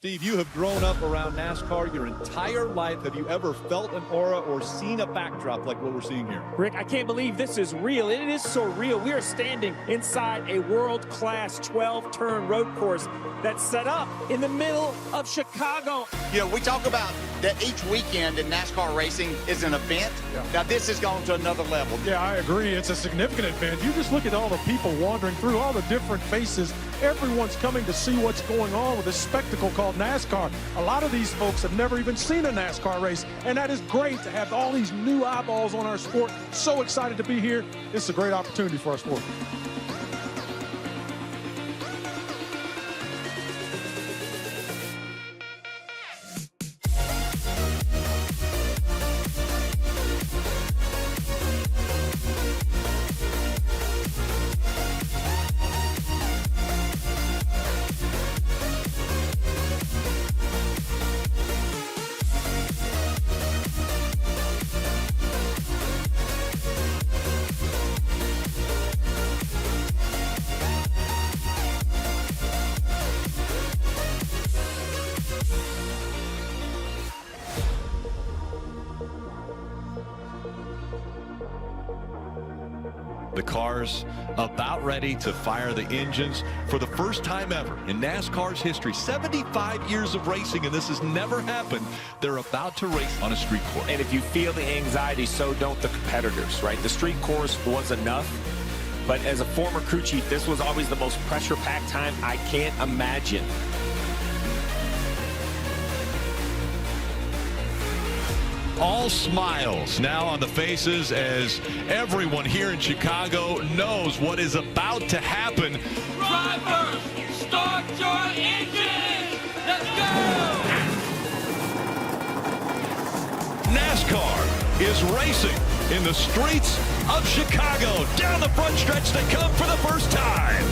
Steve, you have grown up around NASCAR your entire life. Have you ever felt an aura or seen a backdrop like what we're seeing here? Rick, I can't believe this is real. It is so real. We are standing inside a world-class 12-turn road course that's set up in the middle of Chicago. You know, we talk about that each weekend in NASCAR racing is an event. Yeah. Now, this has gone to another level. Yeah, I agree. It's a significant event. You just look at all the people wandering through, all the different faces. Everyone's coming to see what's going on with this spectacle called NASCAR. A lot of these folks have never even seen a NASCAR race, and that is great to have all these new eyeballs on our sport. So excited to be here. It's a great opportunity for our sport. The cars about ready to fire the engines for the first time ever in NASCAR's history. 75 years of racing, and this has never happened. They're about to race on a street course. And if you feel the anxiety, so don't the competitors, right? The street course was enough, but as a former crew chief, this was always the most pressure-packed time I can't imagine. All smiles now on the faces as everyone here in Chicago knows what is about to happen. Drivers, start your engines! Let's go! NASCAR is racing in the streets of Chicago. Down the front stretch they come for the first time.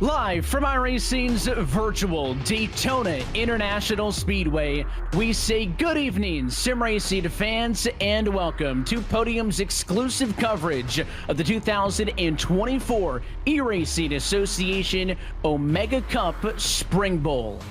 Live from iRacing's virtual Daytona International Speedway, we say good evening, sim racing fans, and welcome to Podium's exclusive coverage of the 2024 eRacing Association Omega Cup SpringBowl.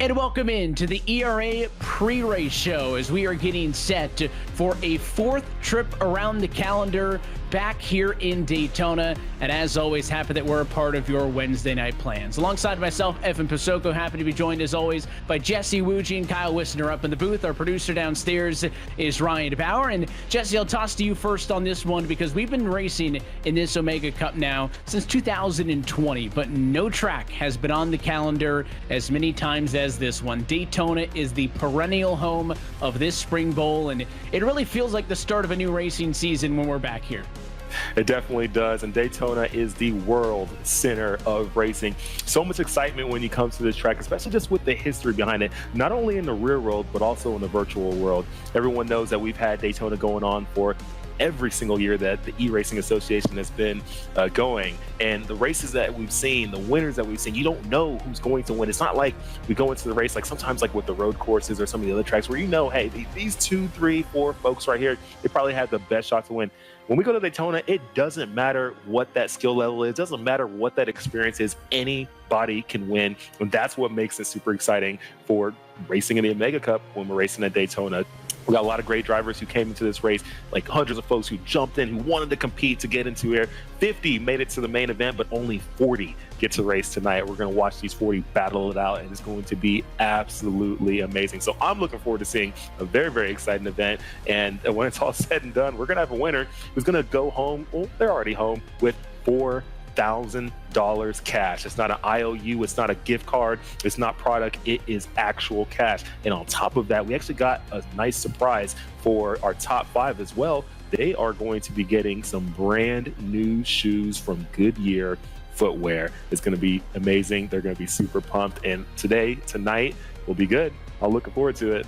And welcome into the ERA pre-race show as we are getting set for a fourth trip around the calendar back here in Daytona. And as always, happy that we're a part of your Wednesday night plans. Alongside myself, Evan Pasoko, happy to be joined as always by Jesse Wuji and Kyle Wissner up in the booth. Our producer downstairs is Ryan Bauer. And Jesse, I'll toss to you first on this one because we've been racing in this Omega Cup now since 2020, but no track has been on the calendar as many times as this one. Daytona is the perennial home of this SpringBowl, and it really feels like the start of a new racing season when we're back here. It definitely does, and Daytona is the world center of racing. So much excitement when you come to this track, especially just with the history behind it, not only in the real world, but also in the virtual world. Everyone knows that we've had Daytona going on for every single year that the eRacing Association has been going. And the races that we've seen, the winners that we've seen, you don't know who's going to win. It's not like we go into the race like sometimes like with the road courses or some of the other tracks where you know, hey, these 2, 3, 4 folks right here, they probably have the best shot to win. When we go to Daytona, it doesn't matter what that skill level is, doesn't matter what that experience is, anybody can win. And that's what makes it super exciting for racing in the Omega Cup when we're racing at Daytona. We got a lot of great drivers who came into this race, like hundreds of folks who jumped in, who wanted to compete to get into here. 50 made it to the main event, but only 40 get to race tonight. We're going to watch these 40 battle it out, and it's going to be absolutely amazing. So I'm looking forward to seeing a very, very exciting event. And when it's all said and done, we're going to have a winner who's going to go home. Well, they're already home with $4,000 cash. It's not an IOU. It's not a gift card. It's not product. It is actual cash. And on top of that, we actually got a nice surprise for our top 5 as well. They are going to be getting some brand new shoes from Goodyear Footwear. It's going to be amazing. They're going to be super pumped. And tonight will be good. I'm looking forward to it.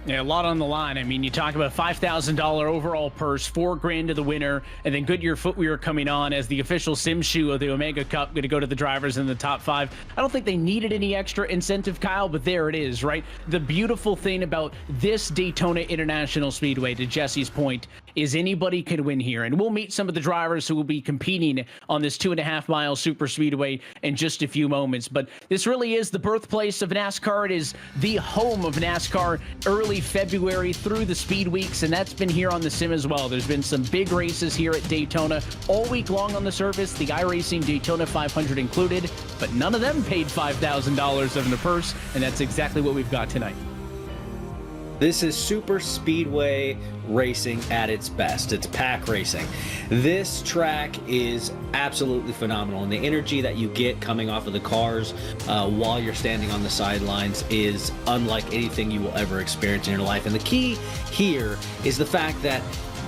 Yeah, a lot on the line. I mean, you talk about $5,000 overall purse, $4,000 to the winner, and then Goodyear Footwear coming on as the official sim shoe of the Omega Cup, going to go to the drivers in the top 5. I don't think they needed any extra incentive, Kyle, but there it is, right? The beautiful thing about this Daytona International Speedway, to Jesse's point, is anybody can win here. And we'll meet some of the drivers who will be competing on this 2.5-mile super speedway in just a few moments. But this really is the birthplace of NASCAR. It is the home of NASCAR early February through the speed weeks, and that's been here on the sim as well. There's been some big races here at Daytona all week long on the surface, the iRacing Daytona 500 included, but none of them paid $5,000 in the purse, and that's exactly what we've got tonight. This is super speedway racing at its best. It's pack racing. This track is absolutely phenomenal, and the energy that you get coming off of the cars while you're standing on the sidelines is unlike anything you will ever experience in your life. And the key here is the fact that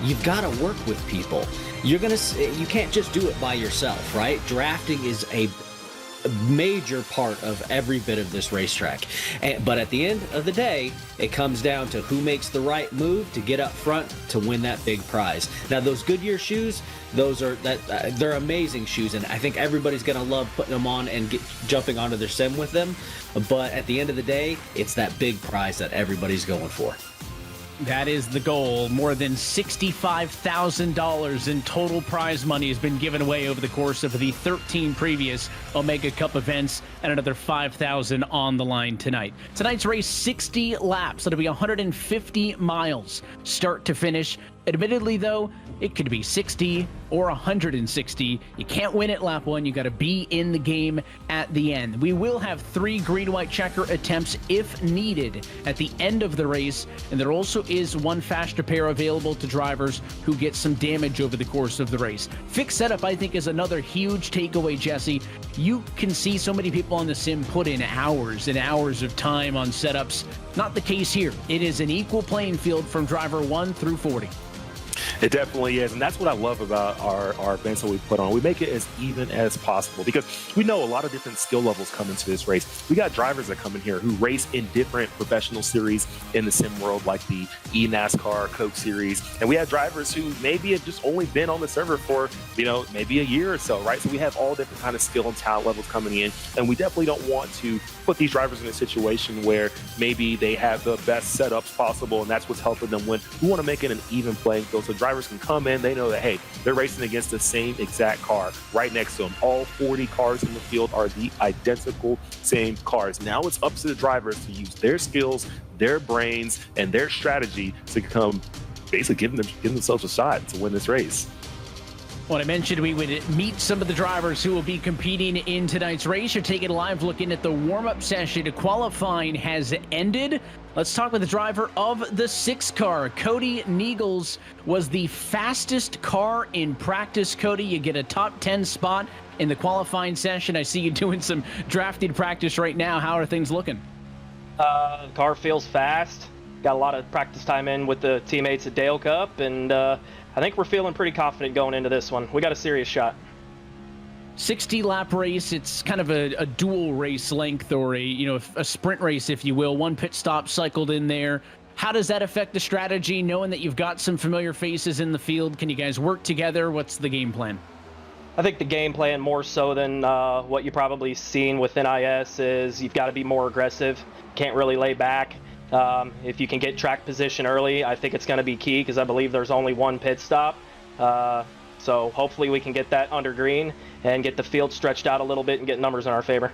you've got to work with people. You can't just do it by yourself, right? Drafting is a major part of every bit of this racetrack, but at the end of the day, it comes down to who makes the right move to get up front to win that big prize. Now, those Goodyear shoes, they're amazing shoes, and I think everybody's gonna love putting them on and jumping onto their sim with them. But at the end of the day, it's that big prize that everybody's going for. That is the goal. More than $65,000 in total prize money has been given away over the course of the 13 previous Omega Cup events, and another $5,000 on the line tonight. Tonight's race, 60 laps. It'll be 150 miles start to finish. Admittedly, though, it could be 60 or 160. You can't win at lap 1. You got to be in the game at the end. We will have 3 green-white checker attempts if needed at the end of the race, and there also is 1 fast repair available to drivers who get some damage over the course of the race. Fixed setup, I think, is another huge takeaway, Jesse. You can see so many people on the sim put in hours and hours of time on setups. Not the case here. It is an equal playing field from driver 1 through 40. It definitely is, and that's what I love about our events that we put on. We make it as even as possible because we know a lot of different skill levels come into this race. We got drivers that come in here who race in different professional series in the sim world, like the NASCAR Coke Series, and we have drivers who maybe have just only been on the server for maybe a year or so, right? So we have all different kind of skill and talent levels coming in, and we definitely don't want to put these drivers in a situation where maybe they have the best setups possible, and that's what's helping them win. We want to make it an even playing field so drivers can come in, they know that, hey, they're racing against the same exact car right next to them. All 40 cars in the field are the identical same cars. Now it's up to the drivers to use their skills, their brains, and their strategy to come basically give themselves a shot to win this race. Well, I mentioned we would meet some of the drivers who will be competing in tonight's race. You're taking a live look in at the warm-up session. Qualifying has ended. Let's talk with the driver of the 6 car. Cody Niegels was the fastest car in practice. Cody, you get a top 10 spot in the qualifying session. I see you doing some drafting practice right now. How are things looking? The car feels fast. Got a lot of practice time in with the teammates at Dale Cup, and I think we're feeling pretty confident going into this one. We got a serious shot. 60-lap race. It's kind of a dual race length, or a sprint race, if you will. One pit stop cycled in there. How does that affect the strategy, knowing that you've got some familiar faces in the field? Can you guys work together? What's the game plan? I think the game plan, more so than what you probably seen with NIS, is you've got to be more aggressive. Can't really lay back. If you can get track position early, I think it's going to be key, because I believe there's only one pit stop. So hopefully we can get that under green and get the field stretched out a little bit and get numbers in our favor.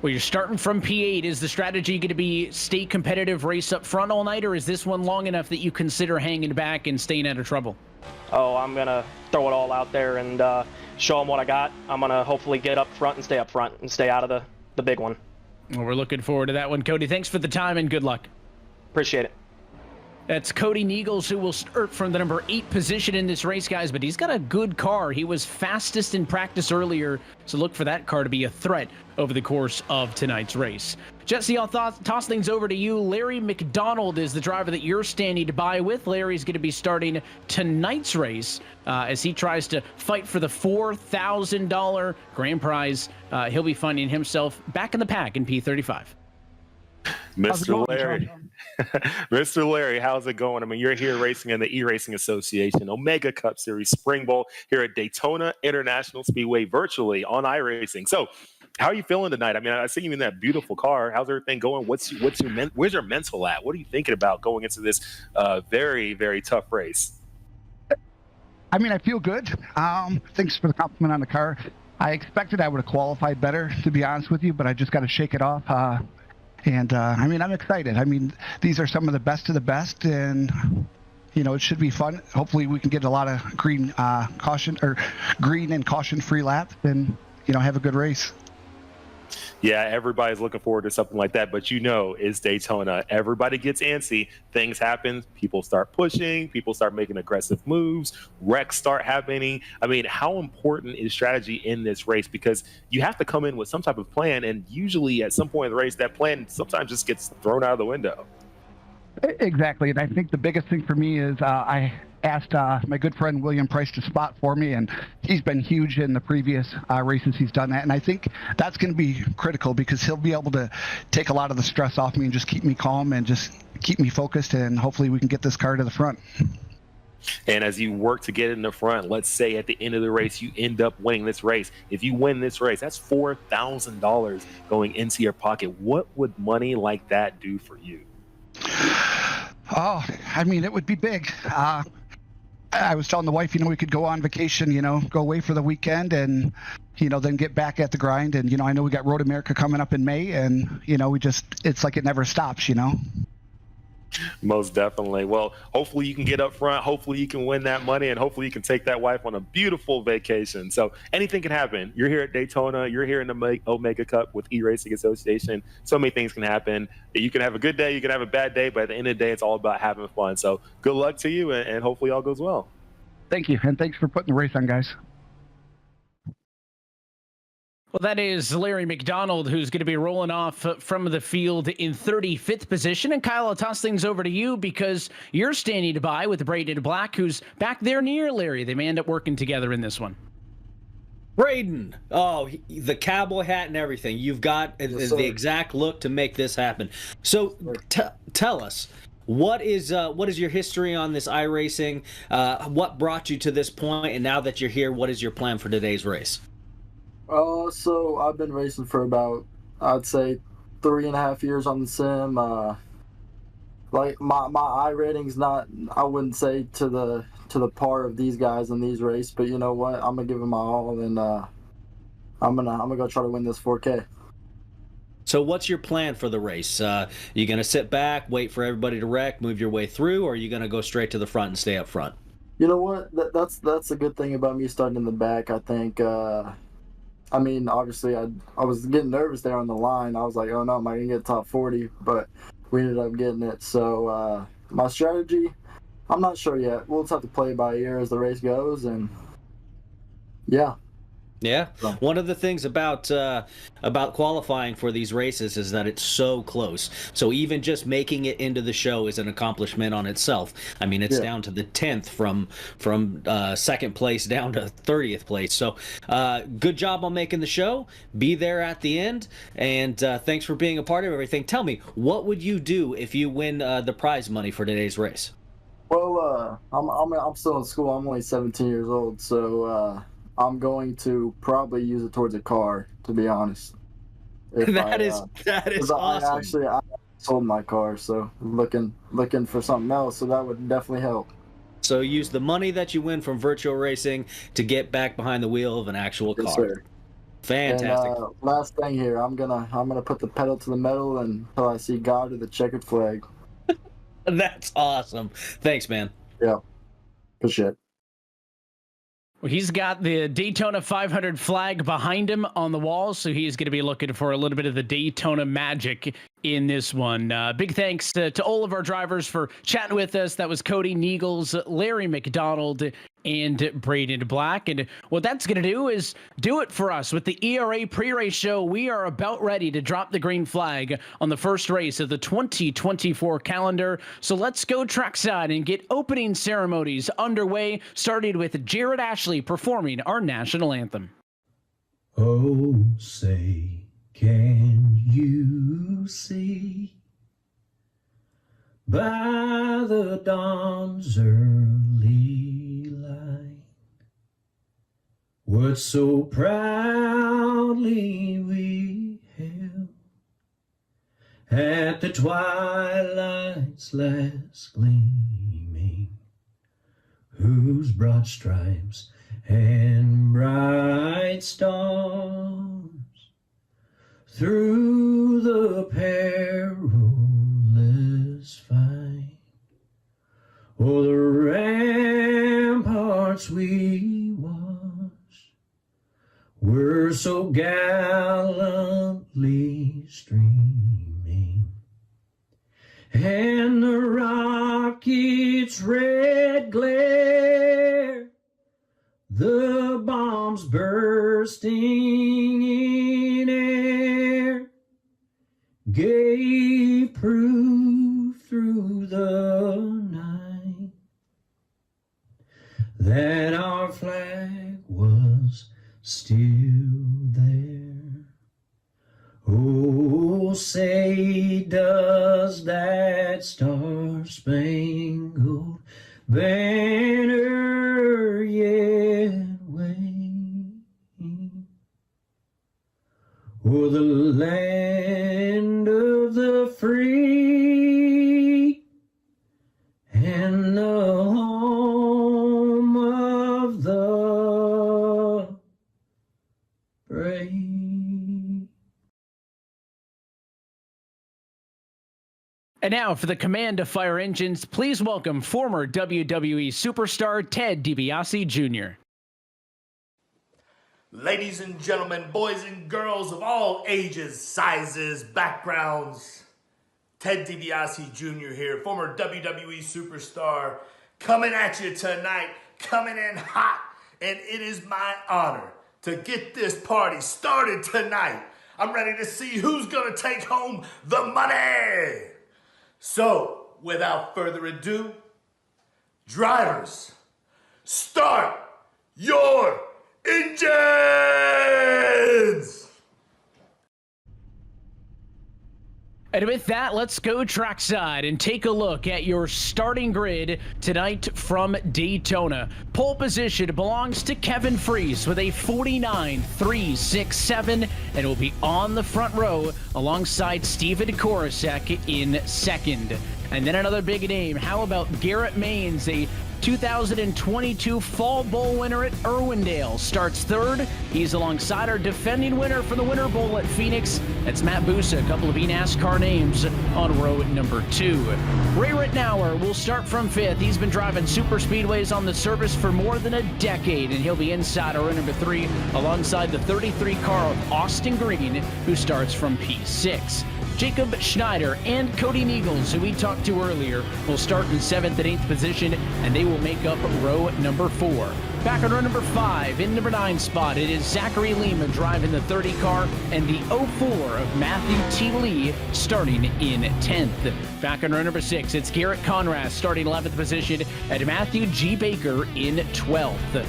Well, you're starting from P8. Is the strategy going to be stay competitive, race up front all night, or is this one long enough that you consider hanging back and staying out of trouble? Oh, I'm going to throw it all out there and show them what I got. I'm going to hopefully get up front and stay out of the big one. Well, we're looking forward to that one, Cody. Thanks for the time and good luck. Appreciate it. That's Cody Niegels, who will start from the number 8 position in this race, guys, but he's got a good car. He was fastest in practice earlier, so look for that car to be a threat over the course of tonight's race. Jesse, I'll toss things over to you. Larry McDonald is the driver that you're standing by with. Larry's going to be starting tonight's race as he tries to fight for the $4,000 grand prize. He'll be finding himself back in the pack in P35. Mr. Larry. Mr. Larry, how's it going? I mean, you're here racing in the eRacing Association Omega Cup Series SpringBowl here at Daytona International Speedway virtually on iRacing. So how are you feeling tonight? I mean, I see you in that beautiful car. How's everything going? Where's your mental at? What are you thinking about going into this very, very tough race? I mean, I feel good. Thanks for the compliment on the car. I expected I would have qualified better, to be honest with you, but I just got to shake it off. And I mean, I'm excited. I mean, these are some of the best, and it should be fun. Hopefully, we can get a lot of green and caution-free laps, and have a good race. Yeah, everybody's looking forward to something like that, but it's Daytona. Everybody gets antsy. Things happen. People start pushing. People start making aggressive moves. Wrecks start happening. I mean, how important is strategy in this race? Because you have to come in with some type of plan, and usually at some point in the race, that plan sometimes just gets thrown out of the window. Exactly, and I think the biggest thing for me is I asked my good friend William Price to spot for me, and he's been huge in the previous races he's done that, and I think that's going to be critical because he'll be able to take a lot of the stress off me and just keep me calm and just keep me focused, and hopefully we can get this car to the front. And as you work to get in the front, let's say at the end of the race you end up winning this race. If you win this race, that's $4,000 going into your pocket. What would money like that do for you? Oh, I mean, it would be big. I was telling the wife, we could go on vacation, go away for the weekend and, then get back at the grind. And, I know we got Road America coming up in May and, it's like it never stops, Most definitely. Well, hopefully you can get up front. Hopefully you can win that money, and hopefully you can take that wife on a beautiful vacation. So anything can happen. You're here at Daytona. You're here in the Omega Cup with eRacing Association. So many things can happen. You can have a good day. You can have a bad day. But at the end of the day, it's all about having fun. So good luck to you, and hopefully all goes well. Thank you. And thanks for putting the race on, guys. Well, that is Larry McDonald, who's going to be rolling off from the field in 35th position. And Kyle, I'll toss things over to you because you're standing by with Braden Black, who's back there near Larry. They may end up working together in this one. Braden, the cowboy hat and everything. You've got the exact look to make this happen. So tell us, what is your history on this iRacing? What brought you to this point? And now that you're here, what is your plan for today's race? So I've been racing for about, I'd say, 3.5 years on the sim. Like my iRating's not, I wouldn't say to the par of these guys in these races, but you know what? I'm gonna give them my all, and I'm gonna go try to win this 4K. So what's your plan for the race? You gonna sit back, wait for everybody to wreck, move your way through, or are you gonna go straight to the front and stay up front? You know what? That's a good thing about me starting in the back. I think. I mean, obviously, I was getting nervous there on the line. I was like, oh no, am I gonna get top 40? But we ended up getting it. So my strategy, I'm not sure yet. We'll just have to play it by ear as the race goes, and yeah. Yeah. One of the things about qualifying for these races is that it's so close. So even just making it into the show is an accomplishment on itself. I mean, it's down to the 10th from second place down to 30th place. So good job on making the show. Be there at the end. And thanks for being a part of everything. Tell me, what would you do if you win the prize money for today's race? Well, I'm still in school. I'm only 17 years old, so I'm going to probably use it towards a car, to be honest. That is awesome. I sold my car, so looking for something else, so that would definitely help. So use the money that you win from virtual racing to get back behind the wheel of an actual car. Sir. Fantastic. And, last thing here, I'm gonna put the pedal to the metal until I see God or the checkered flag. That's awesome. Thanks, man. Yeah. Good shit. Well, he's got the Daytona 500 flag behind him on the wall, so he's going to be looking for a little bit of the Daytona magic in this one. Big thanks to all of our drivers for chatting with us. That was Cody Neagles, Larry McDonald, and Braden Black. And what that's going to do is do it for us with the ERA pre-race show. We are about ready to drop the green flag on the first race of the 2024 calendar. So let's go trackside and get opening ceremonies underway, starting with Jared Ashley performing our national anthem. Oh, say, can you see by the dawn's early light what so proudly we hailed at the twilight's last gleaming, whose broad stripes and bright stars through the perilous fight, o'er the ramparts we watched, were so gallantly streaming, and the rocket's red glare, the bombs bursting in air, gave proof through the night that our flag was still there. Oh, say does that star-spangled banner yet wave o'er the land of the free and the home of the brave? And now for the command of fire engines, please welcome former WWE superstar Ted DiBiase Jr. Ladies and gentlemen, boys and girls of all ages, sizes, backgrounds, Ted DiBiase Jr. here, former WWE superstar, coming at you tonight, coming in hot, and it is my honor to get this party started tonight. I'm ready to see who's gonna take home the money. So, without further ado, drivers, start your engines! And with that, let's go trackside and take a look at your starting grid tonight from Daytona. Pole position belongs to Kevin Freese with a 49.367 and will be on the front row alongside Steven Korosek in second. And then another big name. How about Garrett Maines, a 2022 Fall Bowl winner at Irwindale, starts third. He's alongside our defending winner for the Winter Bowl at Phoenix. That's Matt Busa, a couple of eNASCAR names on row number 2. Ray Rittenauer will start from fifth. He's been driving super speedways on the service for more than a decade, and he'll be inside row number 3 alongside the 33 car of Austin Green, who starts from P6. Jacob Schneider and Cody Niegels, who we talked to earlier, will start in 7th and 8th position, and they will make up row number 4. Back on row number 5, in number 9 spot, it is Zachary Lima driving the 30 car, and the 04 of Matthew T. Lee starting in 10th. Back on row number 6, it's Garrett Conrad starting 11th position, and Matthew G. Baker in 12th.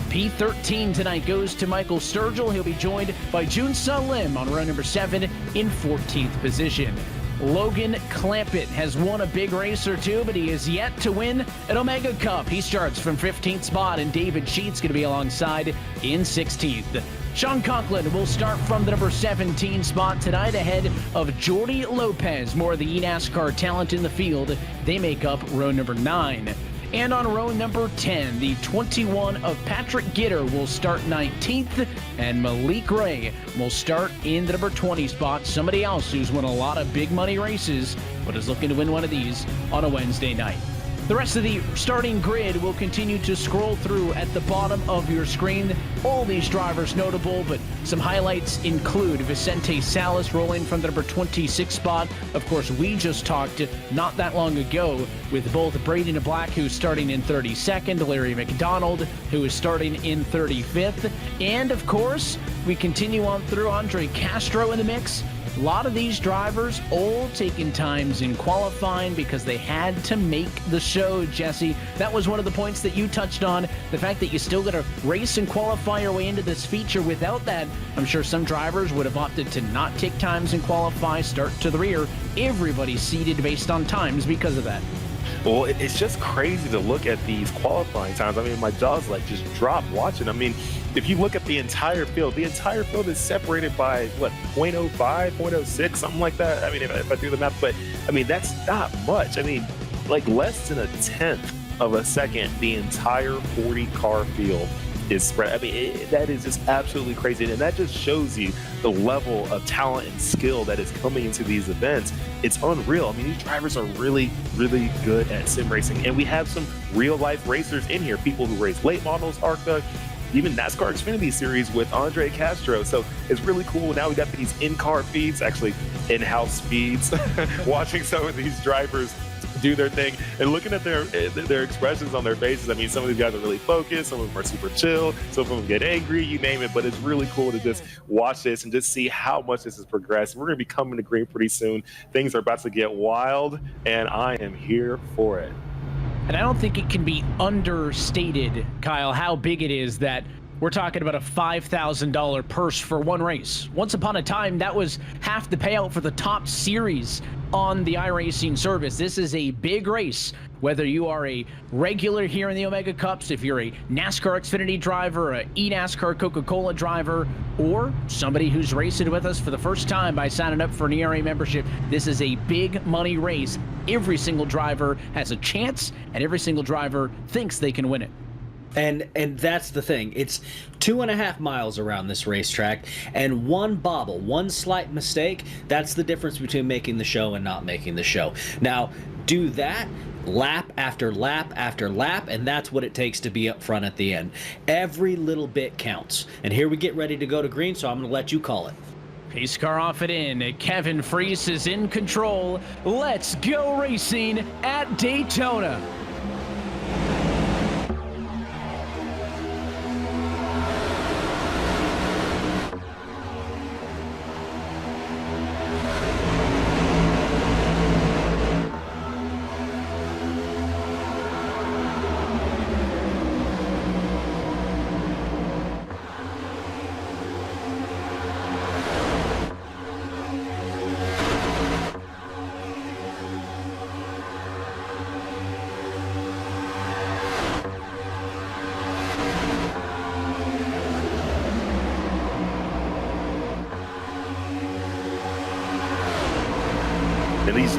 P13 tonight goes to Michael Sturgill. He'll be joined by Junsa Lim on row number 7 in 14th position. Logan Clampett has won a big race or two, but he is yet to win an Omega Cup. He starts from 15th spot, and David Sheets going to be alongside in 16th. Sean Conklin will start from the number 17 spot tonight ahead of Jordy Lopez, more of the eNASCAR talent in the field. They make up row number 9. And on row number 10, the 21 of Patrick Gitter will start 19th, and Malik Ray will start in the number 20 spot. Somebody else who's won a lot of big money races, but is looking to win one of these on a Wednesday night. The rest of the starting grid will continue to scroll through at the bottom of your screen. All these drivers notable, but some highlights include Vicente Salas rolling from the number 26 spot. Of course, we just talked not that long ago with both Braden Black, who's starting in 32nd, Larry McDonald, who is starting in 35th. And of course, we continue on through Andre Castro in the mix. A lot of these drivers all taking times in qualifying because they had to make the show, Jesse. That was one of the points that you touched on, the fact that you still got to race and qualify your way into this feature. Without that, I'm sure some drivers would have opted to not take times and qualify, start to the rear. Everybody's seated based on times because of that. Well, it's just crazy to look at these qualifying times. I mean, my jaw's like just dropped watching. I mean, if you look at the entire field is separated by, what, 0.05, 0.06, something like that? I mean, if I do the math, but I mean, that's not much. I mean, like less than a tenth of a second, the entire 40-car field is spread. I mean, that is just absolutely crazy. And that just shows you the level of talent and skill that is coming into these events. It's unreal. I mean, these drivers are really, really good at sim racing. And we have some real life racers in here, people who race late models, ARCA, even NASCAR Xfinity Series with Andre Castro. So it's really cool. Now we got these in-car feeds, actually in-house feeds, watching some of these drivers do their thing and looking at their expressions on their faces. I mean, some of these guys are really focused, some of them are super chill, some of them get angry, you name it, but it's really cool to just watch this and just see how much this has progressed. We're going to be coming to green pretty soon. Things are about to get wild, and I am here for it. And I don't think it can be understated, Kyle, how big it is that we're talking about a $5,000 purse for one race. Once upon a time, that was half the payout for the top series on the iRacing service. This is a big race, whether you are a regular here in the Omega Cups, if you're a NASCAR Xfinity driver, a eNASCAR Coca-Cola driver, or somebody who's racing with us for the first time by signing up for an ERA membership. This is a big money race. Every single driver has a chance, and every single driver thinks they can win it. And that's the thing. It's 2.5 miles around this racetrack, and one bobble, one slight mistake, that's the difference between making the show and not making the show. Now, do that lap after lap after lap, and that's what it takes to be up front at the end. Every little bit counts. And here we get ready to go to green, so I'm going to let you call it. Pace car off it in. Kevin Freese is in control. Let's go racing at Daytona.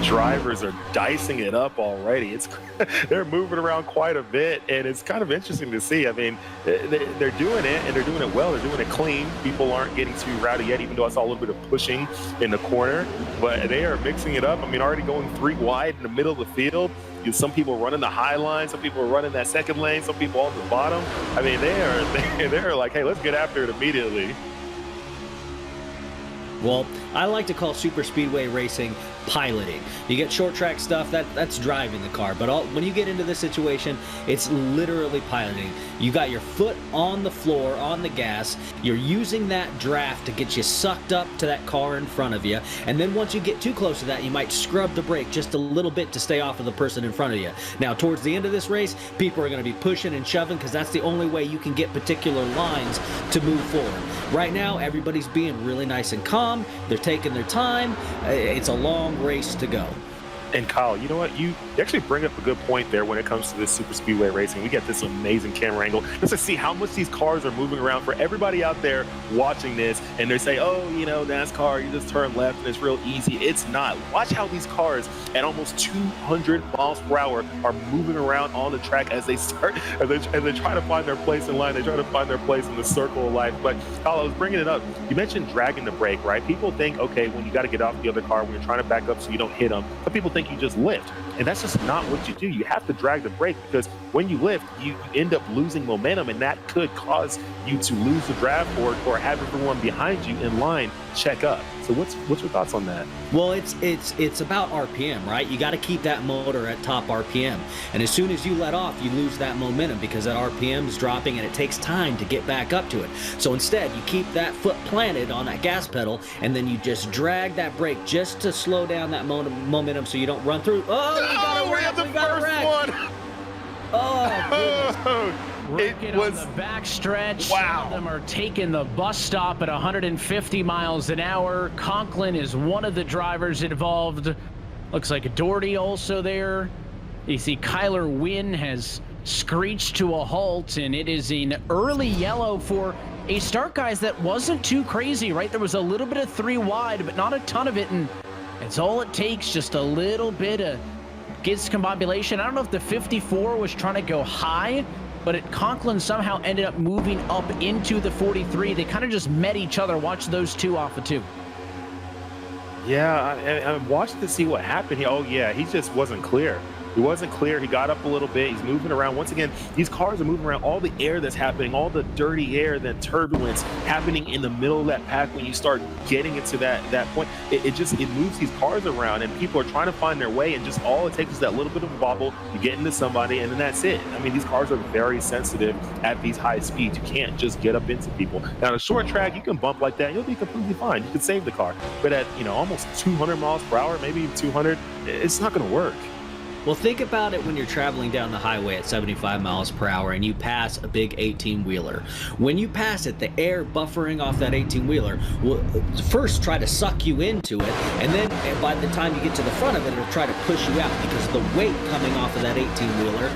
drivers are dicing it up already. They're moving around quite a bit, and it's kind of interesting to see. I mean, they're doing it, and they're doing it well. They're doing it clean. People aren't getting too rowdy yet, even though I saw a little bit of pushing in the corner. But they are mixing it up. I mean, already going 3 wide in the middle of the field. Some people running the high line, some people are running that second lane, some people on the bottom. I mean, they're like, hey, let's get after it immediately. Well, I like to call super speedway racing piloting. You get short track stuff, that's driving the car, but when you get into this situation, it's literally piloting. You got your foot on the floor, on the gas, you're using that draft to get you sucked up to that car in front of you, and then once you get too close to that, you might scrub the brake just a little bit to stay off of the person in front of you. Now, towards the end of this race, people are going to be pushing and shoving because that's the only way you can get particular lines to move forward. Right now, everybody's being really nice and calm. They're taking their time. It's a long race to go. And Kyle, you know what? You actually bring up a good point there when it comes to this super speedway racing. We get this amazing camera angle just to see how much these cars are moving around for everybody out there watching this. And they say, oh, you know, NASCAR, you just turn left and it's real easy. It's not. Watch how these cars at almost 200 miles per hour are moving around on the track as they start, as they try to find their place in line. They try to find their place in the circle of life. But Kyle, I was bringing it up. You mentioned dragging the brake, right? People think, okay, when you got to get off the other car, when you're trying to back up so you don't hit them. Some people think you just lift, and that's just not what you do. You have to drag the brake because when you lift, you end up losing momentum, and that could cause you to lose the draft or have everyone behind you in line check up. So what's your thoughts on that? Well, it's about RPM, right? You got to keep that motor at top RPM, and as soon as you let off, you lose that momentum because that RPM is dropping, and it takes time to get back up to it. So instead, you keep that foot planted on that gas pedal, and then you just drag that brake just to slow down that momentum so you don't run through. Oh, we got a wreck! We got a wreck! Oh, goodness. It was on the backstretch. Wow. Some of them are taking the bus stop at 150 miles an hour. Conklin is one of the drivers involved. Looks like Doherty also there. You see Kyler Wynn has screeched to a halt, and it is an early yellow for a start, guys, that wasn't too crazy, right? There was a little bit of 3 wide, but not a ton of it, and it's all it takes, just a little bit of discombobulation. I don't know if the 54 was trying to go high, but Conklin somehow ended up moving up into the 43. They kind of just met each other. Watch those two off of 2. Yeah, I watched to see what happened here. Oh, yeah, he just wasn't clear. He wasn't clear. He got up a little bit. He's moving around. Once again, these cars are moving around. All the air that's happening, all the dirty air, that turbulence happening in the middle of that pack when you start getting into that point, it moves these cars around, and people are trying to find their way, and just all it takes is that little bit of a wobble. You get into somebody, and then that's it. I mean, these cars are very sensitive at these high speeds. You can't just get up into people. Now, on a short track, you can bump like that, and you'll be completely fine. You can save the car. But at, almost 200 miles per hour, maybe 200, it's not going to work. Well, think about it when you're traveling down the highway at 75 miles per hour and you pass a big 18-wheeler. When you pass it, the air buffering off that 18-wheeler will first try to suck you into it, and then by the time you get to the front of it, it'll try to push you out because the weight coming off of that 18-wheeler,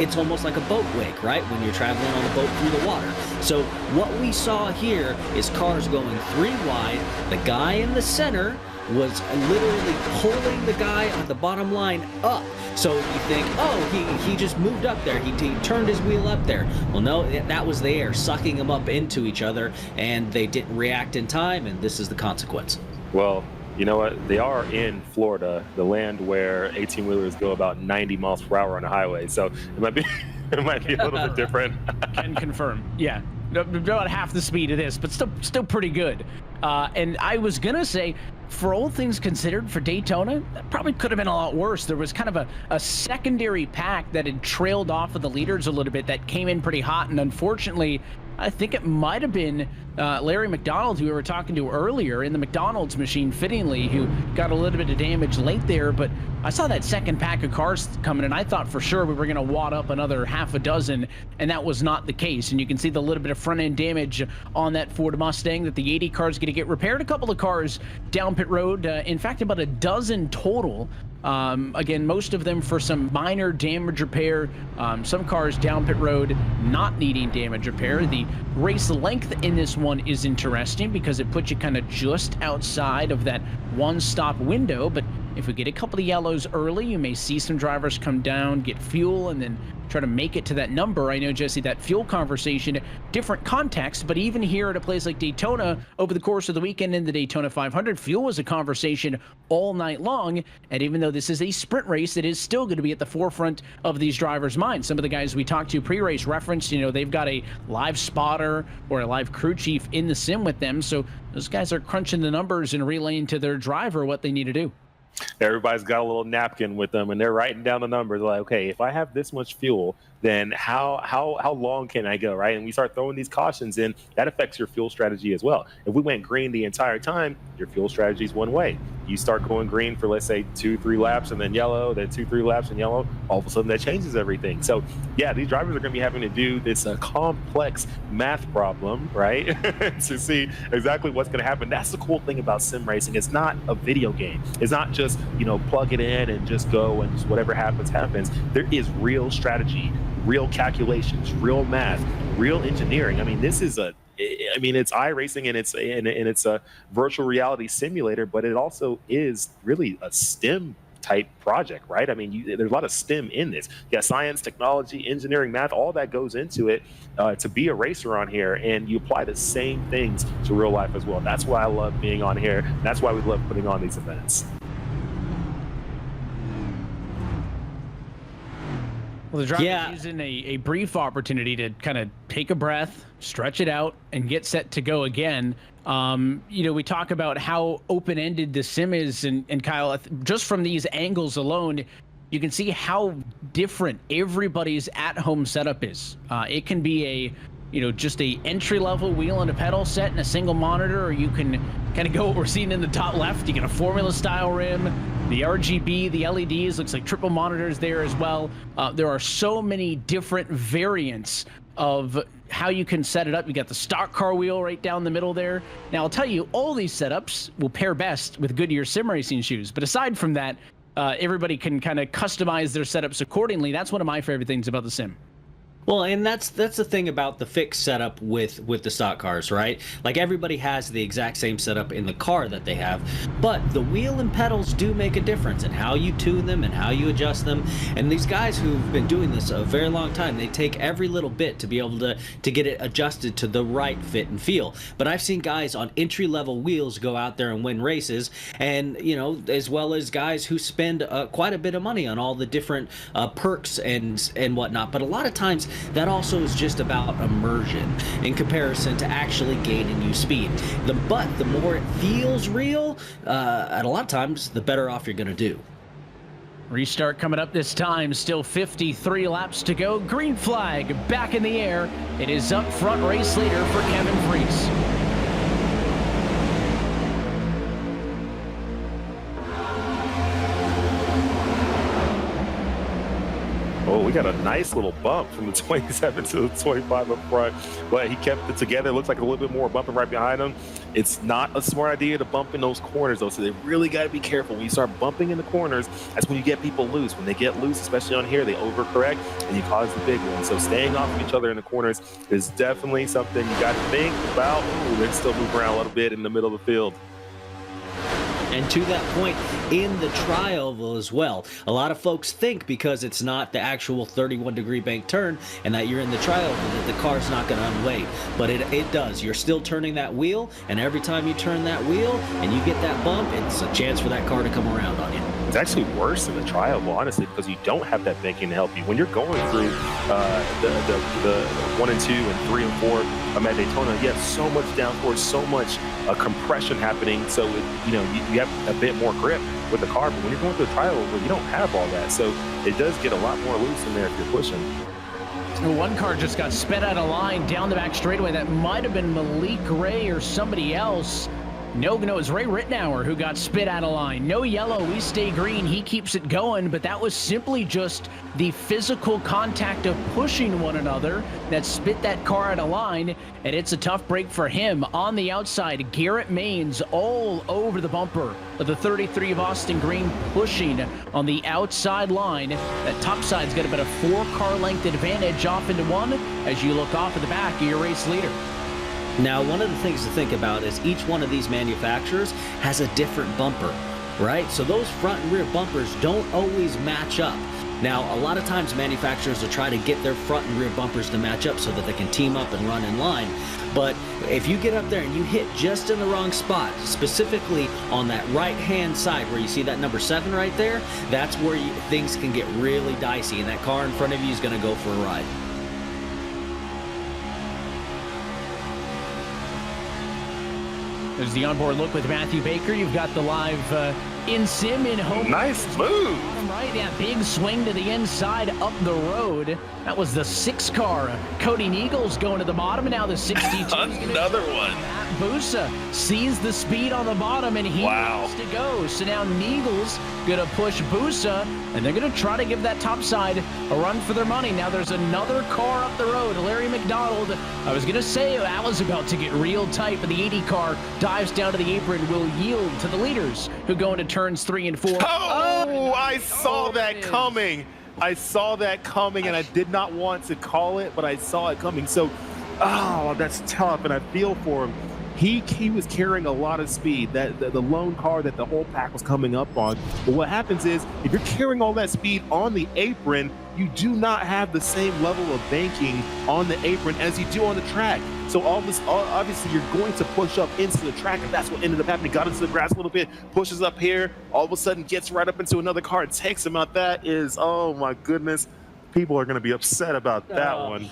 it's almost like a boat wake, right? When you're traveling on a boat through the water. So what we saw here is cars going 3 wide. The guy in the center was literally pulling the guy on the bottom line up. So you think, oh, he just moved up there. He turned his wheel up there. Well, no, that was the air sucking them up into each other, and they didn't react in time, and this is the consequence. Well, you know what? They are in Florida, the land where 18-wheelers go about 90 miles per hour on a highway. So it might be a little bit different. Can confirm. Yeah. About half the speed of this, but still pretty good. And I was going to say, for all things considered, for Daytona, that probably could have been a lot worse. There was kind of a secondary pack that had trailed off of the leaders a little bit that came in pretty hot, and unfortunately, I think it might have been Larry McDonald, who we were talking to earlier in the McDonald's machine, fittingly, who got a little bit of damage late there. But I saw that second pack of cars coming, and I thought for sure we were going to wad up another half a dozen, and that was not the case. And you can see the little bit of front-end damage on that Ford Mustang that the 80 car is going to get repaired. A couple of cars down pit road, in fact, about a dozen total. Again, most of them for some minor damage repair. Some cars down pit road not needing damage repair. The race length in this one is interesting because it puts you kind of just outside of that one-stop window, but If we get a couple of yellows early, you may see some drivers come down, get fuel, and then try to make it to that number. I know, Jesse, that fuel conversation, different context, but even here at a place like Daytona, over the course of the weekend in the Daytona 500, fuel was a conversation all night long. And even though this is a sprint race, it is still going to be at the forefront of these drivers' minds. Some of the guys we talked to pre-race referenced, they've got a live spotter or a live crew chief in the sim with them. So those guys are crunching the numbers and relaying to their driver what they need to do. Everybody's got a little napkin with them, and they're writing down the numbers. Like, okay, if I have this much fuel, then how long can I go, right? And we start throwing these cautions in. That affects your fuel strategy as well. If we went green the entire time, your fuel strategy is one way. You start going green for, let's say, 2-3 laps, and then yellow, then 2-3 laps and yellow. All of a sudden, that changes everything. So, yeah, these drivers are going to be having to do this complex math problem, right, to see exactly what's going to happen. That's the cool thing about sim racing. It's not a video game. It's not just, plug it in and just go and just whatever happens, happens. There is real strategy, real calculations, real math, real engineering. I mean, this is it's iRacing and it's a virtual reality simulator, but it also is really a STEM type project, right? I mean, there's a lot of STEM in this. You got science, technology, engineering, math, all that goes into it to be a racer on here, and you apply the same things to real life as well. That's why I love being on here. That's why we love putting on these events. Well, the driver's using a brief opportunity to kind of take a breath, stretch it out, and get set to go again. We talk about how open-ended the sim is, and Kyle, just from these angles alone, you can see how different everybody's at-home setup is. It can be just a entry-level wheel and a pedal set and a single monitor, or you can kind of go what we're seeing in the top left. You get a Formula-style rim, the RGB, the LEDs, looks like triple monitors there as well. There are so many different variants of how you can set it up. You got the stock car wheel right down the middle there. Now, I'll tell you, all these setups will pair best with Goodyear sim racing shoes. But aside from that, everybody can kind of customize their setups accordingly. That's one of my favorite things about the sim. Well, and that's the thing about the fixed setup with the stock cars, right? Like, everybody has the exact same setup in the car that they have, but the wheel and pedals do make a difference in how you tune them and how you adjust them. And these guys who've been doing this a very long time, they take every little bit to be able to get it adjusted to the right fit and feel. But I've seen guys on entry-level wheels go out there and win races, and as well as guys who spend quite a bit of money on all the different perks and whatnot. But a lot of times, that also is just about immersion in comparison to actually gaining you speed. But the more it feels real, and a lot of times, the better off you're going to do. Restart coming up this time. Still 53 laps to go. Green flag back in the air. It is up front, race leader for Kevin Freese. Oh, we got a nice little bump from the 27 to the 25 up front, but he kept it together. It looks like a little bit more bumping right behind him. It's not a smart idea to bump in those corners, though, so they really got to be careful. When you start bumping in the corners, that's when you get people loose. When they get loose, especially on here, they overcorrect, and you cause the big one. So staying off of each other in the corners is definitely something you got to think about. Ooh, they're still moving around a little bit in the middle of the field. And to that point, in the tri-oval as well, a lot of folks think because it's not the actual 31-degree bank turn and that you're in the tri-oval that the car's not going to unweight. But it does. You're still turning that wheel, and every time you turn that wheel and you get that bump, it's a chance for that car to come around on you. It's actually worse in the tri-oval, honestly, because you don't have that banking to help you. When you're going through the 1 and 2 and 3 and 4 at Daytona, you have so much downforce, so much compression happening, so you have a bit more grip with the car. But when you're going through the tri-oval, you don't have all that, so it does get a lot more loose in there if you're pushing. One car just got sped out of line down the back straightaway. That might have been Malik Ray or somebody else. No, it was Ray Rittenauer who got spit out of line. No yellow, we stay green. He keeps it going, but that was simply just the physical contact of pushing one another that spit that car out of line, and it's a tough break for him. On the outside, Garrett Maines all over the bumper of the 33 of Austin Green, pushing on the outside line. That top side's got about a 4-car length advantage off into one as you look off at the back of your race leader. Now, one of the things to think about is each one of these manufacturers has a different bumper. right? So those front and rear bumpers don't always match up. Now, a lot of times manufacturers will try to get their front and rear bumpers to match up so that they can team up and run in line. But if you get up there and you hit just in the wrong spot, specifically on that right-hand side where you see that number 7 right there, that's where things can get really dicey, and that car in front of you is going to go for a ride. There's the onboard look with Matthew Baker. You've got the live in-sim in home. Nice move. Right, yeah, big swing to the inside up the road. That was the 6 car. Cody Neagles going to the bottom, and now the 62. Another one. Matt Busa sees the speed on the bottom, and he wants to go. So now Neagles going to push Busa, and they're going to try to give that top side a run for their money. Now there's another car up the road, Larry McDonald. I was going to say that was about to get real tight, but the 80 car dives down to the apron, will yield to the leaders who go into turns 3 and 4. Oh, I saw that coming. I saw that coming, and I did not want to call it, but I saw it coming. So, that's tough, and I feel for him. He was carrying a lot of speed, that the lone car that the whole pack was coming up on. But what happens is, if you're carrying all that speed on the apron, you do not have the same level of banking on the apron as you do on the track. So obviously you're going to push up into the track, and that's what ended up happening. Got into the grass a little bit, pushes up here, all of a sudden gets right up into another car, takes him out. That is, oh my goodness, people are going to be upset about that one.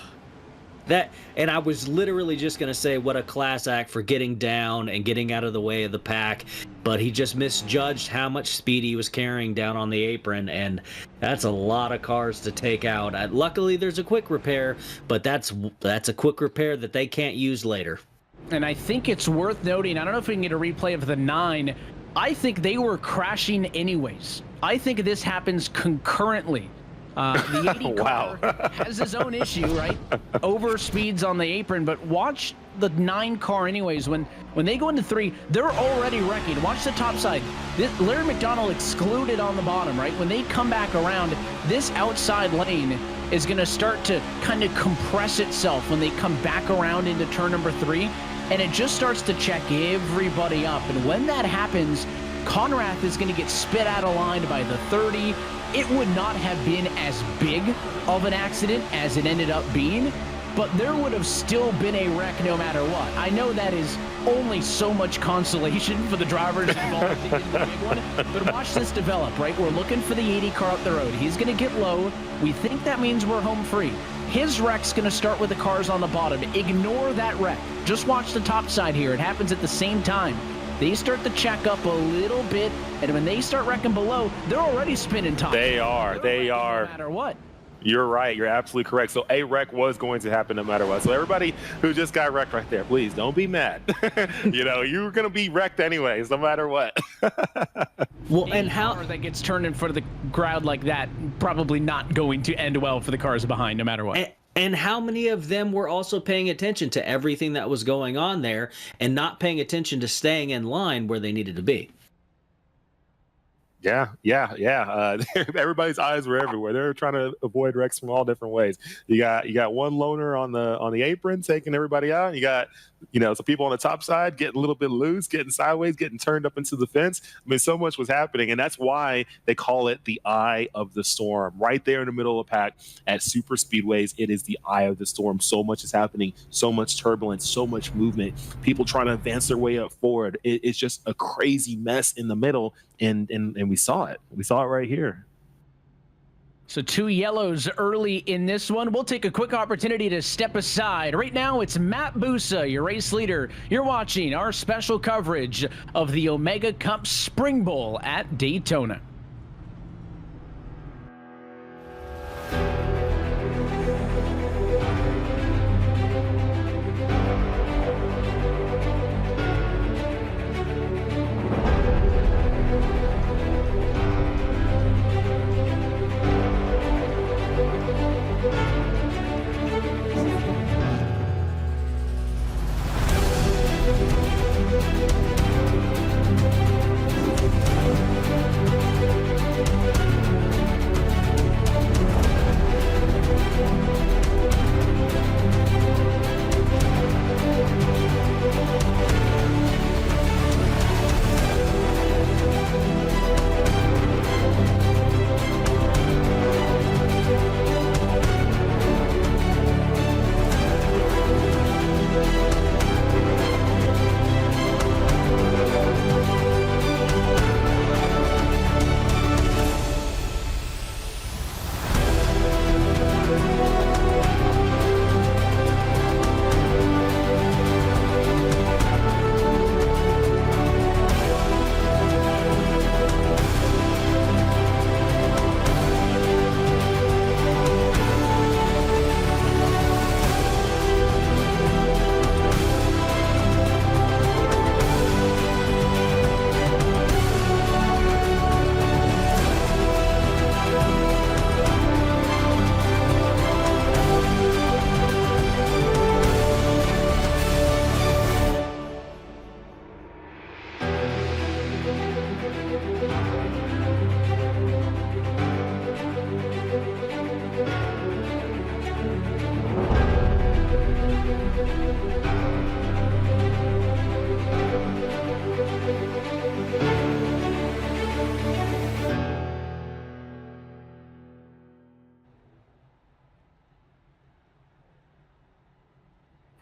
And I was literally just going to say what a class act for getting down and getting out of the way of the pack, but he just misjudged how much speed he was carrying down on the apron, and that's a lot of cars to take out. Luckily, there's a quick repair, but that's a quick repair that they can't use later. And I think it's worth noting, I don't know if we can get a replay of the 9. I think they were crashing anyways. I think this happens concurrently. The 80 car has his own issue, right? Overspeeds on the apron, but watch the 9 car anyways. When they go into 3, they're already wrecking. Watch the top side. Larry McDonald excluded on the bottom, right? When they come back around, this outside lane is going to start to kind of compress itself when they come back around into turn number 3, and it just starts to check everybody up. And when that happens, Conrath is going to get spit out of line by the 30. It would not have been as big of an accident as it ended up being, but there would have still been a wreck no matter what. I know that is only so much consolation for the drivers involved in the big one, but watch this develop, right? We're looking for the 80 car up the road. He's going to get low. We think that means we're home free. His wreck's going to start with the cars on the bottom. Ignore that wreck. Just watch the top side here. It happens at the same time. They start to check up a little bit, and when they start wrecking below, they're already spinning top. They are. No matter what. You're right. You're absolutely correct. So a wreck was going to happen no matter what. So everybody who just got wrecked right there, please don't be mad. You're going to be wrecked anyways, no matter what. Well, and how that gets turned in front of the crowd like that, probably not going to end well for the cars behind, no matter what. And how many of them were also paying attention to everything that was going on there and not paying attention to staying in line where they needed to be? Yeah. Everybody's eyes were everywhere. They're trying to avoid wrecks from all different ways. You got one loner on the apron taking everybody out. You got some people on the top side getting a little bit loose, getting sideways, getting turned up into the fence. I mean, so much was happening, and that's why they call it the eye of the storm. Right there in the middle of the pack at super speedways, it is the eye of the storm. So much is happening, so much turbulence, so much movement. People trying to advance their way up forward. It's just a crazy mess in the middle, and we saw it. We saw it right here. So 2 yellows early in this one. We'll take a quick opportunity to step aside. Right now, it's Matt Busa, your race leader. You're watching our special coverage of the Omega Cup Spring Bowl at Daytona.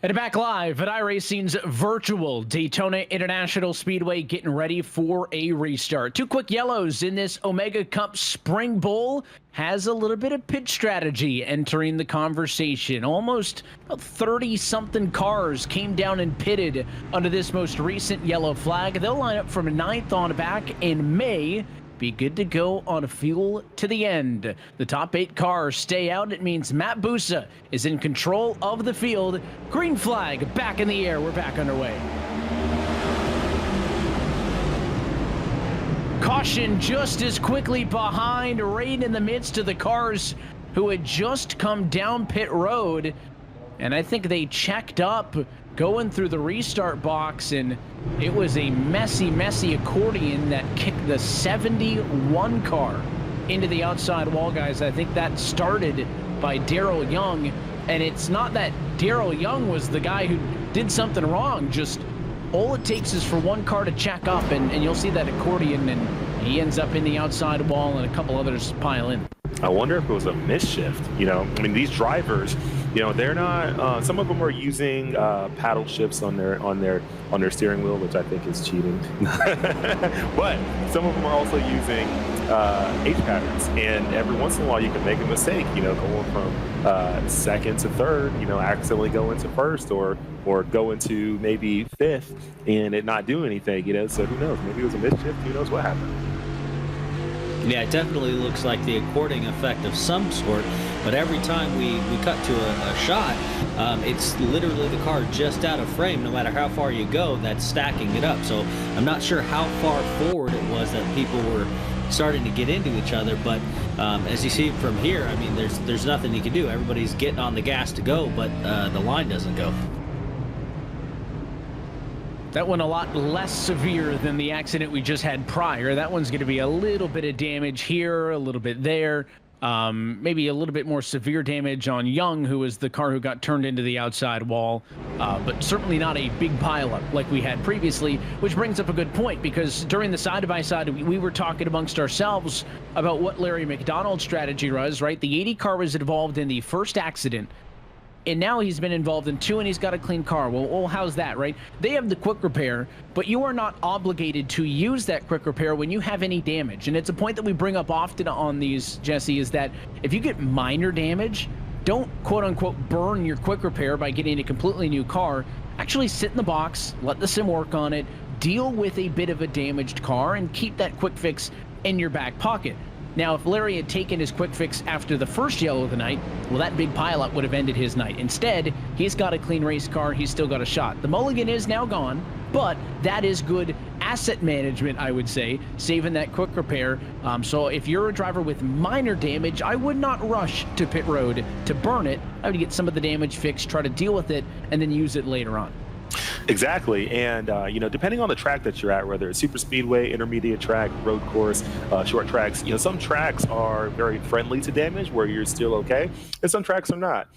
And back live at iRacing's virtual Daytona International Speedway, getting ready for a restart. Two quick yellows in this Omega Cup Spring Bowl. Has a little bit of pit strategy entering the conversation. Almost 30-something cars came down and pitted under this most recent yellow flag. They'll line up from 9th on back in May. Be good to go on fuel to the end. The top 8 cars stay out. It means Matt Busa is in control of the field. Green flag back in the air. We're back underway. Caution just as quickly behind, right in the midst of the cars who had just come down pit road. And I think they checked up going through the restart box, and it was a messy accordion that kicked the 71 car into the outside wall, guys. I think that started by Darrell Young, and it's not that Darrell Young was the guy who did something wrong. Just all it takes is for one car to check up, and you'll see that accordion, and he ends up in the outside wall, and a couple others pile in. I wonder if it was a misshift. I mean, these drivers, they're not. Some of them are using paddle shifts on their steering wheel, which I think is cheating. But some of them are also using H patterns, and every once in a while you can make a mistake. Going from second to third, accidentally go into first, or go into maybe fifth, and it not do anything. So who knows? Maybe it was a mischief. Who knows what happened? Yeah, it definitely looks like the according effect of some sort, but every time we cut to a shot, it's literally the car just out of frame. No matter how far you go, that's stacking it up. So I'm not sure how far forward it was that people were starting to get into each other, but as you see from here, I mean, there's nothing you can do. Everybody's getting on the gas to go, but the line doesn't go. That one a lot less severe than the accident we just had prior. That one's going to be a little bit of damage here, a little bit there. Maybe a little bit more severe damage on Young, who was the car who got turned into the outside wall, but certainly not a big pileup like we had previously, which brings up a good point, because during the side-by-side, we were talking amongst ourselves about what Larry McDonald's strategy was, right? The 80 car was involved in the first accident, and now he's been involved in 2, and he's got a clean car. Well, how's that, right? They have the quick repair, but you are not obligated to use that quick repair when you have any damage. And it's a point that we bring up often on these, Jesse, is that if you get minor damage, don't quote-unquote burn your quick repair by getting a completely new car. Actually sit in the box, let the sim work on it, deal with a bit of a damaged car, and keep that quick fix in your back pocket. Now, if Larry had taken his quick fix after the first yellow of the night, well, that big pileup would have ended his night. Instead, he's got a clean race car. He's still got a shot. The mulligan is now gone, but that is good asset management, I would say, saving that quick repair. So if you're a driver with minor damage, I would not rush to pit road to burn it. I would get some of the damage fixed, try to deal with it, and then use it later on. Exactly, and depending on the track that you're at, whether it's super speedway, intermediate track, road course, short tracks, some tracks are very friendly to damage where you're still okay, and some tracks are not.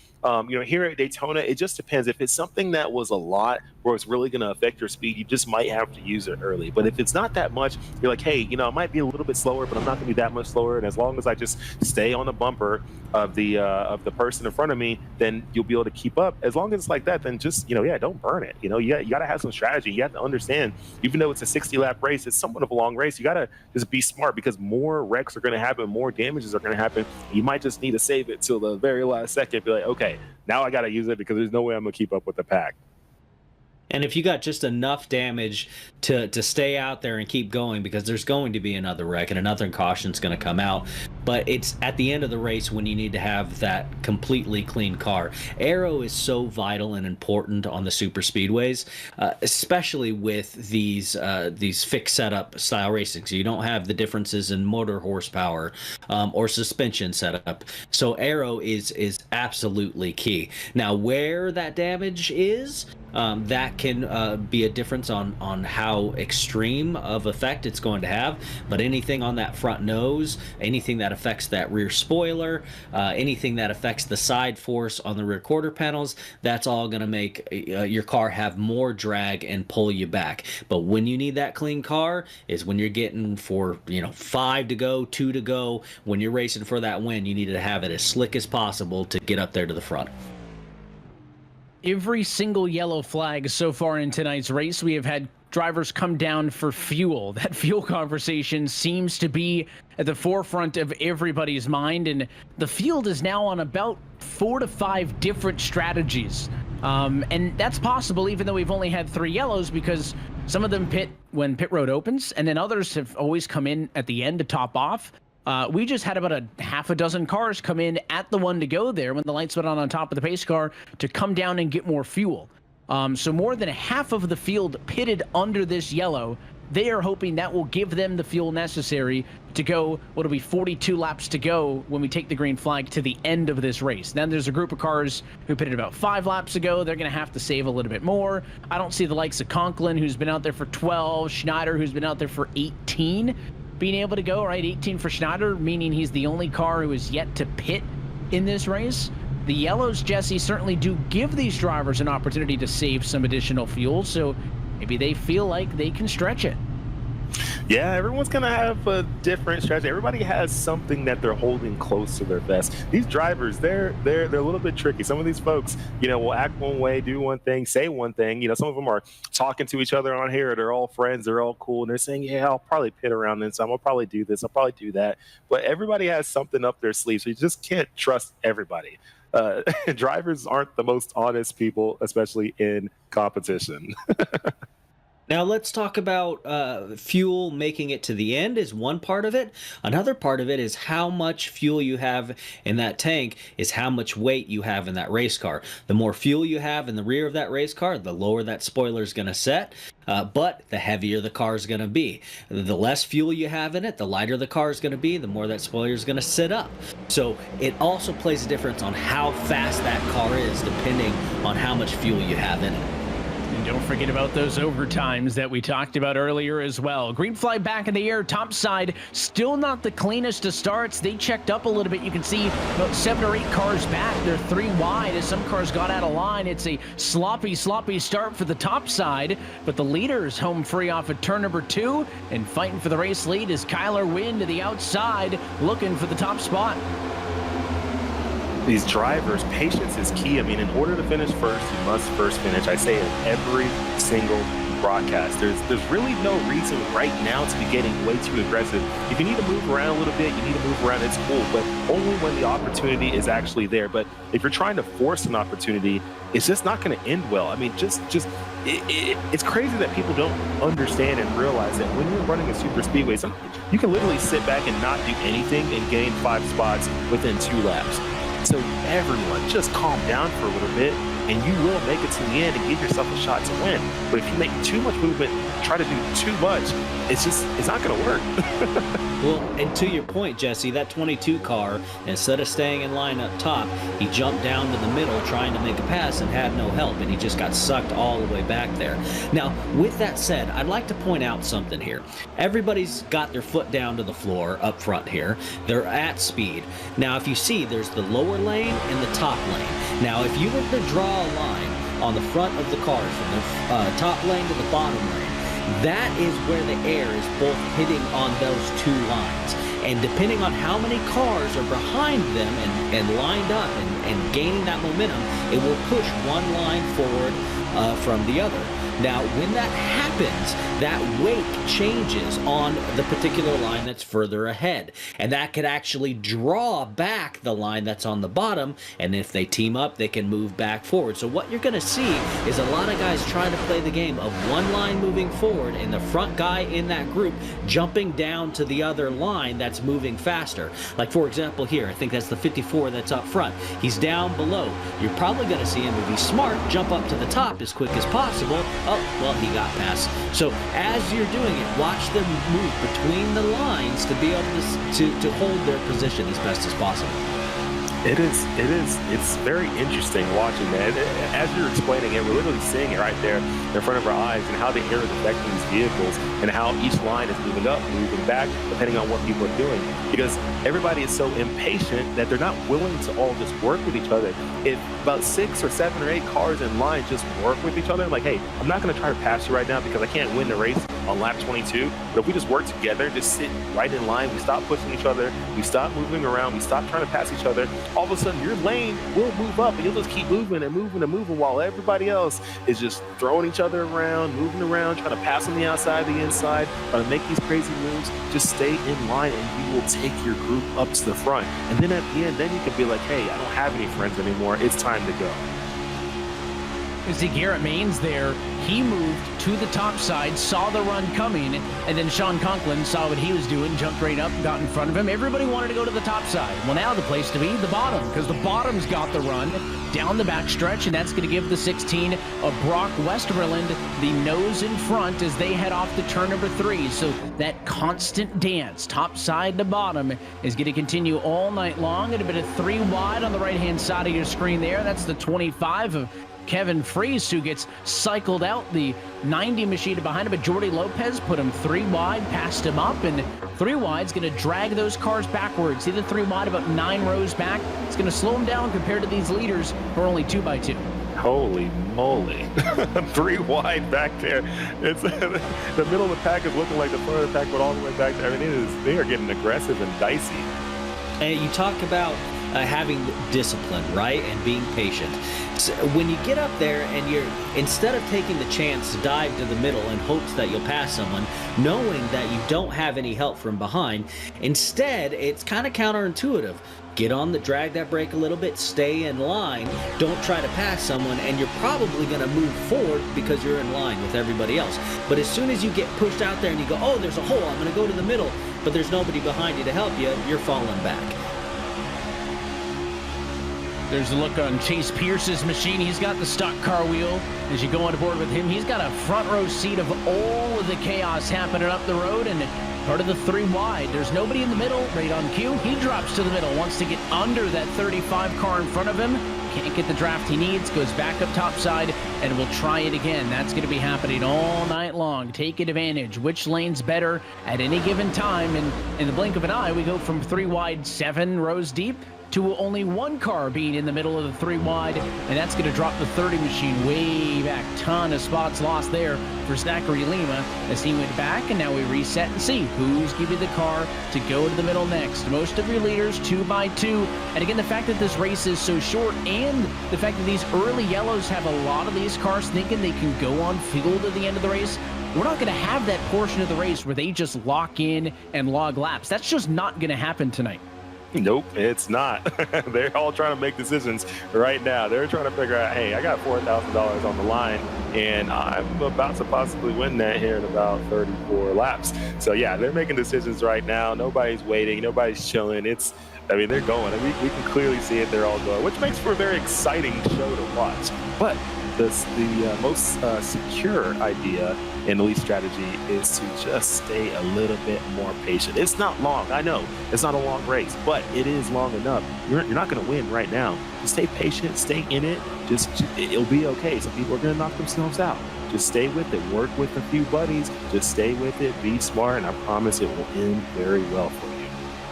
Here at Daytona, it just depends. If it's something that was a lot where it's really going to affect your speed, you just might have to use it early. But if it's not that much, you're like, hey, it might be a little bit slower, but I'm not going to be that much slower. And as long as I just stay on the bumper of the person in front of me, then you'll be able to keep up. As long as it's like that, then just, don't burn it. You got to have some strategy. You have to understand, even though it's a 60-lap race, it's somewhat of a long race. You got to just be smart, because more wrecks are going to happen, more damages are going to happen. You might just need to save it till the very last second. Be like, okay, now I got to use it because there's no way I'm going to keep up with the pack. And if you got just enough damage to stay out there and keep going, because there's going to be another wreck and another caution's going to come out, but it's at the end of the race when you need to have that completely clean car. Aero is so vital and important on the super speedways, especially with these fixed setup style racing. So you don't have the differences in motor horsepower or suspension setup. So aero is absolutely key. Now, where that damage is, that can be a difference on how extreme of effect it's going to have. But anything on that front nose, anything that affects that rear spoiler, anything that affects the side force on the rear quarter panels, that's all going to make your car have more drag and pull you back. But when you need that clean car is when you're getting for 5 to go, 2 to go. When you're racing for that win, you need to have it as slick as possible to get up there to the front. every single yellow flag so far in tonight's race, we have had drivers come down for fuel. That fuel conversation seems to be at the forefront of everybody's mind, and the field is now on about 4 to 5 different strategies. And that's possible even though we've only had 3 yellows, because some of them pit when pit road opens, and then others have always come in at the end to top off. We just had about a half a dozen cars come in at the one to go there when the lights went on top of the pace car to come down and get more fuel. So more than half of the field pitted under this yellow. They are hoping that will give them the fuel necessary to go, what'll be 42 laps to go when we take the green flag to the end of this race. Then there's a group of cars who pitted about 5 laps ago. They're going to have to save a little bit more. I don't see the likes of Conklin, who's been out there for 12, Schneider, who's been out there for 18, being able to go, right? 18 for Schneider, meaning he's the only car who is yet to pit in this race. The yellows, Jesse, certainly do give these drivers an opportunity to save some additional fuel, so maybe they feel like they can stretch it. Yeah, everyone's going to have a different strategy. Everybody has something that they're holding close to their vest. These drivers, they're a little bit tricky. Some of these folks, will act one way, do one thing, say one thing. Some of them are talking to each other on here. They're all friends. They're all cool. And they're saying, yeah, I'll probably pit around then some. I'll probably do this. I'll probably do that. But everybody has something up their sleeve, so you just can't trust everybody. Drivers aren't the most honest people, especially in competition. Now let's talk about fuel making it to the end is one part of it. Another part of it is how much fuel you have in that tank is how much weight you have in that race car. The more fuel you have in the rear of that race car, the lower that spoiler is going to set, but the heavier the car is going to be. The less fuel you have in it, the lighter the car is going to be, the more that spoiler is going to sit up. So it also plays a difference on how fast that car is depending on how much fuel you have in it. And don't forget about those overtimes that we talked about earlier as well. Green flag back in the air, top side, still not the cleanest of starts. They checked up a little bit. You can see about 7 or 8 cars back. They're 3 wide as some cars got out of line. It's a sloppy start for the top side, but the leader's home free off of turn number 2 and fighting for the race lead is Kyler Wynn to the outside, looking for the top spot. These drivers, patience is key. I mean, in order to finish first, you must first finish. I say it every single broadcast. There's really no reason right now to be getting way too aggressive. If you need to move around a little bit, you need to move around, it's cool, but only when the opportunity is actually there. But if you're trying to force an opportunity, it's just not going to end well. I mean, it's crazy that people don't understand and realize that when you're running a super speedway, you can literally sit back and not do anything and gain 5 spots within 2 laps. So everyone, just calm down for a little bit, and you will make it to the end and give yourself a shot to win. But if you make too much movement, try to do too much, it's not going to work. Well, and to your point, Jesse, that 22 car, instead of staying in line up top, he jumped down to the middle trying to make a pass and had no help, and he just got sucked all the way back there. Now, with that said, I'd like to point out something here. Everybody's got their foot down to the floor up front here. They're at speed. Now, if you see, there's the lower lane and the top lane. Now, if you were to draw a line on the front of the car from the top lane to the bottom lane, that is where the air is both hitting on those 2 lines. And depending on how many cars are behind them and lined up and gaining that momentum, it will push one line forward from the other. Now, when that happens, that weight changes on the particular line that's further ahead. And that could actually draw back the line that's on the bottom. And if they team up, they can move back forward. So what you're going to see is a lot of guys trying to play the game of one line moving forward and the front guy in that group jumping down to the other line that's moving faster. Like, for example, here, I think that's the 54 that's up front. He's down below. You're probably going to see him, if he's smart, jump up to the top as quick as possible. Oh, well, he got past. So as you're doing it, watch them move between the lines to be able to hold their position as best as possible. It's very interesting watching that. As you're explaining it, we're literally seeing it right there in front of our eyes and how the air is affecting these vehicles and how each line is moving up, moving back, depending on what people are doing. Because everybody is so impatient that they're not willing to all just work with each other. If about 6 or 7 or 8 cars in line just work with each other, I'm like, hey, I'm not going to try to pass you right now because I can't win the race on lap 22. But if we just work together, just sit right in line, we stop pushing each other, we stop moving around, we stop trying to pass each other, all of a sudden your lane will move up, and you'll just keep moving and moving and moving while everybody else is just throwing each other around, moving around, trying to pass on the outside, the inside, trying to make these crazy moves. Just stay in line, and you will take your group up to the front. And then at the end, then you can be like, hey, I don't have any friends anymore. It's time to go. You see Garrett Maines there. He moved to the top side, saw the run coming, and then Sean Conklin saw what he was doing, jumped right up, got in front of him. Everybody wanted to go to the top side. Well, now the place to be, the bottom, because the bottom's got the run down the backstretch, and that's going to give the 16 of Brock Westerland the nose in front as they head off to turn number 3. So that constant dance, top side to bottom, is going to continue all night long. And a bit of 3 wide on the right-hand side of your screen there. That's the 25 of Kevin Freese, who gets cycled out. The 90 machine behind him, but Jordy Lopez put him 3 wide, passed him up, and 3 wide's going to drag those cars backwards. See the 3 wide about 9 rows back? It's going to slow them down compared to these leaders who are only 2x2. Holy moly. 3 wide back there. It's the middle of the pack is looking like the front of the pack, but all the way back there. I mean, they are getting aggressive and dicey. And you talk about having discipline, right, and being patient. So when you get up there and you're, instead of taking the chance to dive to the middle in hopes that you'll pass someone, knowing that you don't have any help from behind, instead it's kind of counterintuitive. Get on the, drag that brake a little bit, stay in line, don't try to pass someone, and you're probably going to move forward because you're in line with everybody else. But as soon as you get pushed out there and you go, oh, there's a hole, I'm going to go to the middle, but there's nobody behind you to help you, you're falling back. There's a look on Chase Pierce's machine. He's got the stock car wheel. As you go on board with him, he's got a front row seat of all of the chaos happening up the road, and part of the 3 wide. There's nobody in the middle, right on cue. He drops to the middle, wants to get under that 35 car in front of him. Can't get the draft he needs, goes back up topside, and will try it again. That's going to be happening all night long. Take advantage. Which lane's better at any given time? And in the blink of an eye, we go from 3 wide, 7 rows deep, to only 1 car being in the middle of the 3 wide, and that's going to drop the 30 machine way back. Ton of spots lost there for Zachary Lima as he went back, and now we reset and see who's giving the car to go to the middle next. Most of your leaders 2x2, and again, the fact that this race is so short and the fact that these early yellows have a lot of these cars thinking they can go on field at the end of the race, we're not going to have that portion of the race where they just lock in and log laps. That's just not going to happen tonight. Nope, it's not. They're all trying to make decisions right now. They're trying to figure out, hey, I got $4,000 on the line, and I'm about to possibly win that here in about 34 laps. So, yeah, they're making decisions right now. Nobody's waiting. Nobody's chilling. They're going. We can clearly see it. They're all going, which makes for a very exciting show to watch. But the most secure idea in elite strategy is to just stay a little bit more patient. It's not long. I know it's not a long race, but it is long enough. You're not going to win right now. Just stay patient, stay in it. It'll be okay. Some people are going to knock themselves out. Just stay with it. Work with a few buddies. Just stay with it. Be smart, and I promise it will end very well for you.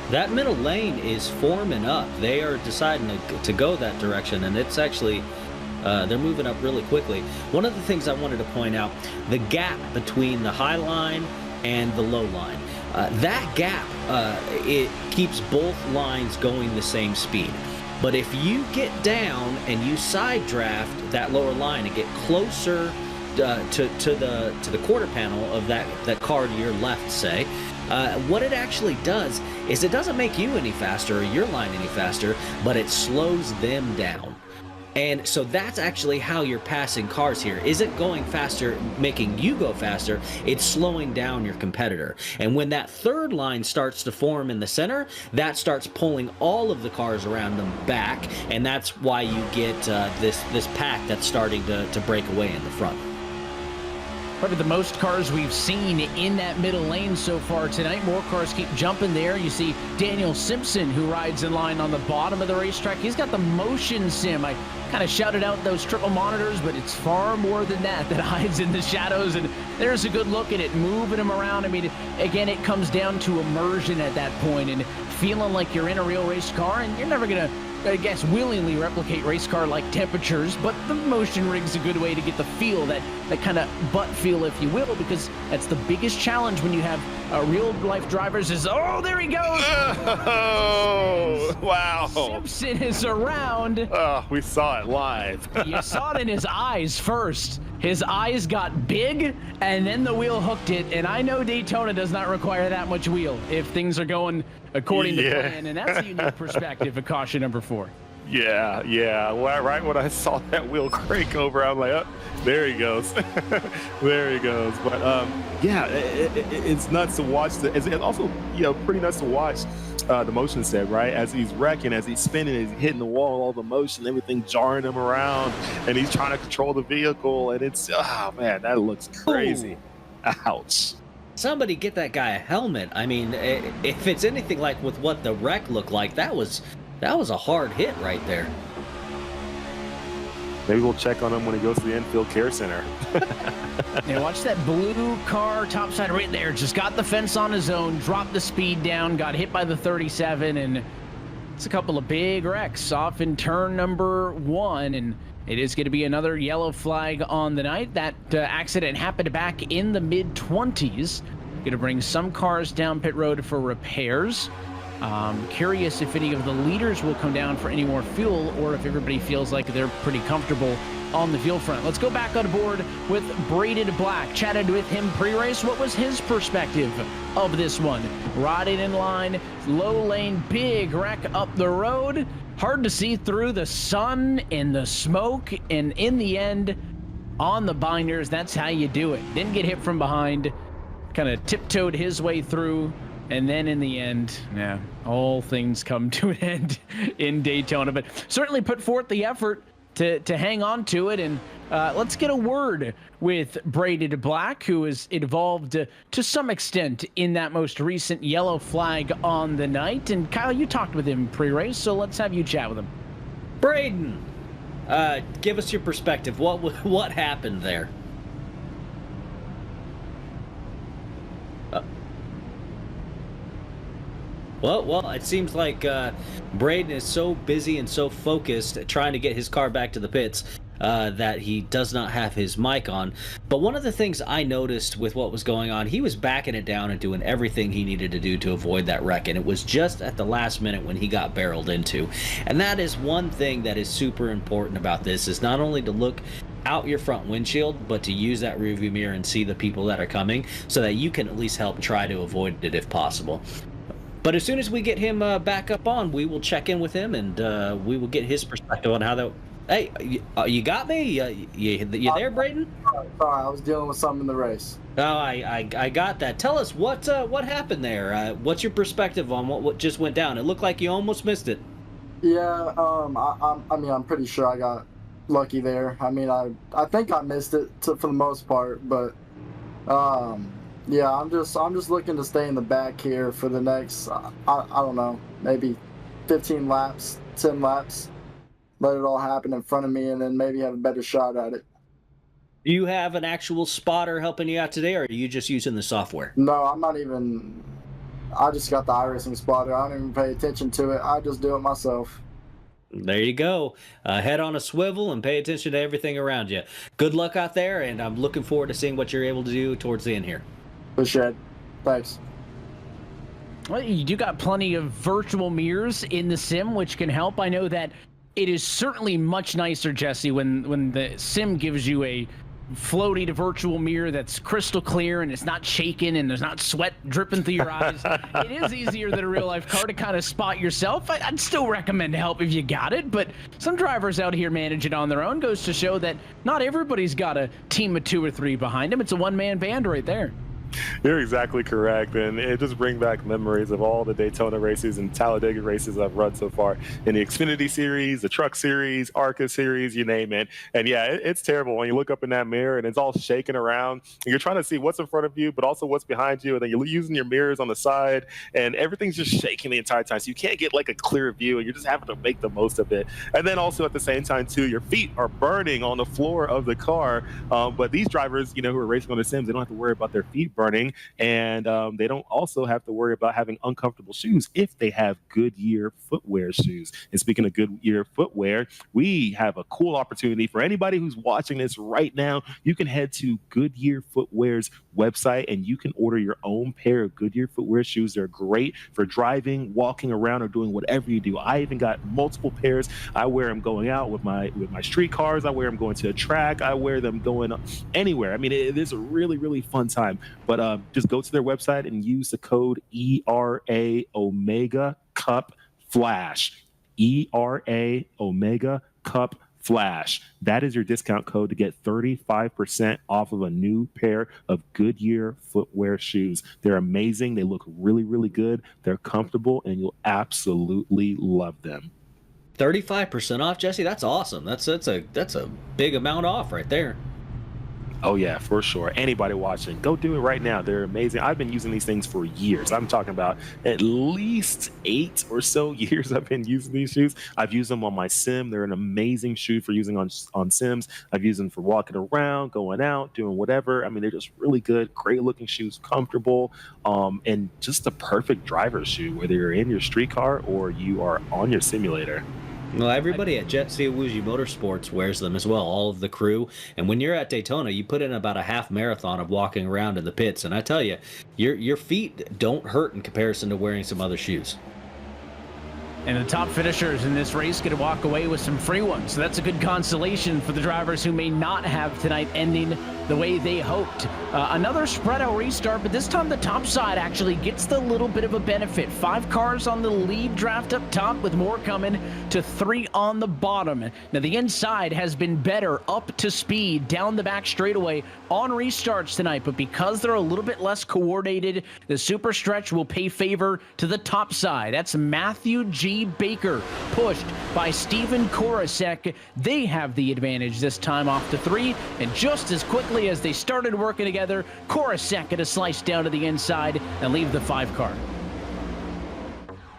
That middle lane is forming up. They are deciding to go that direction, and it's actually they're moving up really quickly. One of the things I wanted to point out, the gap between the high line and the low line. That gap, it keeps both lines going the same speed. But if you get down and you side draft that lower line and get closer to the quarter panel of that car to your left, say, what it actually does is it doesn't make you any faster or your line any faster, but it slows them down. And so that's actually how you're passing cars here. Isn't going faster making you go faster, it's slowing down your competitor. And when that third line starts to form in the center, that starts pulling all of the cars around them back, and that's why you get this pack that's starting to break away in the front. Probably the most cars we've seen in that middle lane so far tonight. More cars keep jumping there. You see Daniel Simpson, who rides in line on the bottom of the racetrack. He's got the motion sim. I kind of shouted out those triple monitors, but it's far more than that hides in the shadows, and there's a good look at it, moving them around. I mean, again, it comes down to immersion at that point and feeling like you're in a real race car, and you're never going to I guess, willingly replicate race car-like temperatures, but the motion rig's a good way to get the feel, that kind of butt feel, if you will, because that's the biggest challenge when you have real-life drivers is, oh, there he goes! Oh, wow. Simpson is around. Oh, we saw it live. You saw it in his eyes first. His eyes got big, and then the wheel hooked it, and I know Daytona does not require that much wheel if things are going according to plan, and that's a unique perspective of caution number 4. Yeah. Well, right when I saw that wheel crank over, I'm like, oh, there he goes. There he goes. But yeah, it's nuts to watch. It's also, pretty nuts to watch the motion set, right? As he's wrecking, as he's spinning, as he's hitting the wall, all the motion, everything jarring him around, and he's trying to control the vehicle, and it's, oh man, that looks crazy. Ooh. Ouch. Somebody get that guy a helmet. I mean, if it's anything like with what the wreck looked like, that was a hard hit right there. Maybe we'll check on him when he goes to the infield care center. Yeah, watch that blue car topside right there. Just got the fence on his own, dropped the speed down, got hit by the 37, and it's a couple of big wrecks off in turn number 1, and it is going to be another yellow flag on the night. That accident happened back in the mid-20s. Going to bring some cars down pit road for repairs. Curious if any of the leaders will come down for any more fuel, or if everybody feels like they're pretty comfortable on the fuel front. Let's go back on board with Braided Black. Chatted with him pre-race. What was his perspective of this one? Riding in line, low lane, big wreck up the road. Hard to see through the sun and the smoke, and in the end, on the binders, that's how you do it. Didn't get hit from behind, kind of tiptoed his way through, and then in the end, yeah, all things come to an end in Daytona, but certainly put forth the effort to hang on to it. And let's get a word with Braided Black, who is involved to some extent in that most recent yellow flag on the night. And Kyle, you talked with him pre-race, so let's have you chat with him. Braden, give us your perspective. What happened there? Well, it seems like Braden is so busy and so focused trying to get his car back to the pits that he does not have his mic on. But one of the things I noticed with what was going on, he was backing it down and doing everything he needed to do to avoid that wreck, and it was just at the last minute when he got barreled into. And that is one thing that is super important about this, is not only to look out your front windshield, but to use that rearview mirror and see the people that are coming so that you can at least help try to avoid it if possible. But as soon as we get him back up on, we will check in with him, and we will get his perspective on how that... Hey, you got me? You there, Braden? Sorry, I was dealing with something in the race. Oh, I got that. Tell us what happened there. What's your perspective on what just went down? It looked like you almost missed it. Yeah, I mean, I'm pretty sure I got lucky there. I mean, I think I missed it for the most part, but yeah, I'm just looking to stay in the back here for the next I don't know, maybe 15 laps, 10 laps. Let it all happen in front of me, and then maybe have a better shot at it. Do you have an actual spotter helping you out today, or are you just using the software? No, I'm not even. I just got the iRacing spotter. I don't even pay attention to it. I just do it myself. There you go. Head on a swivel and pay attention to everything around you. Good luck out there, and I'm looking forward to seeing what you're able to do towards the end here. Appreciate it. Thanks. Well, you do got plenty of virtual mirrors in the sim, which can help. I know that it is certainly much nicer, Jesse, when the sim gives you a floaty to virtual mirror that's crystal clear and it's not shaking and there's not sweat dripping through your eyes. It is easier than a real life car to kind of spot yourself. I'd still recommend help if you got it, but some drivers out here manage it on their own. Goes to show that not everybody's got a team of 2 or 3 behind them. It's a one-man band right there. You're exactly correct, and it just brings back memories of all the Daytona races and Talladega races I've run so far in the Xfinity Series, the Truck Series, ARCA Series, you name it. And yeah, it's terrible when you look up in that mirror and it's all shaking around, and you're trying to see what's in front of you, but also what's behind you, and then you're using your mirrors on the side, and everything's just shaking the entire time, so you can't get like a clear view, and you're just having to make the most of it. And then also at the same time too, your feet are burning on the floor of the car, but these drivers, who are racing on the sims, they don't have to worry about their feet burning burning, and they don't also have to worry about having uncomfortable shoes if they have Goodyear footwear shoes. And speaking of Goodyear footwear, we have a cool opportunity for anybody who's watching this right now. You can head to Goodyear Footwear's website and you can order your own pair of Goodyear footwear shoes. They're great for driving, walking around, or doing whatever you do. I even got multiple pairs. I wear them going out with my street cars. I wear them going to a track. I wear them going anywhere. I mean, it is a really, really fun time. But just go to their website and use the code ERA Omega Cup Flash. ERA Omega Cup Flash. That is your discount code to get 35% off of a new pair of Goodyear footwear shoes. They're amazing. They look really, really good. They're comfortable, and you'll absolutely love them. 35% off, Jesse? That's awesome. That's a big amount off right there. Oh, yeah, for sure. Anybody watching, go do it right now. They're amazing. I've been using these things for years. I'm talking about at least 8 or so years I've been using these shoes. I've used them on my sim. They're an amazing shoe for using on sims. I've used them for walking around, going out, doing whatever. I mean, they're just really good, great-looking shoes, comfortable, and just the perfect driver's shoe, whether you're in your street car or you are on your simulator. Well, everybody at Jet Sea Wuji Motorsports wears them as well, all of the crew. And when you're at Daytona, you put in about a half marathon of walking around in the pits. And I tell you, your feet don't hurt in comparison to wearing some other shoes. And the top finishers in this race get to walk away with some free ones. So that's a good consolation for the drivers who may not have tonight ending the way they hoped. Another spread out restart, but this time the top side actually gets the little bit of a benefit. 5 cars on the lead draft up top with more coming to 3 on the bottom. Now the inside has been better, up to speed, down the back straightaway on restarts tonight, but because they're a little bit less coordinated, the super stretch will pay favor to the top side. That's Matthew G. Baker, pushed by Steven Korosek. They have the advantage this time off to 3, and just as quickly as they started working together, Korosek had to slice down to the inside and leave the 5 car.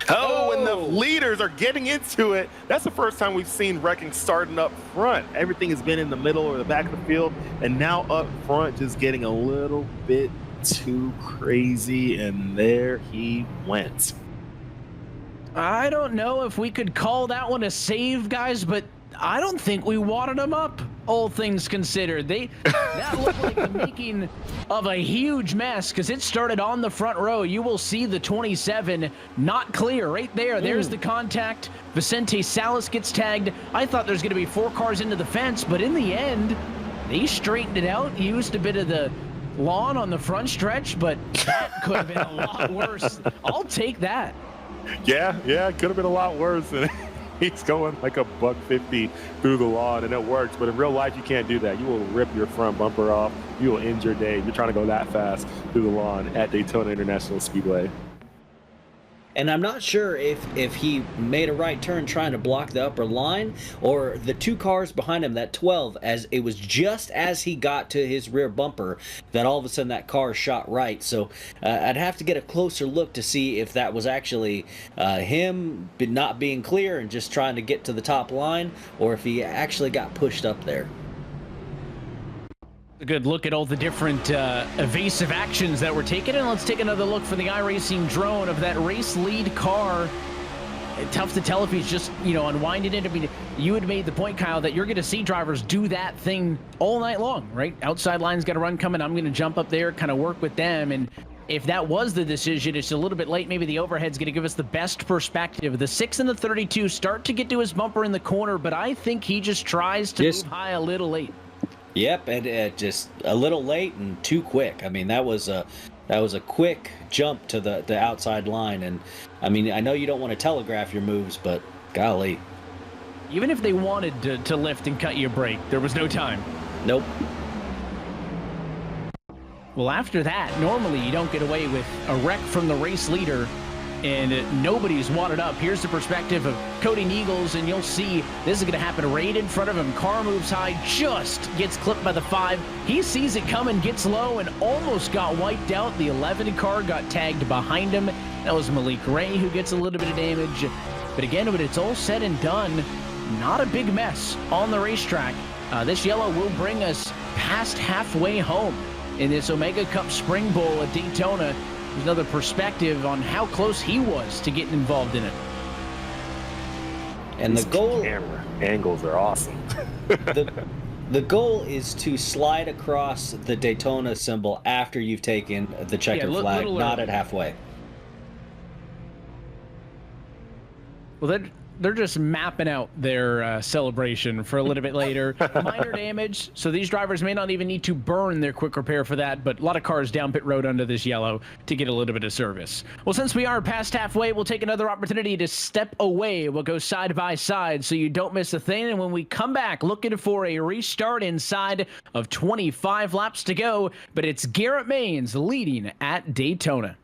And the leaders are getting into it. That's the first time we've seen wrecking starting up front. Everything has been in the middle or the back of the field, and now up front just getting a little bit too crazy, and there he went. I don't know if we could call that one a save, guys, but I don't think we wadded them up, all things considered. That looked like the making of a huge mess because it started on the front row. You will see the 27 not clear right there. There's the contact. Vicente Salas gets tagged. I thought there's going to be 4 cars into the fence, but in the end, they straightened it out, used a bit of the lawn on the front stretch, but that could have been a lot worse. I'll take that. Yeah, it could have been a lot worse. And he's going like a $150 through the lawn, and it works. But in real life, you can't do that. You will rip your front bumper off. You will end your day. You're trying to go that fast through the lawn at Daytona International Speedway. And I'm not sure if he made a right turn trying to block the upper line, or the 2 cars behind him, that 12, as it was just as he got to his rear bumper that all of a sudden that car shot right. So I'd have to get a closer look to see if that was actually him not being clear and just trying to get to the top line, or if he actually got pushed up there. A good look at all the different evasive actions that were taken, and let's take another look for the iRacing drone of that race lead car. Tough to tell if he's just, unwinding it. I mean, you had made the point, Kyle, that you're going to see drivers do that thing all night long, right? Outside line's got a run coming. I'm going to jump up there, kind of work with them, and if that was the decision, it's a little bit late. Maybe the overhead's going to give us the best perspective. The 6 and the 32 start to get to his bumper in the corner, but I think he just tries to move high a little late. Yep, and just a little late and too quick. I mean, that was a quick jump to the outside line, and I mean, I know you don't want to telegraph your moves, but golly. Even if they wanted to lift and cut you a break, there was no time. Nope. Well, after that, normally you don't get away with a wreck from the race leader, and nobody's wadded up. Here's the perspective of Cody Niegels, and you'll see this is going to happen right in front of him. Car moves high, just gets clipped by the 5. He sees it coming, gets low, and almost got wiped out. The 11 car got tagged behind him. That was Malik Ray who gets a little bit of damage. But again, when it's all said and done, not a big mess on the racetrack. This yellow will bring us past halfway home. in this Omega Cup Spring Bowl at Daytona. There's another perspective on how close he was to getting involved in it. And the goal camera angles are awesome. The goal is to slide across the Daytona symbol after you've taken the checkered flag, not at halfway. Well, they're just mapping out their celebration for a little bit later. Minor damage, so these drivers may not even need to burn their quick repair for that, but a lot of cars down pit road under this yellow to get a little bit of service. Well, since we are past halfway, we'll take another opportunity to step away. We'll go side by side so you don't miss a thing, and when we come back, looking for a restart inside of 25 laps to go, but it's Garrett Maines leading at Daytona.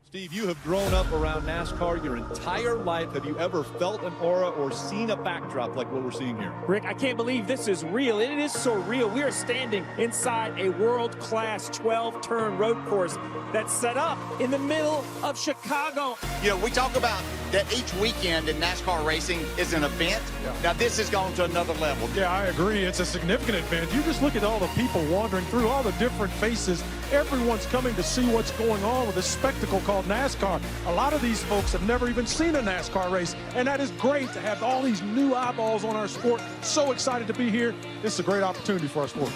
Steve, you have grown up around NASCAR your entire life. Have you ever felt an aura or seen a backdrop like what we're seeing here? Rick, I can't believe this is real. It is so real. We are standing inside a world-class 12-turn road course that's set up in the middle of Chicago. You know, we talk about that each weekend in NASCAR racing is an event. Now, this has gone to another level. Yeah, I agree. It's a significant event. You just look at all the people wandering through, all the different faces. Everyone's coming to see what's going on with this spectacle called NASCAR. A lot of these folks have never even seen a NASCAR race, and that is great to have all these new eyeballs on our sport. So excited to be here. This is a great opportunity for our sport.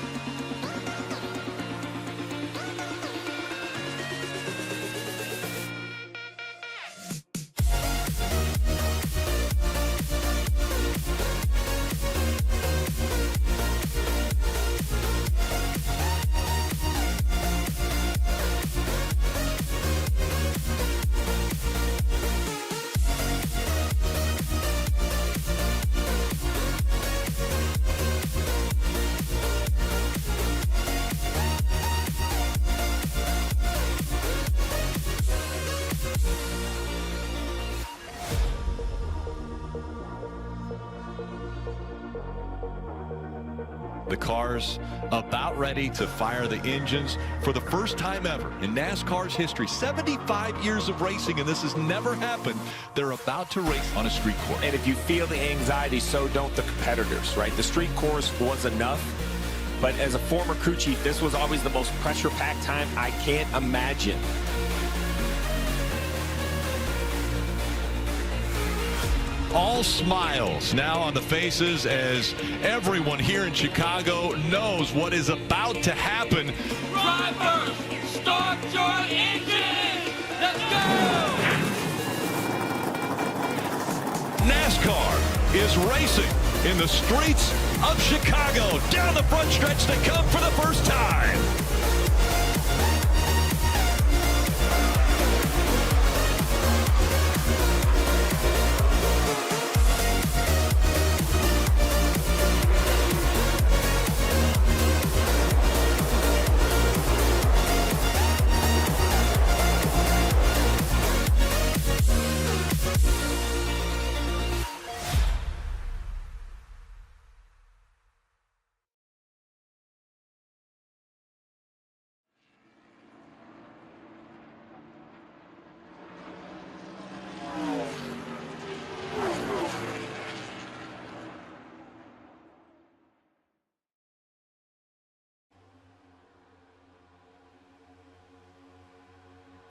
The cars about ready to fire the engines for the first time ever in NASCAR's history. 75 years of racing, and this has never happened. They're about to race on a street course. And if you feel the anxiety, so don't the competitors, right? The street course was enough, but as a former crew chief, this was always the most pressure-packed time I can't imagine. All smiles now on the faces as everyone here in Chicago knows what is about to happen. Drivers, start your engines! Let's go! NASCAR is racing in the streets of Chicago down the front stretch to come for the first time.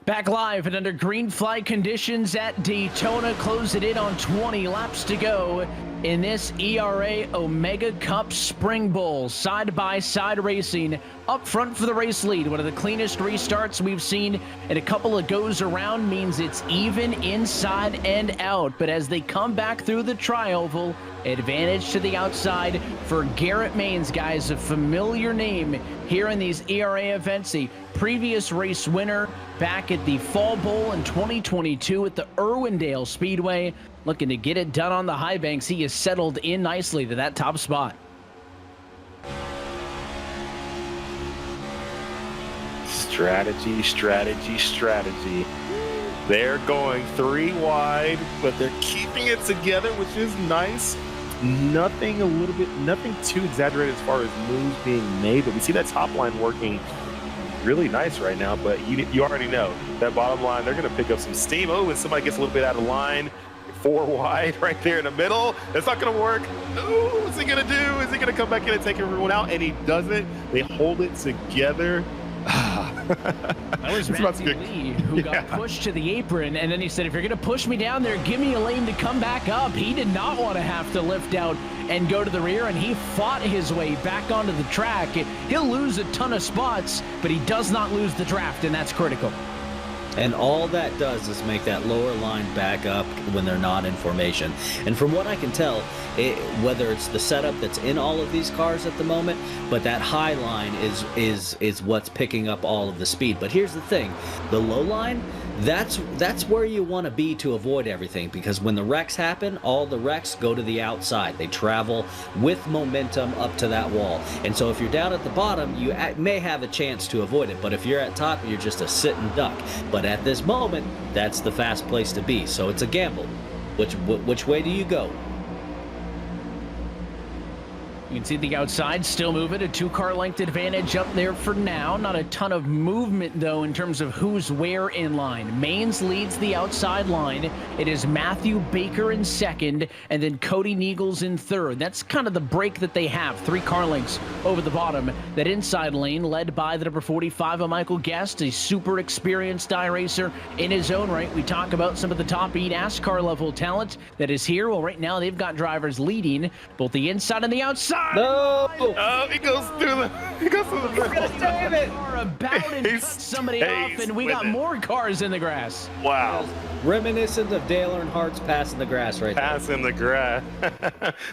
Back live and under green flag conditions at Daytona. Close it in on 20 laps to go in this ERA Omega Cup Spring Bowl. Side-by-side racing up front for the race lead. One of the cleanest restarts we've seen in a couple of goes around means it's even inside and out. But as they come back through the tri-oval, advantage to the outside for Garrett Maines, guys, a familiar name here in these ERA events. A previous race winner back at the Fall Bowl in 2022 at the Irwindale Speedway. Looking to get it done on the high banks. He is settled in nicely to that top spot. Strategy, strategy, strategy. They're going 3 wide, but they're keeping it together, which is nice. Nothing too exaggerated as far as moves being made, but we see that top line working really nice right now. But you already know that bottom line, they're going to pick up some steam. Oh, and somebody gets a little bit out of line. 4 wide right there in the middle. That's not going to work. Oh, what's he going to do? Is he going to come back in and take everyone out? And he doesn't. They hold it together. That was Matthew Lee who got pushed to the apron, and then he said, if you're going to push me down there, give me a lane to come back up. He did not want to have to lift out and go to the rear, and he fought his way back onto the track. He'll lose a ton of spots, but he does not lose the draft, and that's critical. And all that does is make that lower line back up when they're not in formation. And from what I can tell, whether it's the setup that's in all of these cars at the moment, but that high line is what's picking up all of the speed. But here's the thing, the low line, that's where you want to be to avoid everything, because when the wrecks happen, all the wrecks go to the outside. They travel with momentum up to that wall. And so if you're down at the bottom, you may have a chance to avoid it. But if you're at top, you're just a sitting duck. But at this moment, that's the fast place to be. So it's a gamble. Which way do you go? You can see the outside still moving, a 2-car length advantage up there for now. Not a ton of movement, though, in terms of who's where in line. Maines leads the outside line. It is Matthew Baker in second, and then Cody Niegels in third. That's kind of the break that they have. 3-car lengths over the bottom. That inside lane led by the number 45 of Michael Guest, a super experienced iRacer in his own right. We talk about some of the top NASCAR level talent that is here. Well, right now they've got drivers leading both the inside and the outside. No! Oh, he goes through the middle. Damn it! About and cut somebody off, and we got more cars in the grass. Wow. Reminiscent of Dale Earnhardt's passing the grass right there. Passing the grass.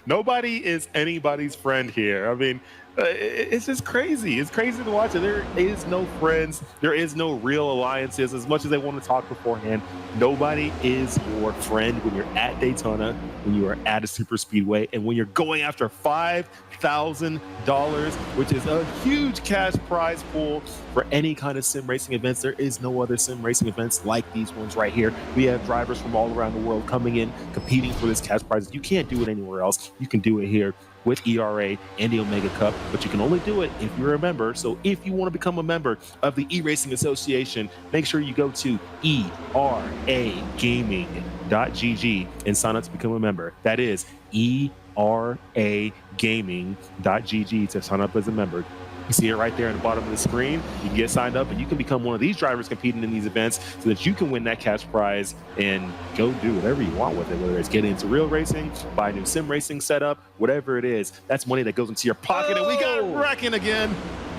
Nobody is anybody's friend here. I mean, it's just crazy. It's crazy to watch it. There is no friends. There is no real alliances. As much as they want to talk beforehand, nobody is your friend when you're at Daytona, when you are at a super speedway, and when you're going after $5,000, which is a huge cash prize pool for any kind of sim racing events. There is no other sim racing events like these ones right here. We have drivers from all around the world coming in, competing for this cash prize. You can't do it anywhere else. You can do it here with ERA and the Omega Cup, but you can only do it if you're a member. So if you want to become a member of the eRacing Association, make sure you go to eragaming.gg and sign up to become a member. That is eragaming.gg to sign up as a member. You see it right there at the bottom of the screen. You can get signed up and you can become one of these drivers competing in these events so that you can win that cash prize and go do whatever you want with it, whether it's get into real racing, buy a new sim racing setup, whatever it is. That's money that goes into your pocket, and we got it wrecking again.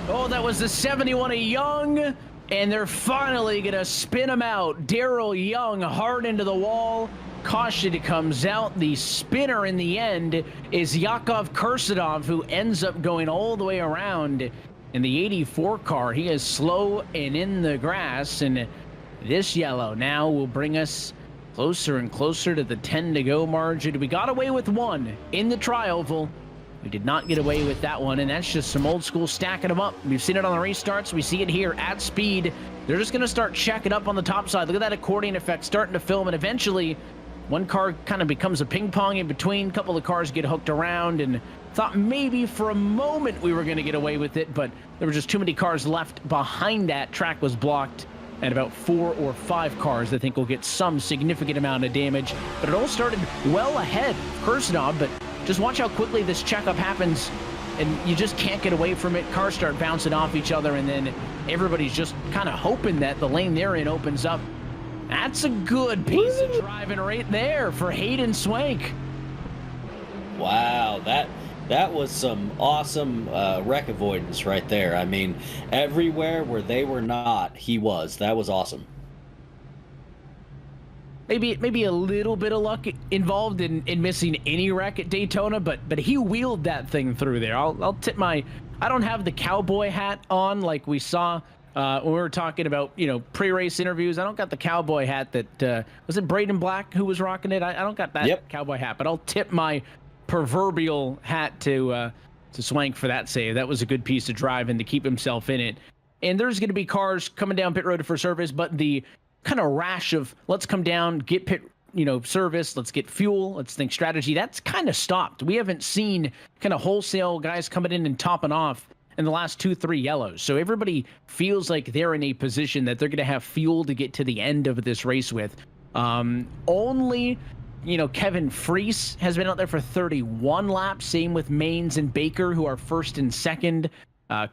Oh, that was the 71 of Young, and they're finally going to spin him out. Daryl Young hard into the wall. Caution comes out. The spinner in the end is Yakov Kursadov, who ends up going all the way around in the 84 car. He is slow and in the grass, and this yellow now will bring us closer and closer to the 10 to go margin. We got away with one in the tri-oval. We did not get away with that one, and that's just some old school stacking them up. We've seen it on the restarts. We see it here at speed. They're just going to start checking up on the top side. Look at that accordion effect starting to film, and eventually one car kind of becomes a ping pong in between. A couple of cars get hooked around, and thought maybe for a moment we were going to get away with it, but there were just too many cars left behind that. Track was blocked, and about 4 or 5 cars I think will get some significant amount of damage. But it all started well ahead of Kursanov, but just watch how quickly this checkup happens, and you just can't get away from it. Cars start bouncing off each other, and then everybody's just kind of hoping that the lane they're in opens up. That's a good piece of driving right there for Hayden Swank. Wow, that was some awesome wreck avoidance right there. I mean, everywhere where they were not, he was. That was awesome. Maybe a little bit of luck involved in missing any wreck at Daytona, but he wheeled that thing through there. I'll tip my... I don't have the cowboy hat on like we saw when we were talking about, pre-race interviews. I don't got the cowboy hat that, was it Braden Black who was rocking it? I don't got that cowboy hat, but I'll tip my proverbial hat to Swank for that save. That was a good piece of driving to keep himself in it. And there's going to be cars coming down pit road for service, but the kind of rash of let's come down, get pit, service, let's get fuel, let's think strategy, that's kind of stopped. We haven't seen kind of wholesale guys coming in and topping off in the last 2-3 yellows. So everybody feels like they're in a position that they're going to have fuel to get to the end of this race with. Only, Kevin Freese has been out there for 31 laps. Same with Maines and Baker, who are first and second.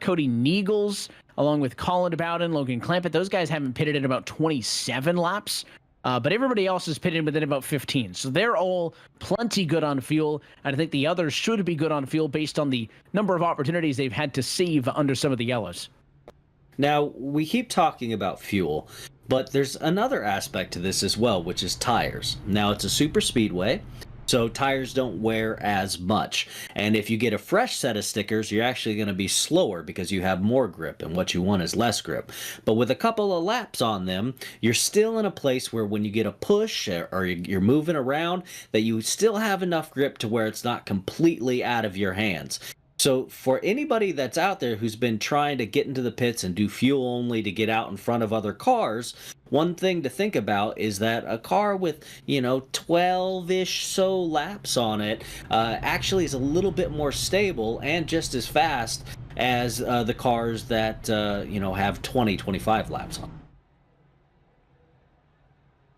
Cody Niegels along with Colin Bowden, Logan Clampett. Those guys haven't pitted in about 27 laps. But everybody else is pitted within about 15. So they're all plenty good on fuel. And I think the others should be good on fuel based on the number of opportunities they've had to save under some of the yellows. Now, we keep talking about fuel, but there's another aspect to this as well, which is tires. Now, it's a super speedway, so tires don't wear as much. And if you get a fresh set of stickers, you're actually going to be slower because you have more grip, and what you want is less grip. But with a couple of laps on them, you're still in a place where when you get a push or you're moving around, that you still have enough grip to where it's not completely out of your hands. So for anybody that's out there who's been trying to get into the pits and do fuel only to get out in front of other cars, one thing to think about is that a car with, 12-ish so laps on it actually is a little bit more stable and just as fast as the cars that, have 20, 25 laps on.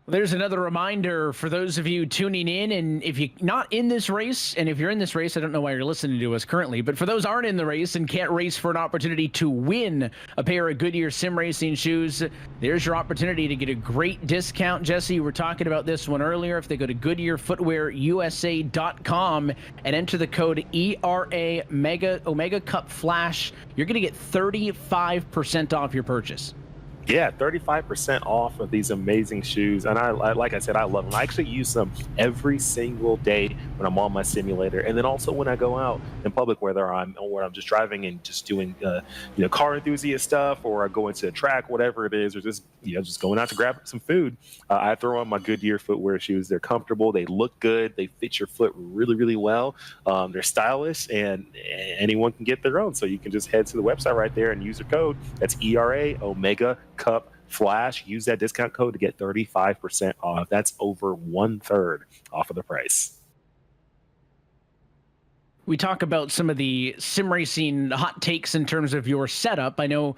There's another reminder for those of you tuning in, and if you're not in this race, and if you're in this race, I don't know why you're listening to us currently, but for those aren't in the race and can't race for an opportunity to win a pair of Goodyear Sim Racing shoes, there's your opportunity to get a great discount. Jesse, you were talking about this one earlier. If they go to GoodyearFootwearUSA.com and enter the code ERA Omega Cup Flash, you're going to get 35% off your purchase. Yeah, 35% off of these amazing shoes. And I like I said, I love them. I actually use them every single day when I'm on my simulator. And then also when I go out in public, whether I'm just driving and just doing, car enthusiast stuff, or I go into a track, whatever it is, or just going out to grab some food. I throw on my Goodyear footwear shoes. They're comfortable. They look good. They fit your foot really, really well. They're stylish, and anyone can get their own. So you can just head to the website right there and use the code. That's ERA Omega Cup Flash. Use that discount code to get 35% off. That's over 1/3 off of the price. We talk about some of the sim racing hot takes in terms of your setup. I know,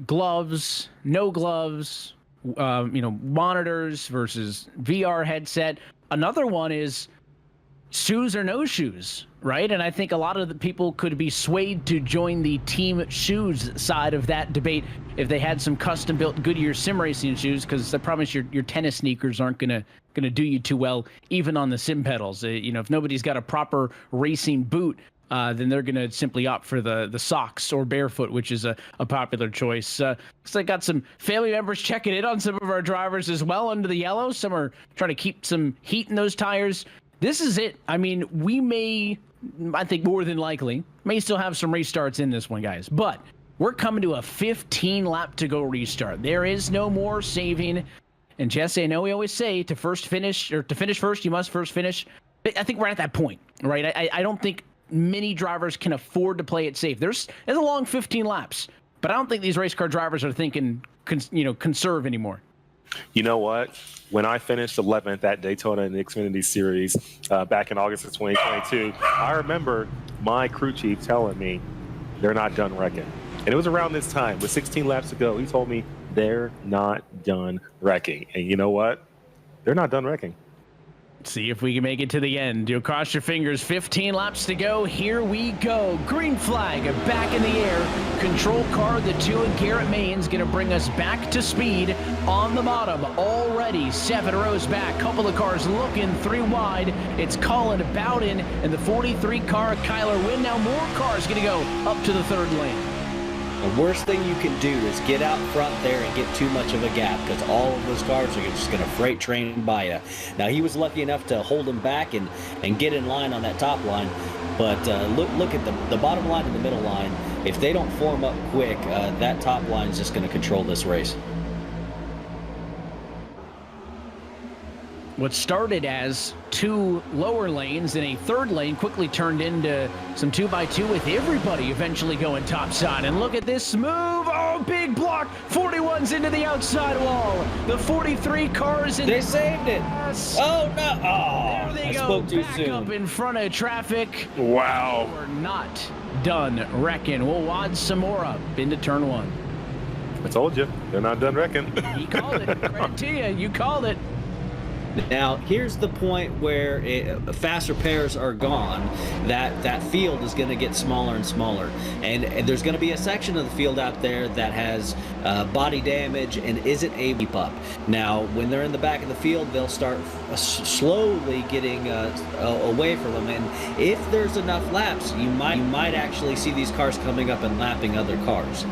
gloves, no gloves, monitors versus VR headset. Another one is shoes or no shoes, right? And I think a lot of the people could be swayed to join the team shoes side of that debate if they had some custom-built Goodyear sim racing shoes, because I promise your tennis sneakers aren't gonna do you too well, even on the sim pedals. If nobody's got a proper racing boot, then they're gonna simply opt for the socks or barefoot, which is a popular choice. So I got some family members checking in on some of our drivers as well under the yellow. Some are trying to keep some heat in those tires. This is it. I mean, we may, I think more than likely, may still have some restarts in this one, guys. But we're coming to a 15 lap to go restart. There is no more saving. And Jesse, I know we always say to finish first, you must first finish. I think we're at that point, right? I don't think many drivers can afford to play it safe. There's a long 15 laps, but I don't think these race car drivers are thinking, conserve anymore. You know what? When I finished 11th at Daytona in the Xfinity Series back in August of 2022, I remember my crew chief telling me they're not done wrecking. And it was around this time, with 16 laps to go, he told me they're not done wrecking. And you know what? They're not done wrecking. See if we can make it to the end. You'll cross your fingers. 15 laps to go. Here we go. Green flag back in the air. Control car, the 2 and Garrett Main's going to bring us back to speed on the bottom. Already 7 rows back. Couple of cars looking 3 wide. It's Colin Bowden and the 43 car Kyler Wynn. Now more cars going to go up to the 3rd lane. The worst thing you can do is get out front there and get too much of a gap, because all of those cars are just going to freight train by you. Now, he was lucky enough to hold them back and get in line on that top line, but look at the bottom line and the middle line. If they don't form up quick, that top line is just going to control this race. What started as 2 lower lanes and a 3rd lane quickly turned into some 2x2 with everybody eventually going topside. And look at this move. Oh, big block. 41's into the outside wall. The 43 cars in. They saved it. Oh, no. Oh, there they I go. spoke too back soon. Up in front of traffic. Wow. We're not done wrecking. We'll wad some more up into turn 1. I told you. They're not done wrecking. He called it. Credit to you. You called it. Now, here's the point where faster pairs are gone, that field is going to get smaller and smaller. And there's going to be a section of the field out there that has body damage and isn't able to keep up. Now, when they're in the back of the field, they'll start slowly getting away from them. And if there's enough laps, you might actually see these cars coming up and lapping other cars.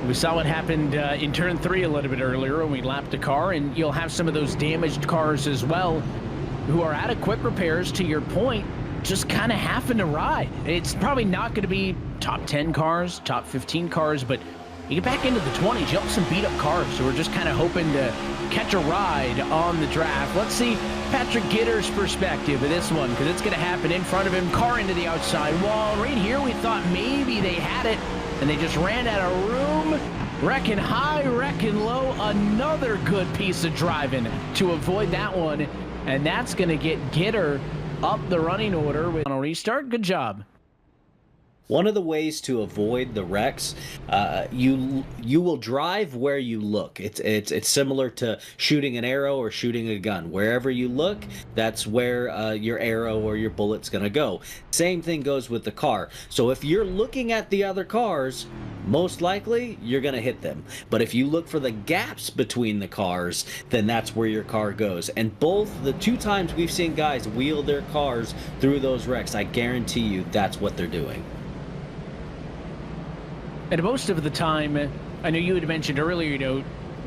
We saw what happened in turn 3 a little bit earlier when we lapped a car, and you'll have some of those damaged cars as well who are out of quick repairs, to your point, just kind of having to ride. It's probably not going to be top 10 cars, top 15 cars, but you get back into the 20s, you'll have some beat-up cars who are just kind of hoping to catch a ride on the draft. Let's see Patrick Gitter's perspective of this one, because it's going to happen in front of him. Car into the outside wall. Right here, we thought maybe they had it, and they just ran out of room. Wrecking high, wrecking low. Another good piece of driving to avoid that one. And that's going to get Gitter up the running order with a restart. Good job. One of the ways to avoid the wrecks, you will drive where you look. It's similar to shooting an arrow or shooting a gun. Wherever you look, that's where your arrow or your bullet's going to go. Same thing goes with the car. So if you're looking at the other cars, most likely you're going to hit them. But if you look for the gaps between the cars, then that's where your car goes. And both the 2 times we've seen guys wheel their cars through those wrecks, I guarantee you that's what they're doing. And most of the time, I know you had mentioned earlier,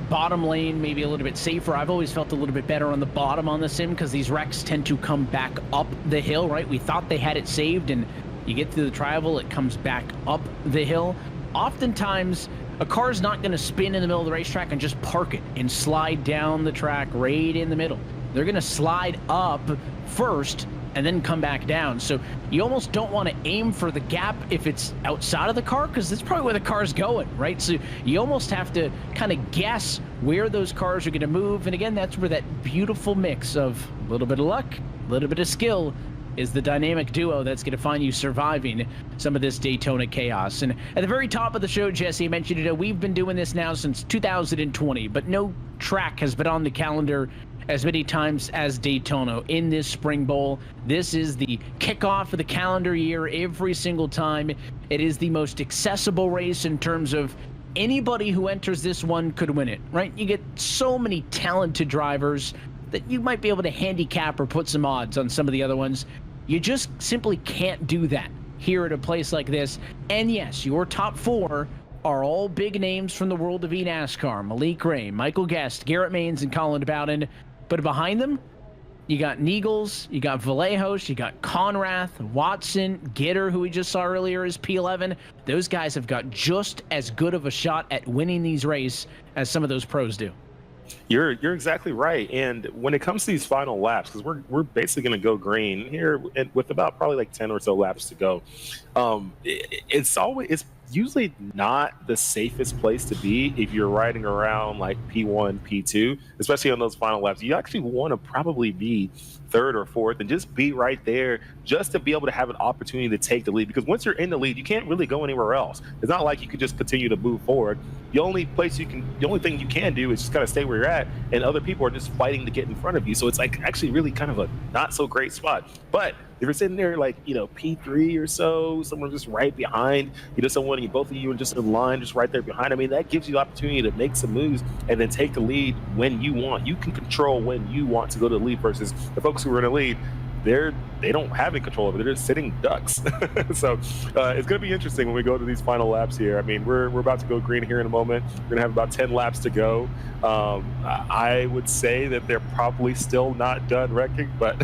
bottom lane maybe a little bit safer. I've always felt a little bit better on the bottom on the sim because these wrecks tend to come back up the hill, right? We thought they had it saved, and you get through the tri-oval, it comes back up the hill. Oftentimes, a car's not going to spin in the middle of the racetrack and just park it and slide down the track right in the middle. They're going to slide up first and then come back down. So you almost don't want to aim for the gap if it's outside of the car, because that's probably where the car's going, right? So you almost have to kind of guess where those cars are going to move. And again, that's where that beautiful mix of a little bit of luck, a little bit of skill is the dynamic duo that's going to find you surviving some of this Daytona chaos. And at the very top of the show, Jesse mentioned we've been doing this now since 2020, but no track has been on the calendar as many times as Daytona in this Spring Bowl. This is the kickoff of the calendar year every single time. It is the most accessible race in terms of anybody who enters this one could win it, right? You get so many talented drivers that you might be able to handicap or put some odds on some of the other ones. You just simply can't do that here at a place like this. And yes, your top 4 are all big names from the world of eNASCAR. Malik Ray, Michael Guest, Garrett Maines, and Colin Bowden. But behind them, you got Niegels, you got Vallejos, you got Conrath, Watson, Gitter, who we just saw earlier is P11. Those guys have got just as good of a shot at winning these races as some of those pros do. You're exactly right. And when it comes to these final laps, because we're basically going to go green here with about probably like 10 or so laps to go, it's usually not the safest place to be if you're riding around like P1, P2, especially on those final laps. You actually want to probably be 3rd or 4th and just be right there just to be able to have an opportunity to take the lead, because once you're in the lead, you can't really go anywhere else. It's not like you could just continue to move forward. The only thing you can do is just kind of stay where you're at, and other people are just fighting to get in front of you. So it's like actually really kind of a not so great spot. But if you're sitting there like, P3 or so, someone just right behind, someone, both of you are just in line, just right there behind. I mean, that gives you the opportunity to make some moves and then take the lead when you want. You can control when you want to go to the lead versus the folks who are in the lead. They don't have any control of it. They're just sitting ducks. So it's going to be interesting when we go to these final laps here. I mean, we're about to go green here in a moment. We're going to have about 10 laps to go. I would say that they're probably still not done wrecking, but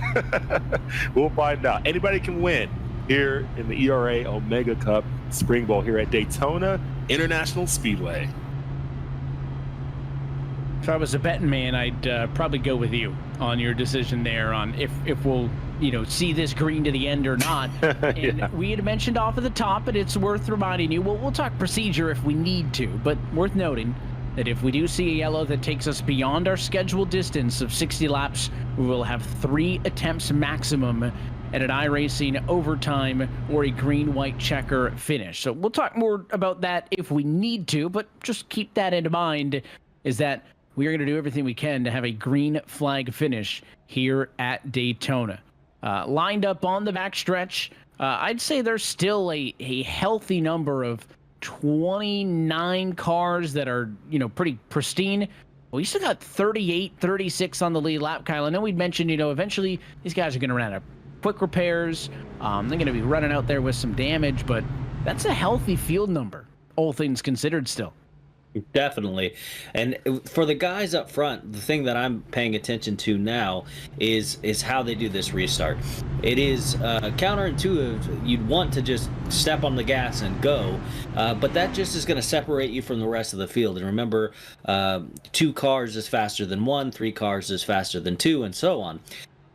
we'll find out. Anybody can win here in the ERA Omega Cup Spring Bowl here at Daytona International Speedway. If I was a betting man, I'd probably go with you on your decision there on if we'll see this green to the end or not. And Yeah. we had mentioned off at the top, but it's worth reminding you. We'll talk procedure if we need to, but worth noting that if we do see a yellow that takes us beyond our scheduled distance of 60 laps, we will have 3 attempts maximum at an iRacing overtime or a green-white checker finish. So we'll talk more about that if we need to, but just keep that in mind, is that we are going to do everything we can to have a green flag finish here at Daytona. Lined up on the backstretch, I'd say there's still a healthy number of 29 cars that are, pretty pristine. We still got 38, 36 on the lead lap, Kyle. I know we'd mentioned, eventually these guys are going to run out of quick repairs. They're going to be running out there with some damage, but that's a healthy field number, all things considered still. Definitely. And for the guys up front, the thing that I'm paying attention to now is how they do this restart. It is counterintuitive. You'd want to just step on the gas and go, but that just is going to separate you from the rest of the field. And remember, 2 cars is faster than 1, 3 cars is faster than 2, and so on.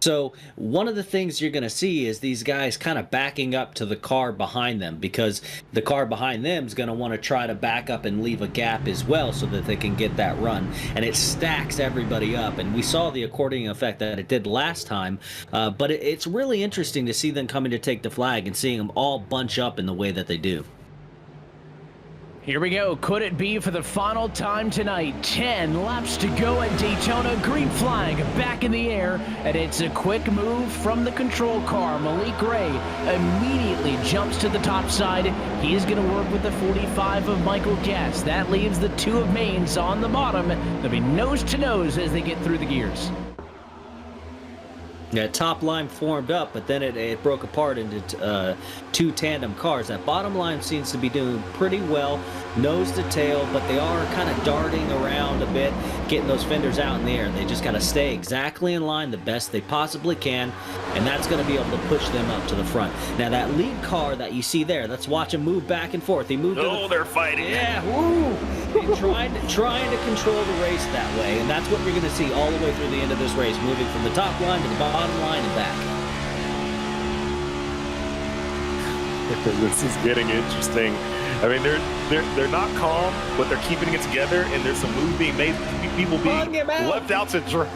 So one of the things you're going to see is these guys kind of backing up to the car behind them, because the car behind them is going to want to try to back up and leave a gap as well so that they can get that run. And it stacks everybody up. And we saw the accordion effect that it did last time. But it's really interesting to see them coming to take the flag and seeing them all bunch up in the way that they do. Here we go. Could it be for the final time tonight? 10 laps to go at Daytona. Green flag back in the air, and it's a quick move from the control car. Malik Ray immediately jumps to the top side. He's going to work with the 45 of Michael Guest. That leaves the 2 of Maines on the bottom. They'll be nose to nose as they get through the gears. That top line formed up, but then it broke apart into 2 tandem cars. That bottom line seems to be doing pretty well, nose to tail, but they are kind of darting around a bit, getting those fenders out in the air. They just got to stay exactly in line the best they possibly can, and that's going to be able to push them up to the front. Now that lead car that you see there, let's watch him move back and forth. He moved. They're fighting. Yeah, woo! trying to control the race that way, and that's what we're going to see all the way through the end of this race, moving from the top line to the bottom line and back. This is getting interesting. I mean, they're not calm, but they're keeping it together, and there's some moves being made. People being left out to dry.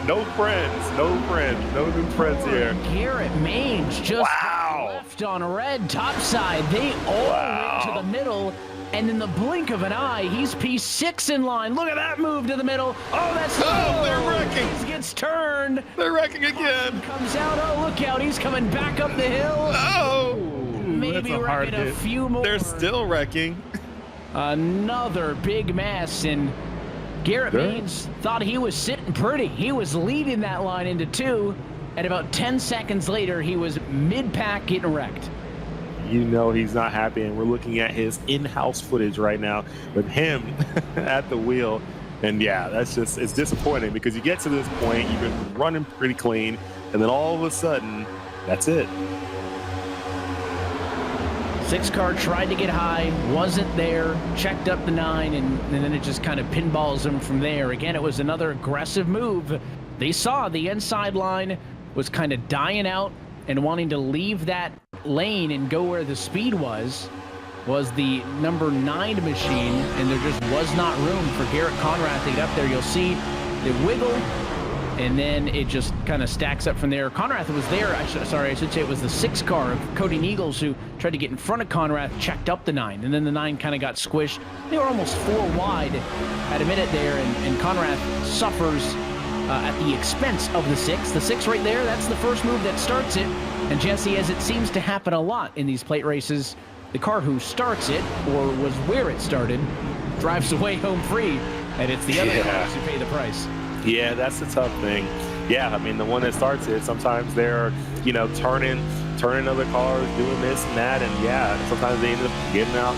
No friends, no new friends here. Garrett Mange just left on red topside. They all went to the middle. And in the blink of an eye, he's P6 in line. Look at that move to the middle. Oh, that's they're wrecking. He gets turned. They're wrecking again. Comes out. Oh, look out. He's coming back up the hill. Oh. Maybe wrecking a few more. They're still wrecking. Another big mess. And Garrett Maines thought he was sitting pretty. He was leading that line into 2. And about 10 seconds later, he was mid-pack getting wrecked. You know he's not happy, and we're looking at his in-house footage right now with him at the wheel. And yeah, it's disappointing, because you get to this point, you've been running pretty clean, and then all of a sudden, that's it. 6 car tried to get high, wasn't there, checked up the 9, and then it just kind of pinballs him from there. Again, it was another aggressive move. They saw the inside line was kind of dying out and wanting to leave that lane and go where the speed was the number 9 machine, and there just was not room for Garrett Conrath to get up there. You'll see the wiggle, and then it just kind of stacks up from there. Conrath was there. I should say it was the 6 car of Cody Neagles who tried to get in front of Conrath, checked up the 9, and then the 9 kind of got squished. They were almost 4 wide at a minute there, and Conrath suffers at the expense of the 6. The 6 right there, that's the first move that starts it. And Jesse, as it seems to happen a lot in these plate races, the car who starts it, or was where it started, drives away home free, and it's the other cars who pay the price. Yeah, that's the tough thing. Yeah, I mean, the one that starts it, sometimes they're, turning other cars, doing this and that, and yeah, sometimes they end up getting out,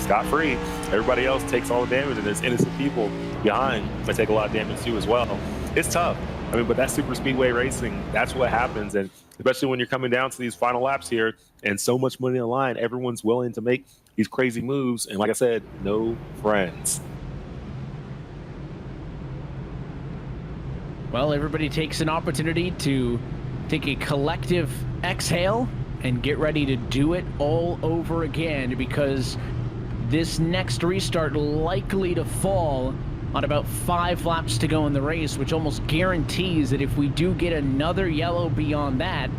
scot-free. Everybody else takes all the damage, and there's innocent people behind that take a lot of damage too as well. It's tough. I mean, but that's super speedway racing. That's what happens, and especially when you're coming down to these final laps here and so much money on the line, everyone's willing to make these crazy moves, and like I said, no friends. Well, everybody takes an opportunity to take a collective exhale and get ready to do it all over again, because this next restart likely to fall on about 5 laps to go in the race, which almost guarantees that if we do get another yellow beyond that,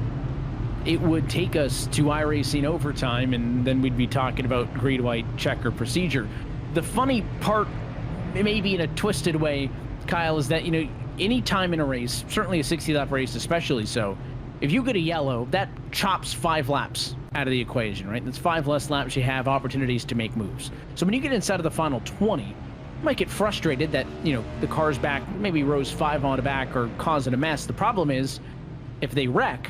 it would take us to iRacing overtime, and then we'd be talking about green, white, checker procedure. The funny part maybe in a twisted way, Kyle, is that, any time in a race, certainly a 60-lap race especially so, if you get a yellow, that chops 5 laps out of the equation, right? That's 5 less laps you have opportunities to make moves. So when you get inside of the final 20, you might get frustrated that, the car's back, maybe rows 5 on the back or causing a mess. The problem is, if they wreck,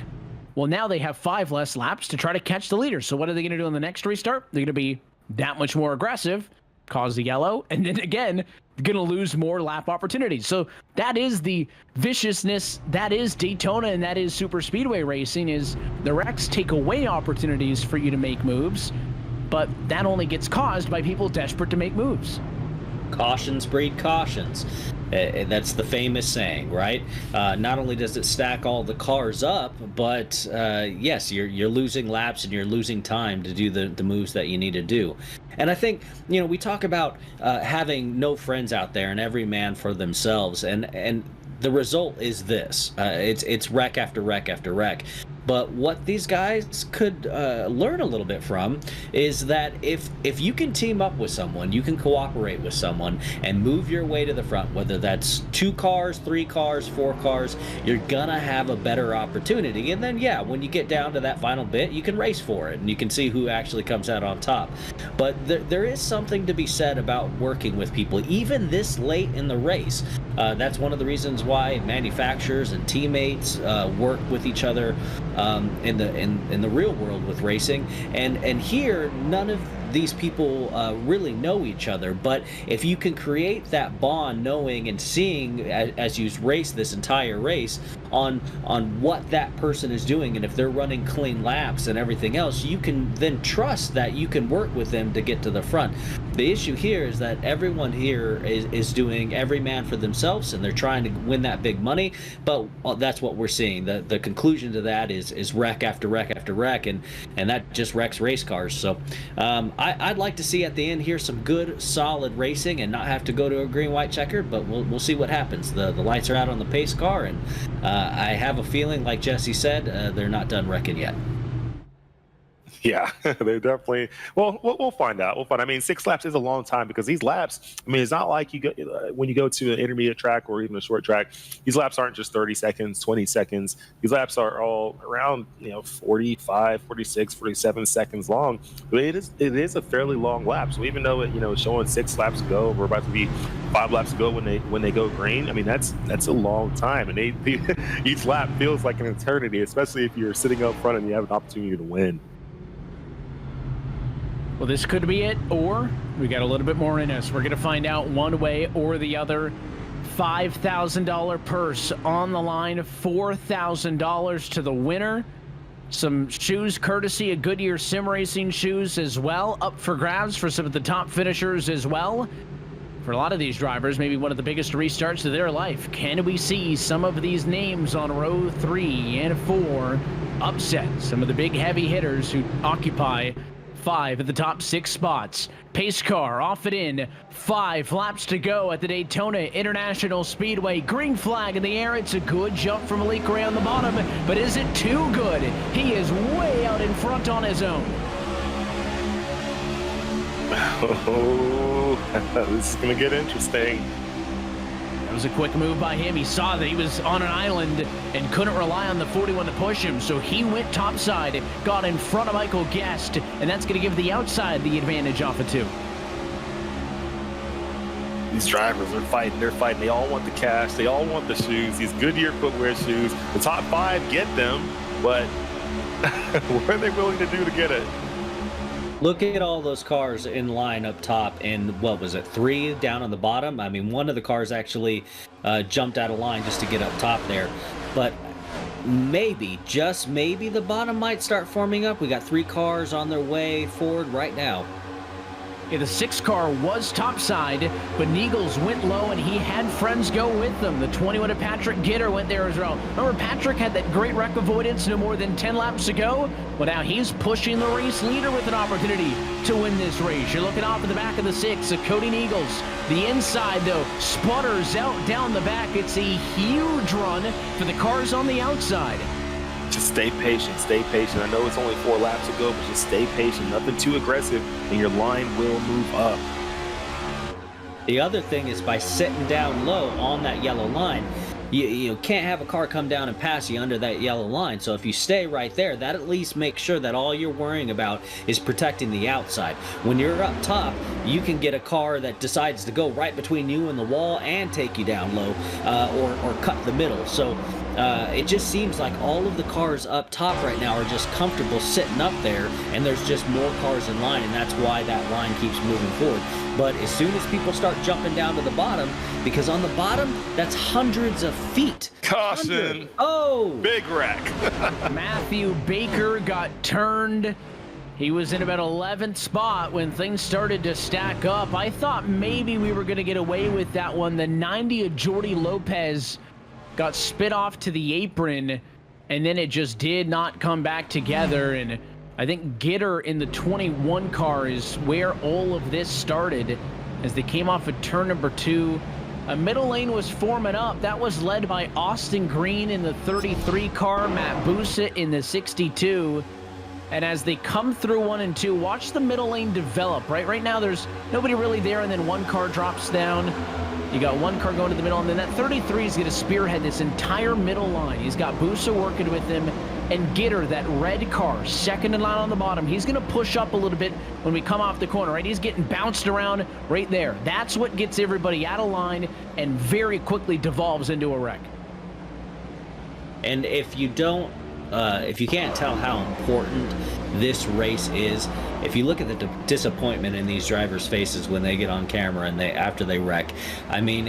well, now they have 5 less laps to try to catch the leader. So what are they going to do in the next restart? They're going to be that much more aggressive, cause the yellow, and then again, going to lose more lap opportunities. So that is the viciousness, that is Daytona, and that is super speedway racing, is the wrecks take away opportunities for you to make moves, but that only gets caused by people desperate to make moves. Cautions breed cautions. That's the famous saying, right? Not only does it stack all the cars up, but yes, you're losing laps and you're losing time to do the moves that you need to do. And I think, we talk about having no friends out there and every man for themselves, and the result is this. It's wreck after wreck after wreck. But what these guys could learn a little bit from is that if you can team up with someone, you can cooperate with someone and move your way to the front, whether that's 2 cars, 3 cars, 4 cars, you're gonna have a better opportunity. And then, yeah, when you get down to that final bit, you can race for it and you can see who actually comes out on top. But there is something to be said about working with people, even this late in the race. That's one of the reasons why manufacturers and teammates work with each other in the real world with racing, and here none of these people really know each other. But if you can create that bond, knowing and seeing as you race this entire race on what that person is doing, and if they're running clean laps and everything else, you can then trust that you can work with them to get to the front. The issue here is that everyone here is doing every man for themselves, and they're trying to win that big money, but that's what we're seeing. The conclusion to that is wreck after wreck after wreck, and that just wrecks race cars. So I'd like to see at the end here some good solid racing and not have to go to a green-white checker, but we'll see what happens. The lights are out on the pace car, and I have a feeling, like Jesse said, they're not done wrecking yet. Yeah, they're definitely. Well, we'll find out. We'll find. I mean, 6 laps is a long time because these laps. I mean, it's not like you go when you go to an intermediate track or even a short track. These laps aren't just 30 seconds, 20 seconds. These laps are all around 45, 46, 47 seconds long. But it is a fairly long lap. So even though it's showing 6 laps to go, we're about to be 5 laps to go when they go green. I mean, that's a long time, and each lap feels like an eternity, especially if you're sitting up front and you have an opportunity to win. Well, this could be it, or we got a little bit more in us. We're going to find out one way or the other. $5,000 purse on the line, $4,000 to the winner. Some shoes courtesy of Goodyear Sim Racing shoes as well, up for grabs for some of the top finishers as well. For a lot of these drivers, maybe one of the biggest restarts of their life. Can we see some of these names on row 3 and 4 upset some of the big heavy hitters who occupy 5 of the top 6 spots? Pace car off it in. 5 laps to go at the Daytona International Speedway. Green flag in the air. It's a good jump from Malik Ray on the bottom, but is it too good? He is way out in front on his own. Oh, this is going to get interesting. That was a quick move by him. He saw that he was on an island and couldn't rely on the 41 to push him, so he went topside, got in front of Michael Guest, and that's going to give the outside the advantage off of 2. These drivers are fighting. They're fighting. They all want the cash. They all want the shoes. These Goodyear footwear shoes. The top 5 get them, but what are they willing to do to get it? Look at all those cars in line up top, and what was it, 3 down on the bottom? I mean, one of the cars actually jumped out of line just to get up top there. But maybe, just maybe, the bottom might start forming up. We got 3 cars on their way forward right now. Yeah, the 6 car was topside, but Niegels went low, and he had friends go with them. The 21 of Patrick Gitter went there as well. Remember, Patrick had that great wreck avoidance no more than 10 laps ago? Well, now he's pushing the race leader with an opportunity to win this race. You're looking off at the back of the 6 of Cody Niegels. The inside, though, sputters out down the back. It's a huge run for the cars on the outside. Just stay patient, stay patient. I know it's only 4 laps to go, but just stay patient. Nothing too aggressive, and your line will move up. The other thing is by sitting down low on that yellow line, you can't have a car come down and pass you under that yellow line. So if you stay right there, that at least makes sure that all you're worrying about is protecting the outside. When you're up top, you can get a car that decides to go right between you and the wall and take you down low, or cut the middle. So it just seems like all of the cars up top right now are just comfortable sitting up there, and there's just more cars in line, and that's why that line keeps moving forward. But as soon as people start jumping down to the bottom, because on the bottom, that's hundreds of feet. Caution. Oh! Big wreck. Matthew Baker got turned. He was in about 11th spot when things started to stack up. I thought maybe we were going to get away with that one. The 90 of Jordy Lopez got spit off to the apron, and then it just did not come back together. And I think Gitter in the 21 car is where all of this started as they came off of turn number 2. A middle lane was forming up. That was led by Austin Green in the 33 car, Matt Busa in the 62. And as they come through 1 and 2, watch the middle lane develop. Right now, there's nobody really there, and then one car drops down. You got one car going to the middle, and then that 33 is going to spearhead this entire middle line. He's got Busa working with him, and Gitter, that red car, second in line on the bottom. He's going to push up a little bit when we come off the corner, right? He's getting bounced around right there. That's what gets everybody out of line and very quickly devolves into a wreck. And if you don't, if you can't tell how important this race is, if you look at the disappointment in these drivers' faces when they get on camera and after they wreck, I mean,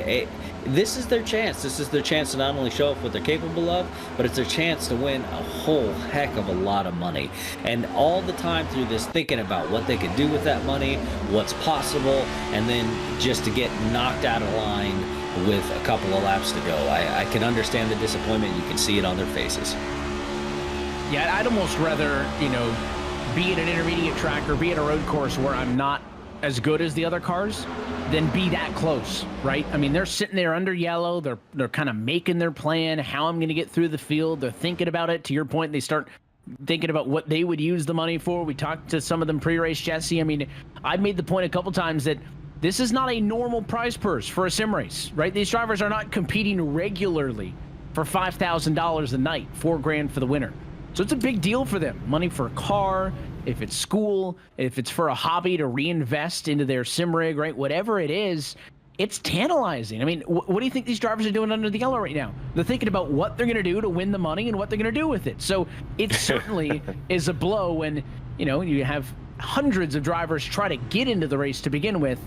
this is their chance. This is their chance to not only show off what they're capable of, but it's their chance to win a whole heck of a lot of money. And all the time through this, thinking about what they could do with that money, what's possible, and then just to get knocked out of line with a couple of laps to go. I can understand the disappointment. You can see it on their faces. Yeah, I'd almost rather, be at an intermediate track or be at a road course where I'm not as good as the other cars than be that close, right? I mean, they're sitting there under yellow. They're kind of making their plan, how I'm going to get through the field. They're thinking about it. To your point, they start thinking about what they would use the money for. We talked to some of them pre-race, Jesse. I mean, I've made the point a couple times that this is not a normal prize purse for a sim race, right? These drivers are not competing regularly for $5,000 a night, $4,000 for the winner. So it's a big deal for them. Money for a car, if it's school, if it's for a hobby to reinvest into their sim rig, right? Whatever it is, it's tantalizing. I mean, what do you think these drivers are doing under the yellow right now? They're thinking about what they're going to do to win the money and what they're going to do with it. So it certainly is a blow when, you have hundreds of drivers try to get into the race to begin with.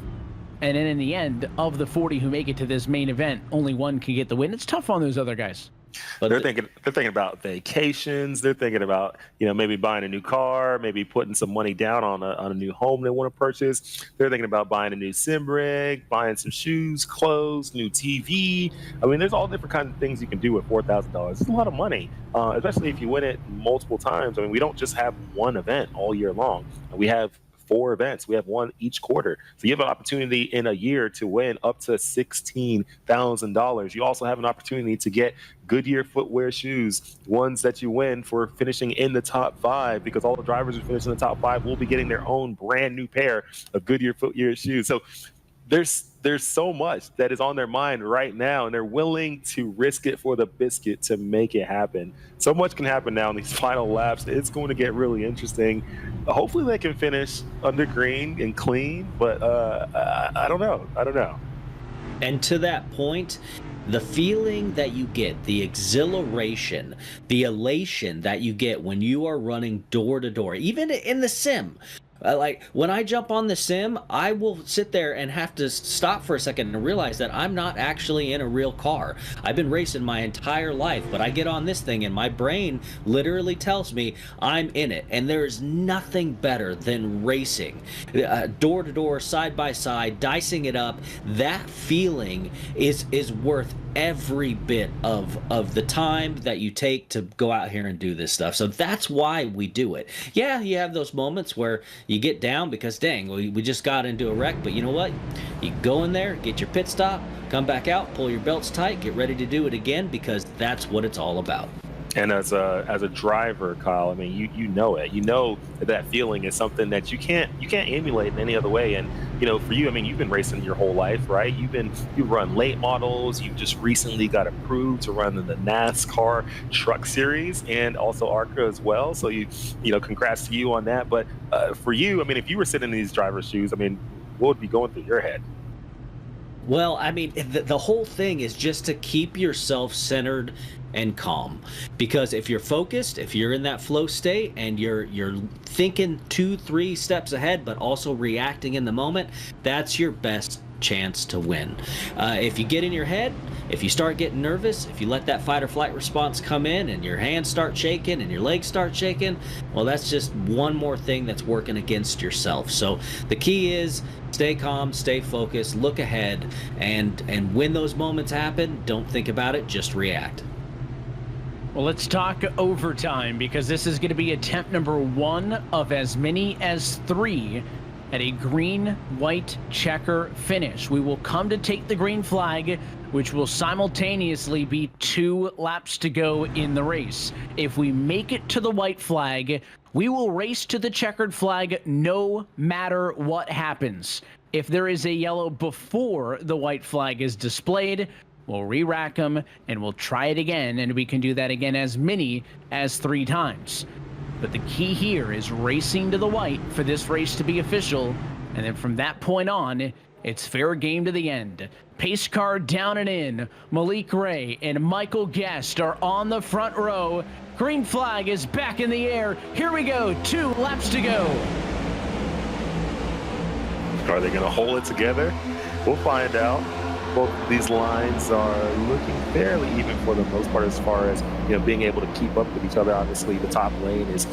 And then in the end, of the 40 who make it to this main event, only one can get the win. It's tough on those other guys. But they're thinking about vacations. They're thinking about, maybe buying a new car, maybe putting some money down on a new home they want to purchase. They're thinking about buying a new sim rig, buying some shoes, clothes, new TV. I mean, there's all different kinds of things you can do with $4,000. It's a lot of money, especially if you win it multiple times. I mean, we don't just have one event all year long. We have 4 events. We have one each quarter. So you have an opportunity in a year to win up to $16,000. You also have an opportunity to get Goodyear footwear shoes, ones that you win for finishing in the top 5, because all the drivers who finish in the top 5 will be getting their own brand new pair of Goodyear footwear shoes. So there's so much that is on their mind right now, and they're willing to risk it for the biscuit to make it happen. So much can happen now in these final laps. It's going to get really interesting. Hopefully they can finish under green and clean, but I don't know. And to that point, the feeling that you get, the exhilaration, the elation that you get when you are running door to door, even in the sim. Like, when I jump on the sim, I will sit there and have to stop for a second and realize that I'm not actually in a real car. I've been racing my entire life, but I get on this thing and my brain literally tells me I'm in it. And there is nothing better than racing. Door to door, side by side, dicing it up. That feeling is worth every bit of the time that you take to go out here and do this stuff. So that's why we do it. Yeah, you have those moments where you get down because, dang, we just got into a wreck. But you know what? You go in there, get your pit stop, come back out, pull your belts tight, get ready to do it again, because that's what it's all about. And as a driver, Kyle, I mean, you know it. You know that feeling is something that you can't emulate in any other way. And for you, I mean, you've been racing your whole life, right? You run late models. You've just recently got approved to run in the NASCAR Truck Series and also ARCA as well. So congrats to you on that. But for you, I mean, if you were sitting in these drivers' shoes, I mean, what would be going through your head? Well, I mean, the whole thing is just to keep yourself centered and calm, because if you're focused, if you're in that flow state and you're thinking 2-3 steps ahead but also reacting in the moment, that's your best chance to win. If you get in your head, if you start getting nervous, if you let that fight or flight response come in and your hands start shaking and your legs start shaking, well, that's just one more thing that's working against yourself. So the key is stay calm, stay focused, look ahead, and when those moments happen, don't think about it, just react. Well, let's talk overtime, because this is going to be attempt number 1 of as many as 3 at a green-white checker finish. We will come to take the green flag, which will simultaneously be 2 laps to go in the race. If we make it to the white flag, we will race to the checkered flag no matter what happens. If there is a yellow before the white flag is displayed, we'll re-rack them and we'll try it again, and we can do that again as many as 3 times. But the key here is racing to the white for this race to be official, and then from that point on, it's fair game to the end. Pace car down and in. Malik Ray and Michael Guest are on the front row. Green flag is back in the air. Here we go, 2 laps to go. Are they going to hold it together? We'll find out. Both of these lines are looking fairly even for the most part, as far as being able to keep up with each other. Obviously, the top lane is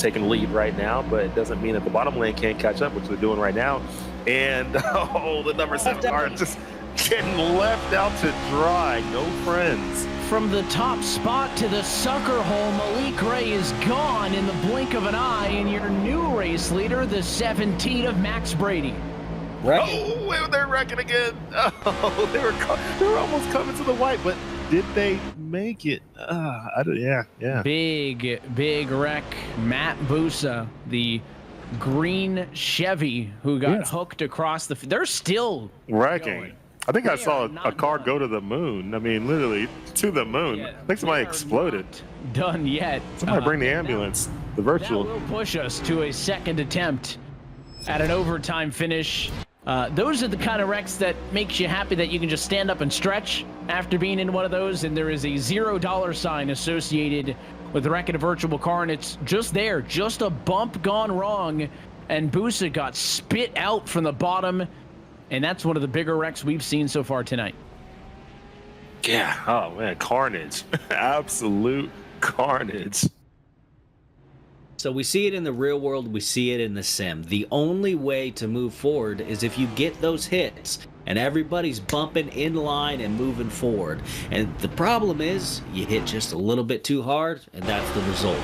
taking the lead right now, but it doesn't mean that the bottom lane can't catch up, which they're doing right now. And the number 7 car just getting left out to dry. No friends. From the top spot to the sucker hole, Malik Ray is gone in the blink of an eye, and your new race leader, the 17 of Max Brady. Oh, they're wrecking again. Oh, they were almost coming to the white, but did they make it? Yeah. Big wreck. Matt Busa, the green Chevy, who got hooked across the. They're still wrecking. Going. I think I saw a car go to the moon. I mean, literally to the moon. I think somebody exploded. Done yet. Somebody bring the ambulance. The virtual. That will push us to a second attempt at an overtime finish. Those are the kind of wrecks that makes you happy that you can just stand up and stretch after being in one of those, and there is a $0 sign associated with the wreck in a virtual car, and it's just there, just a bump gone wrong, and Busa got spit out from the bottom, and that's one of the bigger wrecks we've seen so far tonight. Yeah, oh man, carnage. Absolute carnage. So we see it in the real world, we see it in the sim. The only way to move forward is if you get those hits and everybody's bumping in line and moving forward. And the problem is you hit just a little bit too hard, and that's the result.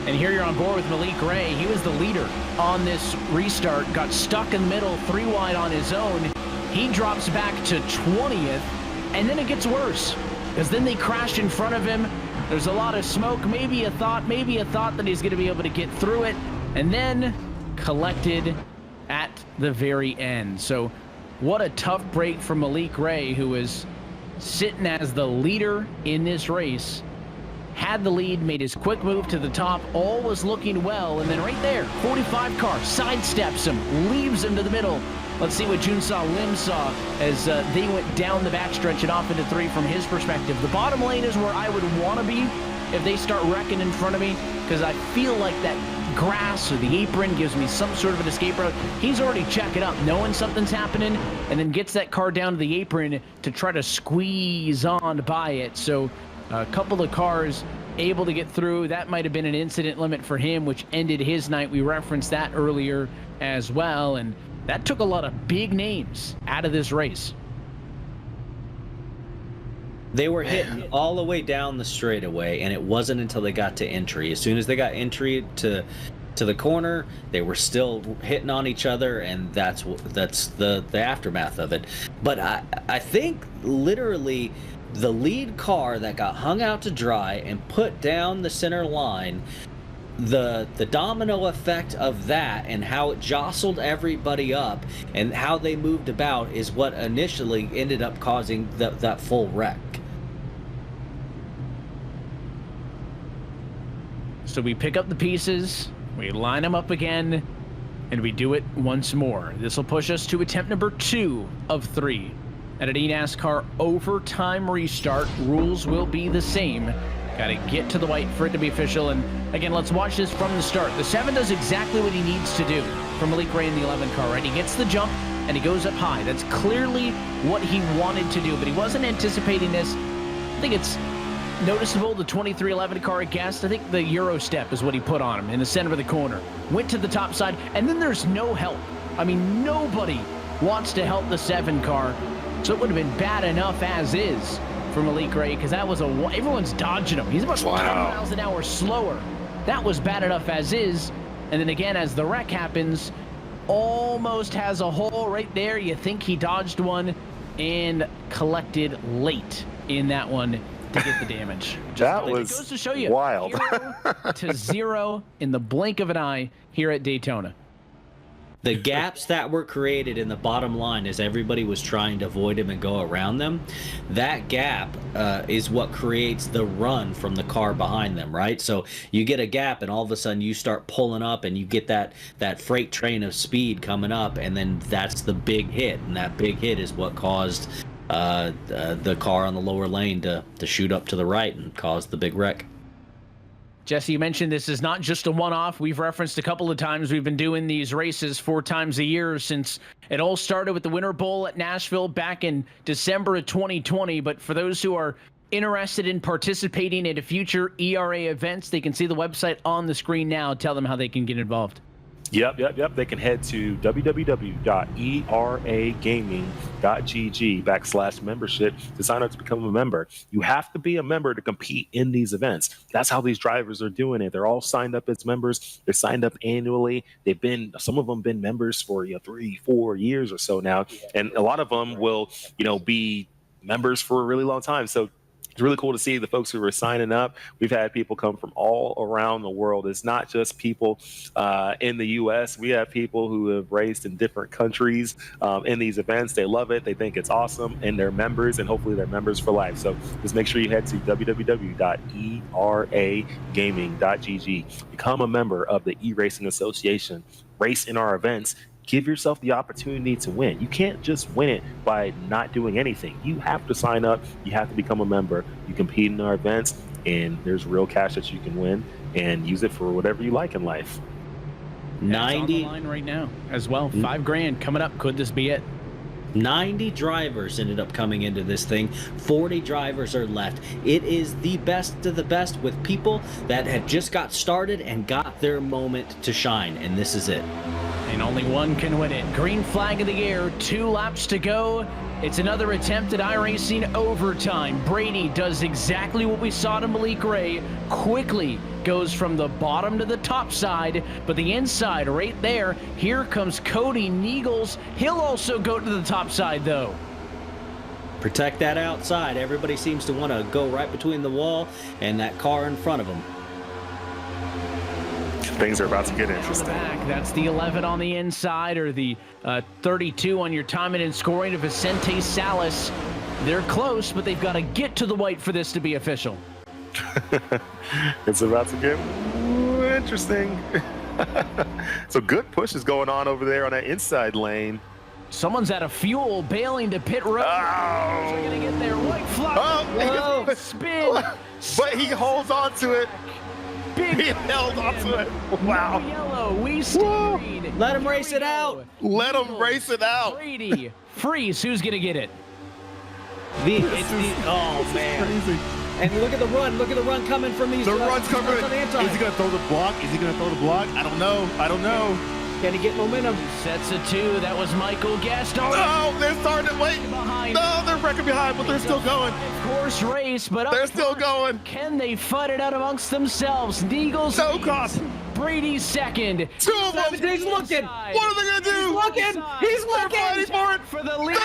And here you're on board with Malik Ray. He was the leader on this restart, got stuck in the middle, 3 wide on his own. He drops back to 20th, and then it gets worse, because then they crashed in front of him. There's a lot of smoke, maybe a thought that he's going to be able to get through it, and then collected at the very end. So what a tough break for Malik Ray, who was sitting as the leader in this race, had the lead, made his quick move to the top, all was looking well, and then right there, 45 car sidesteps him, leaves him to the middle. Let's see what Junsa Lim saw as they went down the backstretch and off into 3 from his perspective. The bottom lane is where I would want to be if they start wrecking in front of me, because I feel like that grass or the apron gives me some sort of an escape route. He's already checking up, knowing something's happening, and then gets that car down to the apron to try to squeeze on by it. So a couple of cars able to get through. That might have been an incident limit for him, which ended his night. We referenced that earlier as well, and that took a lot of big names out of this race. They were hitting all the way down the straightaway, and it wasn't until they got to entry. As soon as they got entry to the corner, they were still hitting on each other, and that's the aftermath of it. But I think literally the lead car that got hung out to dry and put down the center line, the domino effect of that and how it jostled everybody up and how they moved about is what initially ended up causing that full wreck. So we pick up the pieces, we line them up again, and we do it once more. This will push us to attempt number 2 of 3. At an eNASCAR overtime restart, rules will be the same. Got to get to the white for it to be official. And again, let's watch this from the start. The 7 does exactly what he needs to do for Malik Ray in the 11 car, right? He gets the jump and he goes up high. That's clearly what he wanted to do, but he wasn't anticipating this. I think it's noticeable. The 2311 car at Guest, I think the Euro step is what he put on him in the center of the corner. Went to the top side, and then there's no help. I mean, nobody wants to help the 7 car, so it would have been bad enough as is for Malik Ray, because that was everyone's dodging him. He's about 20 miles an hour slower. That was bad enough as is. And then again, as the wreck happens, almost has a hole right there. You think he dodged one and collected late in that one to get the damage. That it was goes to show you, wild. 0 to 0 in the blink of an eye here at Daytona. The gaps that were created in the bottom line as everybody was trying to avoid him and go around them, that gap is what creates the run from the car behind them, right? So you get a gap and all of a sudden you start pulling up and you get that freight train of speed coming up, and then that's the big hit, and that big hit is what caused the car on the lower lane to shoot up to the right and cause the big wreck. Jesse, you mentioned this is not just a one-off. We've referenced a couple of times we've been doing these races 4 times a year since it all started with the Winter Bowl at Nashville back in December of 2020. But for those who are interested in participating in future ERA events, they can see the website on the screen now. Tell them how they can get involved. Yep. They can head to www.eragaming.gg/membership to sign up to become a member. You have to be a member to compete in these events. That's how these drivers are doing it. They're all signed up as members. They're signed up annually. Some of them been members for 3-4 years or so now, and a lot of them will be members for a really long time. So it's really cool to see the folks who are signing up. We've had people come from all around the world. It's not just people in the U.S. We have people who have raced in different countries in these events. They love it. They think it's awesome, and they're members, and hopefully they're members for life. So just make sure you head to www.eragaming.gg. Become a member of the eRacing Association. Race in our events. Give yourself the opportunity to win. You can't just win it by not doing anything. You have to sign up. You have to become a member. You compete in our events, and there's real cash that you can win and use it for whatever you like in life. 90 on the line right now as well. $5,000 coming up. Could this be it? 90 drivers ended up coming into this thing. 40 drivers are left. It is the best of the best with people that have just got started and got their moment to shine, and this is it. And only one can win it. Green flag in the air, 2 laps to go. It's another attempt at iRacing overtime. Brady does exactly what we saw to Malik Ray. Quickly goes from the bottom to the top side, but the inside right there, here comes Cody Niegels. He'll also go to the top side though. Protect that outside. Everybody seems to want to go right between the wall and that car in front of them. Things are about to get interesting. That's the 11 on the inside, or the 32 on your timing and scoring of Vicente Salas. They're close, but they've got to get to the white for this to be official. It's about to get interesting. So good push is going on over there on that inside lane. Someone's out of fuel, bailing to pit road. Oh! They're gonna get there. White flag. Spin. But he holds on to it. He held onto it. Wow. No yellow. We stay green. Let him race it out. Let him race it out. Brady. Freeze. Who's gonna get it? Oh man. Crazy. And look at the run. Look at the run coming from these. The run's coming. Is he gonna throw the block? Is he gonna throw the block? I don't know. Can he get momentum? Sets a 2. That was Michael Gaston. Oh, they're starting to wait. No, they're wrecking behind, but they're still going. Course race, but they're still going. Can they fight it out amongst themselves? Niegels. No cost. Brady second. Two of them. He's looking. What are they going to do? He's looking for it. For the lead.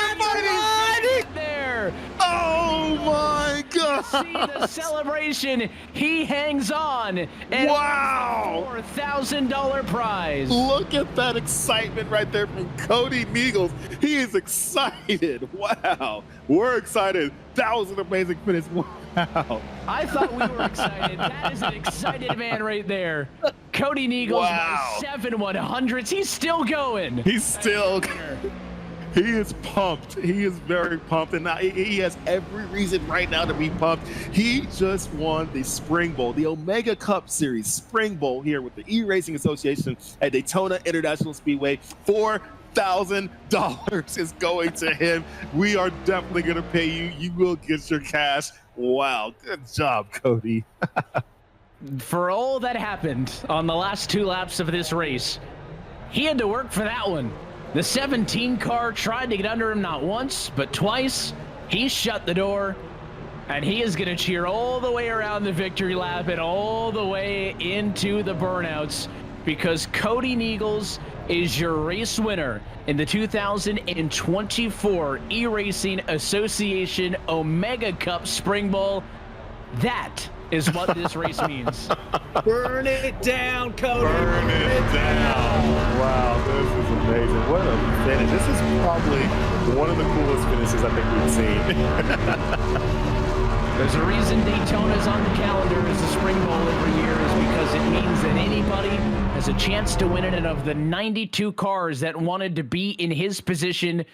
There. Oh my God. See the celebration. He hangs on. And wow. $4,000 prize. Look at that excitement right there from Cody Neagles. He is excited. Wow. We're excited. That was an amazing finish. Wow. I thought we were excited. That is an excited man right there. Cody Neagles, wow. 7/100s. He's still going. He's still. He is pumped. He is very pumped, and he has every reason right now to be pumped. He just won the Spring Bowl, the Omega Cup Series Spring Bowl here with the eRacing Association at Daytona International Speedway. $4,000 is going to him. We are definitely going to pay you. You will get your cash. Wow, good job, Cody. For all that happened on the last 2 laps of this race, he had to work for that one. The 17 car tried to get under him not once, but twice. He shut the door, and he is going to cheer all the way around the victory lap and all the way into the burnouts, because Cody Neagles is your race winner in the 2024 eRacing Association Omega Cup Spring Bowl. That is what this race means. Burn it down, Cody. Burn it down. Wow, this is amazing. What a finish. This is probably one of the coolest finishes I think we've seen. There's a reason Daytona's on the calendar as the Spring Bowl every year, is because it means that anybody has a chance to win it. And of the 92 cars that wanted to be in his position,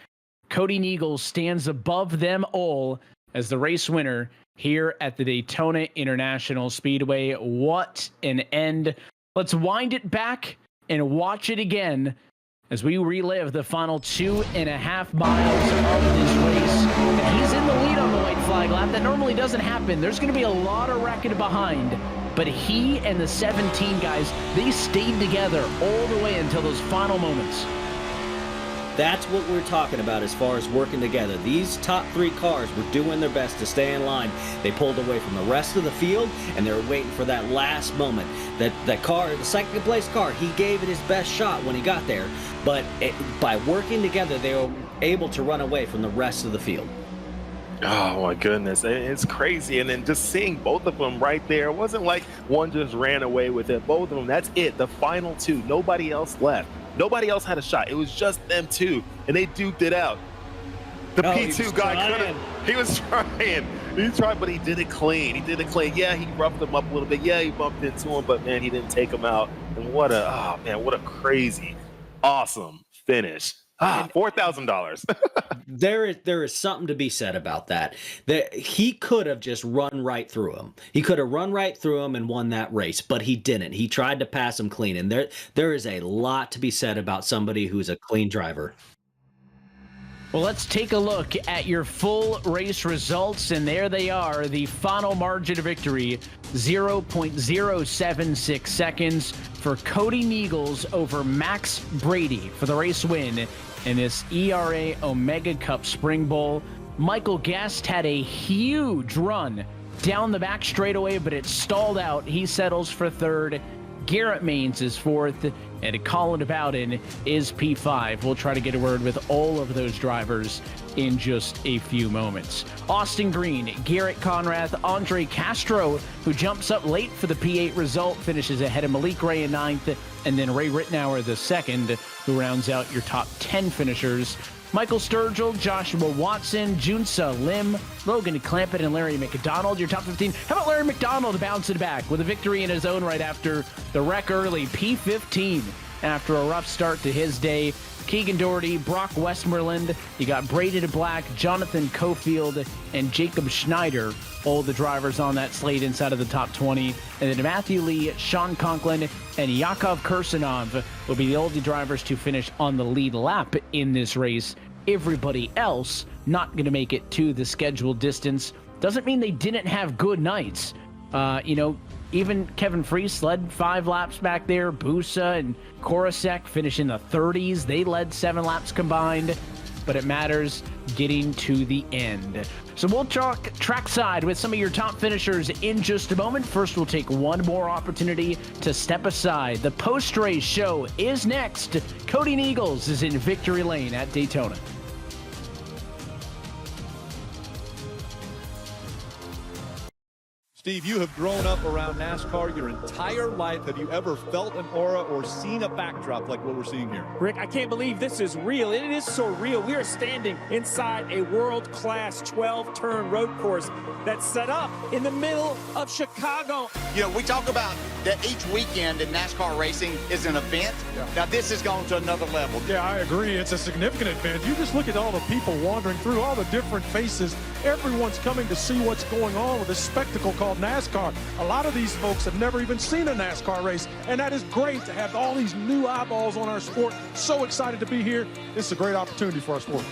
Cody Neagles stands above them all as the race winner here at the Daytona International Speedway. What an end. Let's wind it back and watch it again as we relive the final 2.5 miles of this race. And he's in the lead on the white flag lap. That normally doesn't happen. There's going to be a lot of wrecking behind. But he and the 17 guys, they stayed together all the way until those final moments. That's what we're talking about as far as working together. These top 3 cars were doing their best to stay in line. They pulled away from the rest of the field, and they were waiting for that last moment. That car, the second place car, he gave it his best shot when he got there. But by working together, they were able to run away from the rest of the field. Oh my goodness, it's crazy. And then just seeing both of them right there, it wasn't like one just ran away with it. Both of them, that's it, the final 2. Nobody else left. Nobody else had a shot. It was just them 2, and they duked it out. The P2 guy couldn't. He was trying. He tried, but he did it clean. He did it clean. Yeah, he roughed him up a little bit. Yeah, he bumped into him, but man, he didn't take him out. And what a crazy, awesome finish. $4,000. There is something to be said about that. He could have just run right through him. He could have run right through him and won that race, but he didn't. He tried to pass him clean, and there is a lot to be said about somebody who's a clean driver. Well, let's take a look at your full race results, and there they are. The final margin of victory, 0.076 seconds for Cody Neagles over Max Brady for the race win in this ERA Omega Cup Spring Bowl. Michael Guest had a huge run down the back straightaway, but it stalled out. He settles for 3rd. Garrett Maines is 4th, and Colin Bowden is P5. We'll try to get a word with all of those drivers in just a few moments. Austin Green, Garrett Conrath, Andre Castro, who jumps up late for the P8 result, finishes ahead of Malik Ray in 9th, and then Ray Rittenauer the 2nd, who rounds out your top 10 finishers. Michael Sturgill, Joshua Watson, Junsa Lim, Logan Clampett, and Larry McDonald, your top 15. How about Larry McDonald bouncing back with a victory in his own right after the wreck early, P15, after a rough start to his day. Keegan Doherty, Brock Westmoreland, you got Braden Black, Jonathan Cofield, and Jacob Schneider, all the drivers on that slate inside of the top 20. And then Matthew Lee, Sean Conklin, and Yakov Kursanov will be the only drivers to finish on the lead lap in this race. Everybody else not going to make it to the scheduled distance. Doesn't mean they didn't have good nights. Even Kevin Freese led 5 laps back there. Busa and Korosek finish in the 30s. They led 7 laps combined, but it matters getting to the end. So we'll talk trackside with some of your top finishers in just a moment. First, we'll take one more opportunity to step aside. The post-race show is next. Cody Eagles is in victory lane at Daytona. Steve, you have grown up around NASCAR your entire life. Have you ever felt an aura or seen a backdrop like what we're seeing here? Rick, I can't believe this is real. It is so real. We are standing inside a world-class 12-turn road course that's set up in the middle of Chicago. You know, we talk about that each weekend in NASCAR racing is an event. Now, this has gone to another level. Yeah, I agree. It's a significant event. You just look at all the people wandering through, all the different faces. Everyone's coming to see what's going on with this spectacle called NASCAR. A lot of these folks have never even seen a NASCAR race, and that is great to have all these new eyeballs on our sport. So excited to be here. This is a great opportunity for our sport.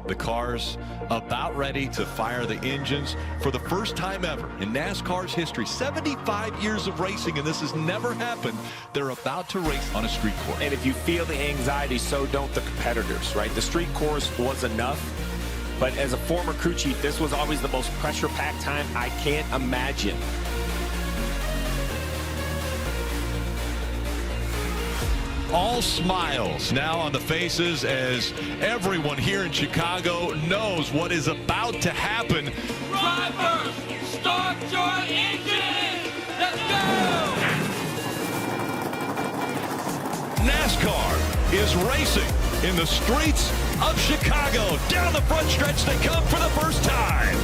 The cars about ready to fire the engines for the first time ever in NASCAR's history. 75 years of racing, and this has never happened. They're about to race on a street course. And if you feel the anxiety, so don't the competitors, right? The street course was enough, but as a former crew chief, this was always the most pressure-packed time I can't imagine. All smiles now on the faces as everyone here in Chicago knows what is about to happen. Drivers, start your engines! Let's go! NASCAR is racing in the streets of Chicago. Down the front stretch they come for the first time.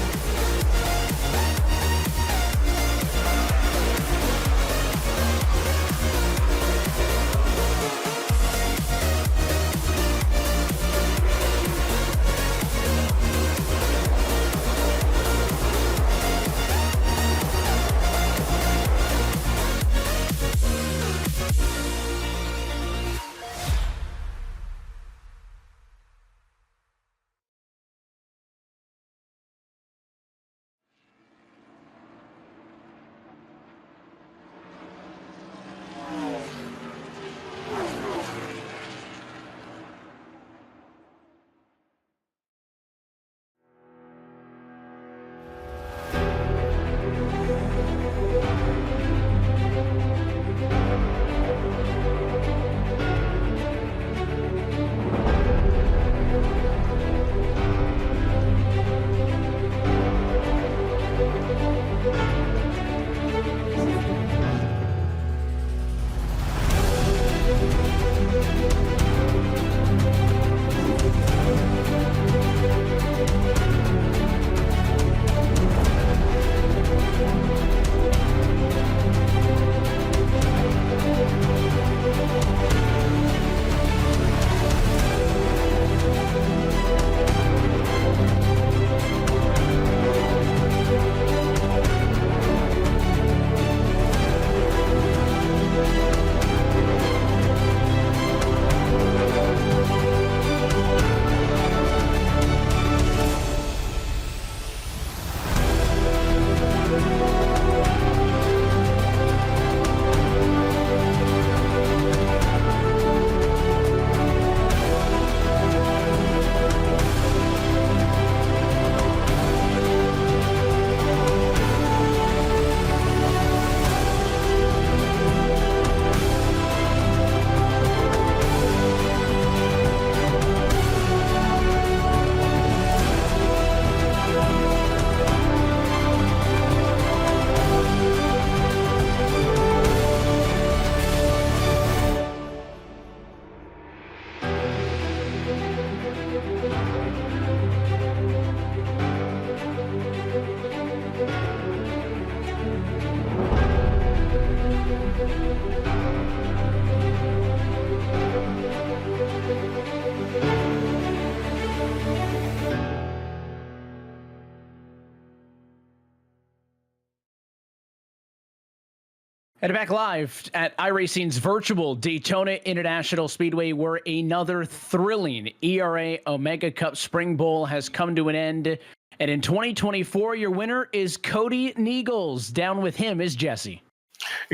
And back live at iRacing's virtual Daytona International Speedway, where another thrilling ERA Omega Cup Spring Bowl has come to an end. And in 2024, your winner is Cody Niegels. Down with him is Jesse.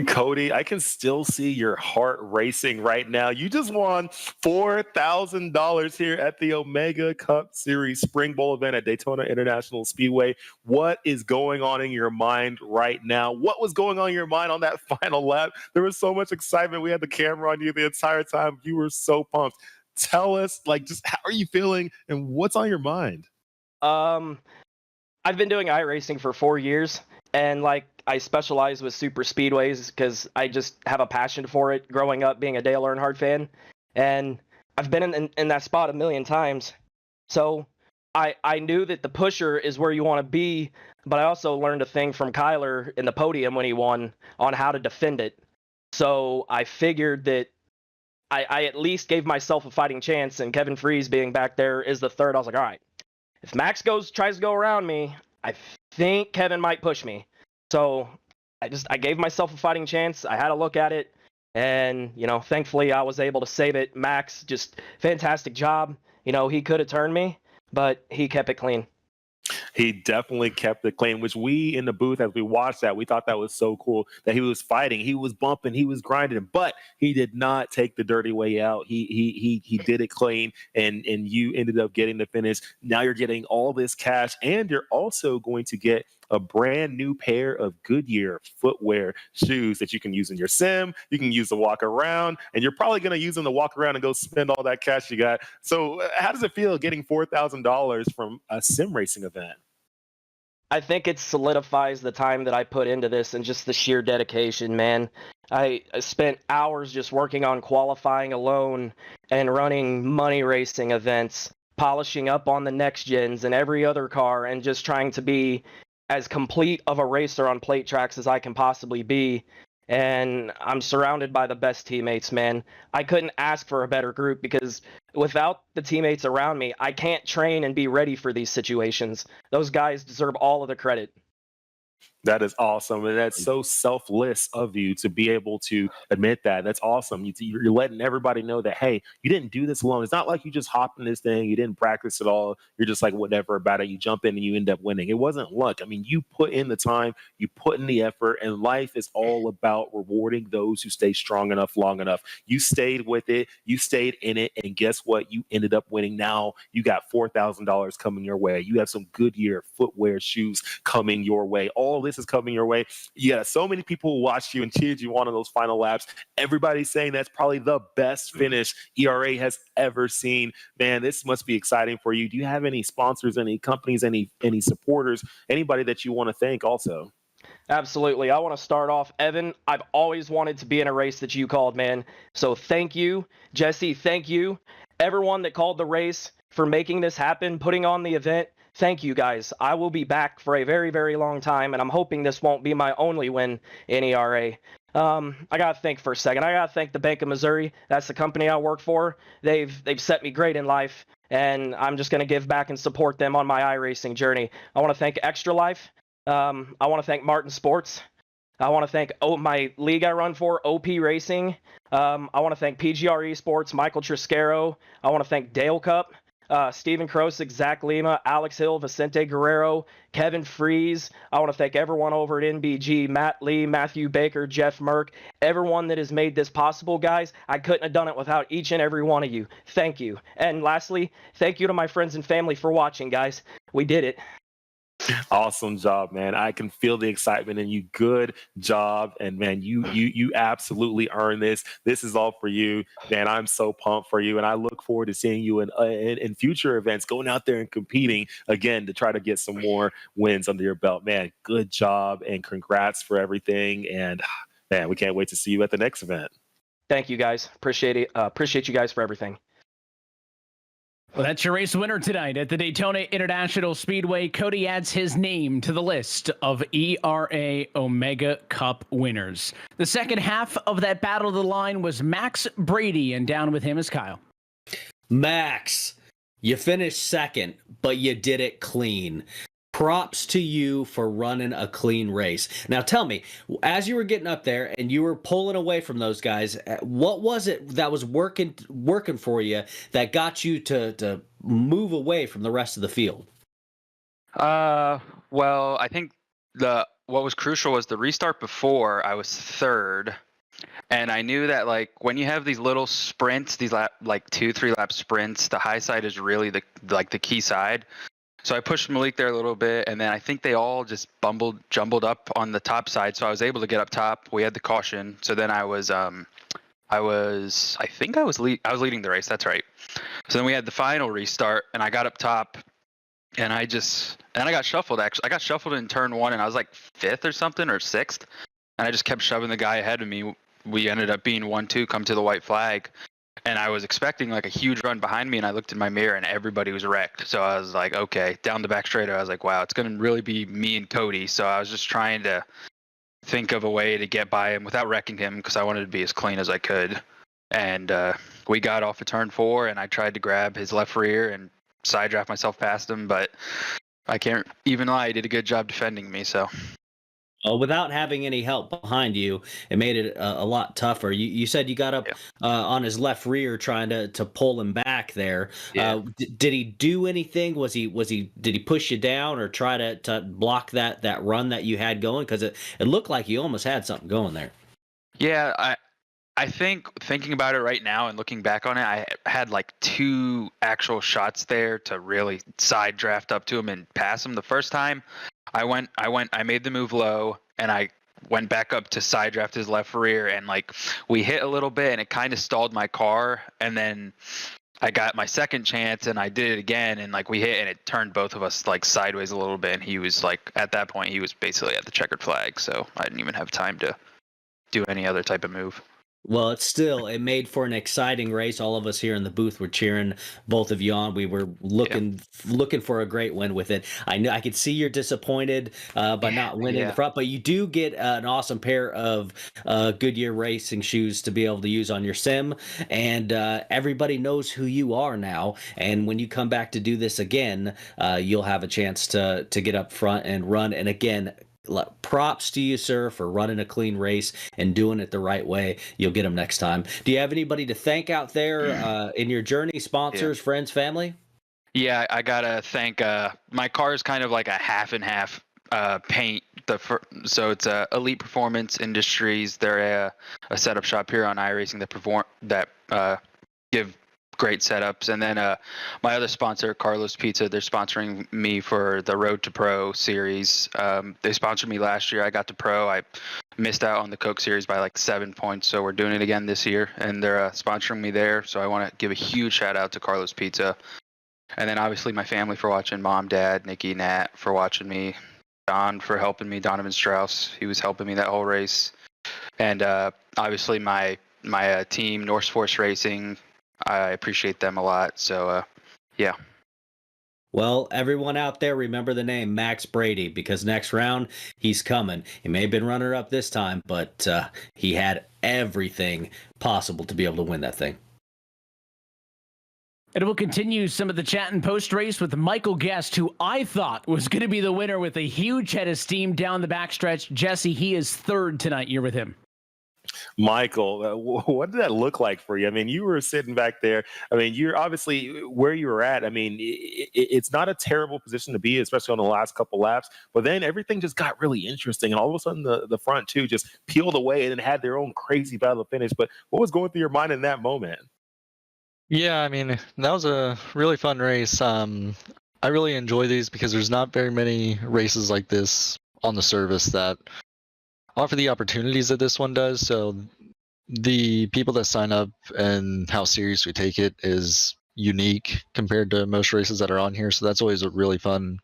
Cody, I can still see your heart racing right now. You just won $4,000 here at the Omega Cup Series Spring Bowl event at Daytona International Speedway. What is going on in your mind right now? What was going on in your mind on that final lap? There was so much excitement. We had the camera on you the entire time. You were so pumped. Tell us, just how are you feeling and what's on your mind? I've been doing iRacing for 4 years, and I specialize with super speedways because I just have a passion for it growing up being a Dale Earnhardt fan. And I've been in that spot a million times. So I knew that the pusher is where you want to be, but I also learned a thing from Kyler in the podium when he won on how to defend it. So I figured that I at least gave myself a fighting chance, and Kevin Freese being back there is the third. I was like, all right, if Max tries to go around me, I think Kevin might push me. So I gave myself a fighting chance. I had a look at it, and thankfully I was able to save it. Max, just fantastic job. He could have turned me, but he kept it clean. He definitely kept it clean, which we in the booth, as we watched that, we thought that was so cool that he was fighting, he was bumping, he was grinding, but he did not take the dirty way out. He did it clean, and you ended up getting the finish. Now you're getting all this cash, and you're also going to get a brand new pair of Goodyear footwear shoes that you can use in your sim, you can use to walk around, and you're probably going to use them to walk around and go spend all that cash you got. So how does it feel getting $4,000 from a sim racing event? I think it solidifies the time that I put into this and just the sheer dedication, man. I spent hours just working on qualifying alone and running money racing events, polishing up on the next gens and every other car, and just trying to be as complete of a racer on plate tracks as I can possibly be. And I'm surrounded by the best teammates, man. I couldn't ask for a better group, because without the teammates around me, I can't train and be ready for these situations. Those guys deserve all of the credit. That is awesome, and that's so selfless of you to be able to admit that. That's awesome. You're letting everybody know that, hey, you didn't do this alone. It's not like you just hopped in this thing, you didn't practice at all, you're just like whatever about it, you jump in and you end up winning. It wasn't luck. I mean, you put in the time, you put in the effort, and life is all about rewarding those who stay strong enough, long enough. You stayed with it, you stayed in it, and guess what? You ended up winning. Now you got $4,000 coming your way. You have some Goodyear footwear shoes coming your way. All this is coming your way. You got so many people who watched you and cheered you on in those final laps. Everybody's saying that's probably the best finish ERA has ever seen. Man, this must be exciting for you. Do you have any sponsors, any companies, any supporters, anybody that you want to thank also? Absolutely. I want to start off, Evan. I've always wanted to be in a race that you called, man. So thank you. Jesse, thank you. Everyone that called the race for making this happen, putting on the event. Thank you, guys. I will be back for a very, very long time, and I'm hoping this won't be my only win in ERA. I got to think for a second. I got to thank the Bank of Missouri. That's the company I work for. They've set me great in life, and I'm just going to give back and support them on my iRacing journey. I want to thank Extra Life. I want to thank Martin Sports. I want to thank my league I run for, OP Racing. I want to thank PGR Esports, Michael Triscaro. I want to thank Dale Cup. Steven Krosik, Zach Lima, Alex Hill, Vicente Guerrero, Kevin Freese. I want to thank everyone over at NBG, Matt Lee, Matthew Baker, Jeff Merck, everyone that has made this possible, guys. I couldn't have done it without each and every one of you. Thank you. And lastly, thank you to my friends and family for watching, guys. We did it. Awesome job, man. I can feel the excitement in you. Good job. And man, you absolutely earned this. This is all for you, man. I'm so pumped for you. And I look forward to seeing you in future events, going out there and competing again to try to get some more wins under your belt, man. Good job and congrats for everything. And man, we can't wait to see you at the next event. Thank you, guys. Appreciate it. Appreciate you guys for everything. Well, that's your race winner tonight at the Daytona International Speedway. Cody adds his name to the list of ERA Omega Cup winners. The second half of that battle of the line was Max Brady, and down with him is Kyle. Max, you finished second, but you did it clean. props to you for running a clean race. Now tell me, as you were getting up there and you were pulling away from those guys, what was it that was working for you that got you to move away from the rest of the field? Well, I think what was crucial was the restart before I was third. And I knew that like when you have these little sprints, these like 2-3 lap sprints, the high side is really the key side. So I pushed Malik there a little bit, and then I think they all just jumbled up on the top side. So I was able to get up top. We had the caution. So then I was leading the race. That's right. So then we had the final restart, and I got up top, and I got shuffled. Actually, I got shuffled in turn 1, and I was like 5th or something, or 6th, and I just kept shoving the guy ahead of me. We ended up being 1-2, come to the white flag. And I was expecting like a huge run behind me, and I looked in my mirror and everybody was wrecked. So I was like, okay, down the back straight. I was like, wow, it's going to really be me and Cody. So I was just trying to think of a way to get by him without wrecking him because I wanted to be as clean as I could. And we got off of turn 4, and I tried to grab his left rear and side draft myself past him, but I can't even lie. He did a good job defending me. So. Without having any help behind you, it made it a lot tougher. You said you got up on his left rear trying to pull him back there. Yeah. Did he do anything? Did he push you down or try to block that run that you had going? Because it looked like you almost had something going there. Yeah, I think thinking about it right now and looking back on it, I had like 2 actual shots there to really side draft up to him and pass him. The first time I made the move low, and I went back up to side draft his left rear, and like we hit a little bit, and it kind of stalled my car. And then I got my second chance, and I did it again, and like we hit, and it turned both of us like sideways a little bit. And he was like, at that point, he was basically at the checkered flag, so I didn't even have time to do any other type of move. Well, it made for an exciting race. All of us here in the booth were cheering both of you on. We were looking for a great win with it. I know I could see you're disappointed by not winning the front, but you do get an awesome pair of Goodyear racing shoes to be able to use on your sim, and everybody knows who you are now. And when you come back to do this again, you'll have a chance to get up front and run. And again, props to you, sir, for running a clean race and doing it the right way. You'll get them next time. Do you have anybody to thank out there in your journey? Sponsors, friends, family? Yeah, I gotta thank. My car is kind of like a half and half paint. So it's Elite Performance Industries. They're a setup shop here on iRacing that give great setups. And then my other sponsor, Carlos Pizza, they're sponsoring me for the Road to Pro series. They sponsored me last year. I got to Pro. I missed out on the Coke series by like 7 points, so we're doing it again this year, and they're sponsoring me there. So I want to give a huge shout out to Carlos Pizza. And then obviously my family for watching, Mom, Dad, Nikki, Nat for watching me, Don for helping me, Donovan Strauss, he was helping me that whole race. And obviously my team, Norse Force Racing, I appreciate them a lot. So, yeah. Well, everyone out there, remember the name Max Brady, because next round he's coming. He may have been runner-up this time, but he had everything possible to be able to win that thing. And we'll continue some of the chat and post-race with Michael Guest, who I thought was going to be the winner with a huge head of steam down the backstretch. Jesse, he is third tonight. You're with him. Michael, what did that look like for you? I mean, you were sitting back there. I mean, you're obviously where you were at. I mean, it's not a terrible position to be, especially on the last couple laps. But then everything just got really interesting. And all of a sudden, the front two just peeled away and had their own crazy battle finish. But what was going through your mind in that moment? Yeah, I mean, that was a really fun race. I really enjoy these because there's not very many races like this on the service that offer the opportunities that this one does. So the people that sign up and how serious we take it is unique compared to most races that are on here. So that's always a really fun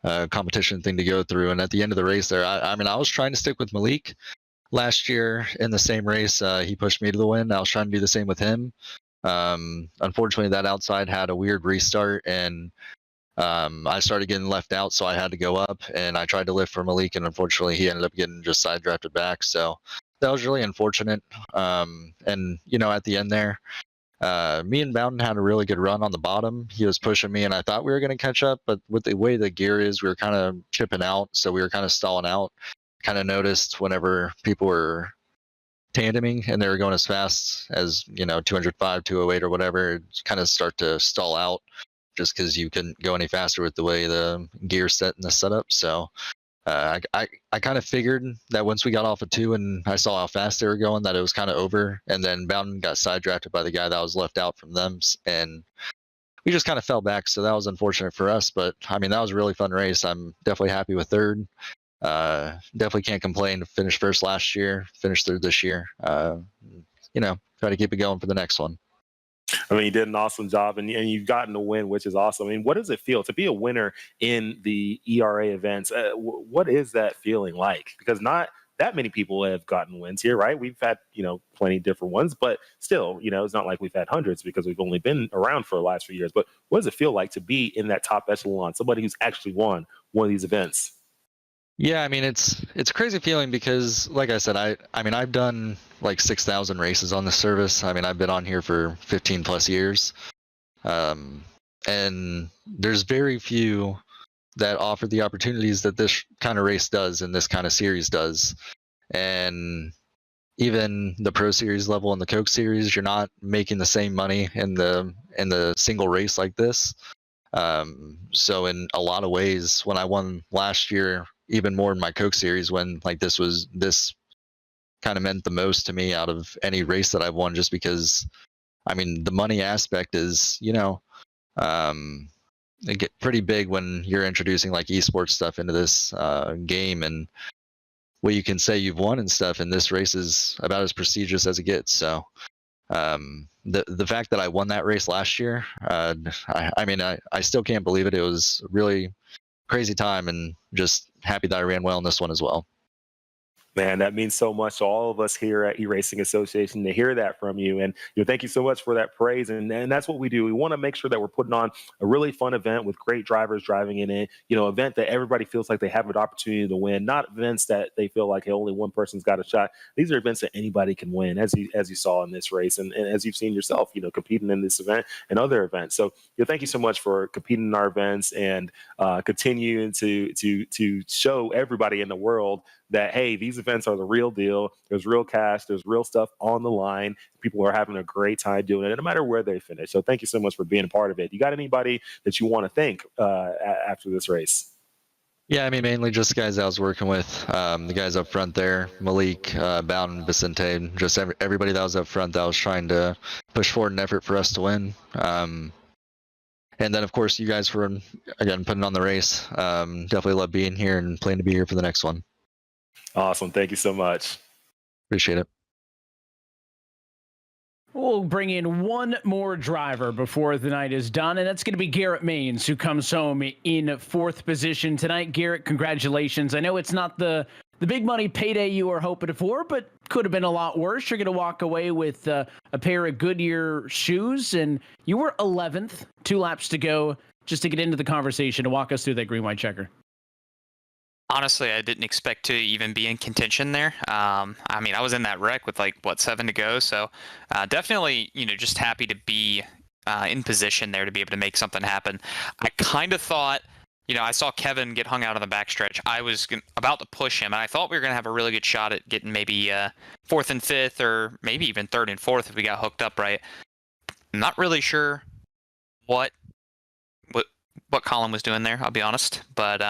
competition thing to go through. And at the end of the race there, I mean, I was trying to stick with Malik last year in the same race. He pushed me to the win. I was trying to do the same with him. Unfortunately, that outside had a weird restart, and I started getting left out, so I had to go up, and I tried to lift for Malik, and unfortunately he ended up getting just side drafted back. So that was really unfortunate. And you know, at the end there, Me and Bowden had a really good run on the bottom. He was pushing me, and I thought we were going to catch up, but with the way the gear is, we were kind of chipping out, so we were kind of stalling out. Kind of noticed whenever people were tandeming and they were going as fast as 205, 208 or whatever, kind of start to stall out just because you couldn't go any faster with the way the gear set and the setup. So I kind of figured that once we got off of 2 and I saw how fast they were going, that it was kind of over. And then Bowden got side drafted by the guy that was left out from them, and we just kind of fell back. So that was unfortunate for us. But I mean, that was a really fun race. I'm definitely happy with third. Definitely can't complain. Finished first last year, finished third this year. Try to keep it going for the next one. I mean, you did an awesome job, and you've gotten a win, which is awesome. I mean, what does it feel to be a winner in the ERA events? What is that feeling like? Because not that many people have gotten wins here, right? We've had, plenty of different ones, but still, it's not like we've had hundreds because we've only been around for the last few years. But what does it feel like to be in that top echelon, somebody who's actually won one of these events? Yeah, I mean, it's a crazy feeling because, like I said, I've done like 6,000 races on this service. I mean, I've been on here for 15 plus years, and there's very few that offer the opportunities that this kind of race does and this kind of series does. And even the Pro Series level and the Coke Series, you're not making the same money in the single race like this. So in a lot of ways, when I won last year, even more in my Coke Series, when like this kind of meant the most to me out of any race that I've won, just because, I mean, the money aspect is, it get pretty big when you're introducing like esports stuff into this game, and what you can say you've won and stuff, and this race is about as prestigious as it gets. So the fact that I won that race last year, I still can't believe it. It was a really crazy time, and just happy that I ran well in this one as well. Man, that means so much to all of us here at eRacing Association to hear that from you. And thank you so much for that praise. And that's what we do. We want to make sure that we're putting on a really fun event with great drivers driving in it. Event that everybody feels like they have an opportunity to win, not events that they feel like, hey, only one person's got a shot. These are events that anybody can win, as you saw in this race, and as you've seen yourself, competing in this event and other events. So thank you so much for competing in our events and continuing to show everybody in the world that, hey, these events are the real deal. There's real cash. There's real stuff on the line. People are having a great time doing it, no matter where they finish. So thank you so much for being a part of it. You got anybody that you want to thank after this race? Yeah, I mean, mainly just the guys I was working with, the guys up front there, Malik, Bowden, Vicente, just everybody that was up front that was trying to push forward an effort for us to win. And then, of course, you guys for, again, putting on the race. Definitely love being here and plan to be here for the next one. Awesome. Thank you so much. Appreciate it. We'll bring in one more driver before the night is done, and that's going to be Garrett Maines, who comes home in fourth position tonight. Garrett, congratulations. I know it's not the big money payday you were hoping for, but could have been a lot worse. You're going to walk away with a pair of Goodyear shoes, and you were 11th, 2 laps to go. Just to get into the conversation, to walk us through that green-white checker. Honestly, I didn't expect to even be in contention there. I mean, I was in that wreck with 7 to go. So definitely, just happy to be in position there to be able to make something happen. I kind of thought, I saw Kevin get hung out on the backstretch. I was about to push him, and I thought we were going to have a really good shot at getting maybe 4th and 5th, or maybe even 3rd and 4th if we got hooked up right. I'm not really sure what Colin was doing there, I'll be honest. But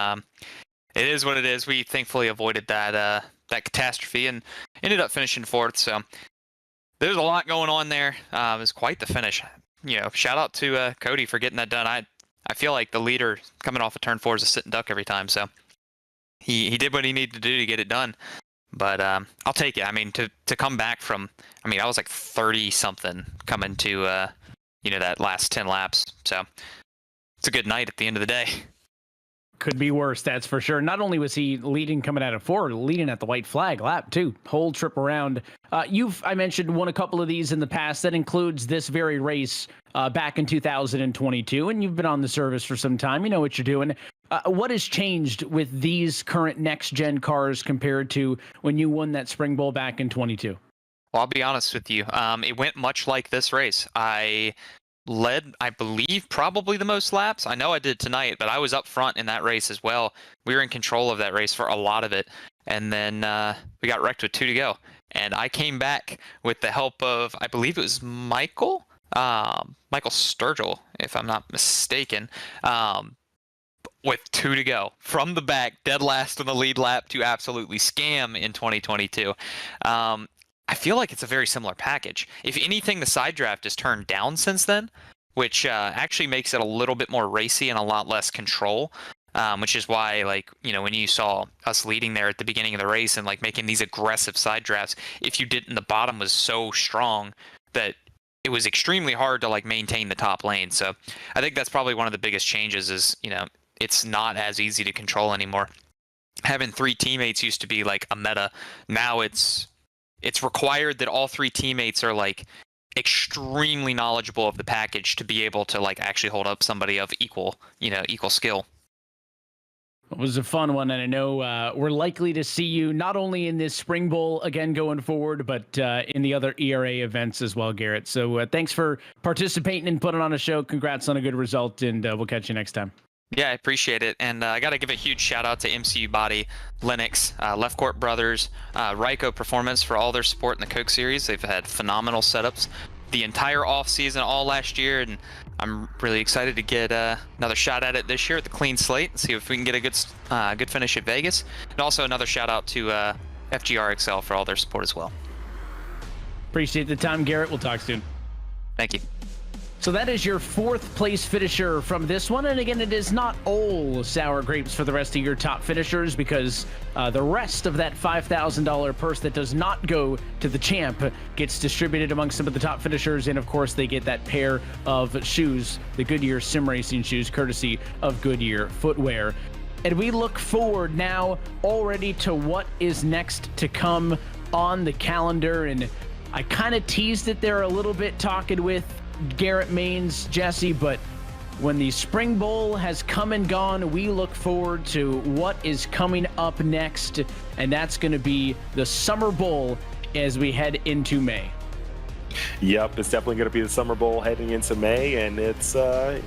it is what it is. We thankfully avoided that catastrophe and ended up finishing 4th. So there's a lot going on there. It was quite the finish. Shout out to Cody for getting that done. I feel like the leader coming off of turn 4 is a sitting duck every time. So he did what he needed to do to get it done. But I'll take it. I mean, to come back from, I was like 30 something coming to that last 10 laps. So it's a good night at the end of the day. Could be worse, that's for sure. Not only was he leading coming out of 4, leading at the white flag lap too. Whole trip around. I mentioned won a couple of these in the past. That includes this very race back in 2022, and you've been on the service for some time. You know what you're doing. What has changed with these current next-gen cars compared to when you won that SpringBowl back in 22? Well, I'll be honest with you. It went much like this race. I led, I believe, probably the most laps. I know I did tonight, but I was up front in that race as well. We were in control of that race for a lot of it. And then we got wrecked with 2 to go. And I came back with the help of, I believe it was Michael Sturgill, if I'm not mistaken, with 2 to go. From the back, dead last on the lead lap to absolutely scam in 2022. I feel like it's a very similar package. If anything, the side draft has turned down since then, which actually makes it a little bit more racy and a lot less control. Which is why, like, when you saw us leading there at the beginning of the race and like making these aggressive side drafts, if you didn't, the bottom was so strong that it was extremely hard to like maintain the top lane. So I think that's probably one of the biggest changes is, it's not as easy to control anymore. Having 3 teammates used to be like a meta. Now it's required that all 3 teammates are like extremely knowledgeable of the package to be able to like actually hold up somebody of equal skill. It was a fun one, and I know we're likely to see you not only in this SpringBowl again going forward, but in the other ERA events as well, Garrett. So thanks for participating and putting on a show. Congrats on a good result, and we'll catch you next time. Yeah, I appreciate it. And I got to give a huge shout out to MCU Body, Linux, Left Court Brothers, Ryko Performance for all their support in the Coke Series. They've had phenomenal setups the entire off season, all last year, and I'm really excited to get another shot at it this year at the clean slate and see if we can get a good finish at Vegas. And also another shout out to FGRXL for all their support as well. Appreciate the time, Garrett. We'll talk soon. Thank you. So that is your 4th place finisher from this one. And again, it is not all sour grapes for the rest of your top finishers, because the rest of that $5,000 purse that does not go to the champ gets distributed among some of the top finishers. And of course, they get that pair of shoes, the Goodyear Sim Racing shoes, courtesy of Goodyear Footwear. And we look forward now already to what is next to come on the calendar. And I kind of teased it there a little bit talking with Garrett Maines, Jesse, but when the SpringBowl has come and gone, we look forward to what is coming up next, and that's going to be the Summer Bowl as we head into May. Yep, it's definitely going to be the Summer Bowl heading into May, and it's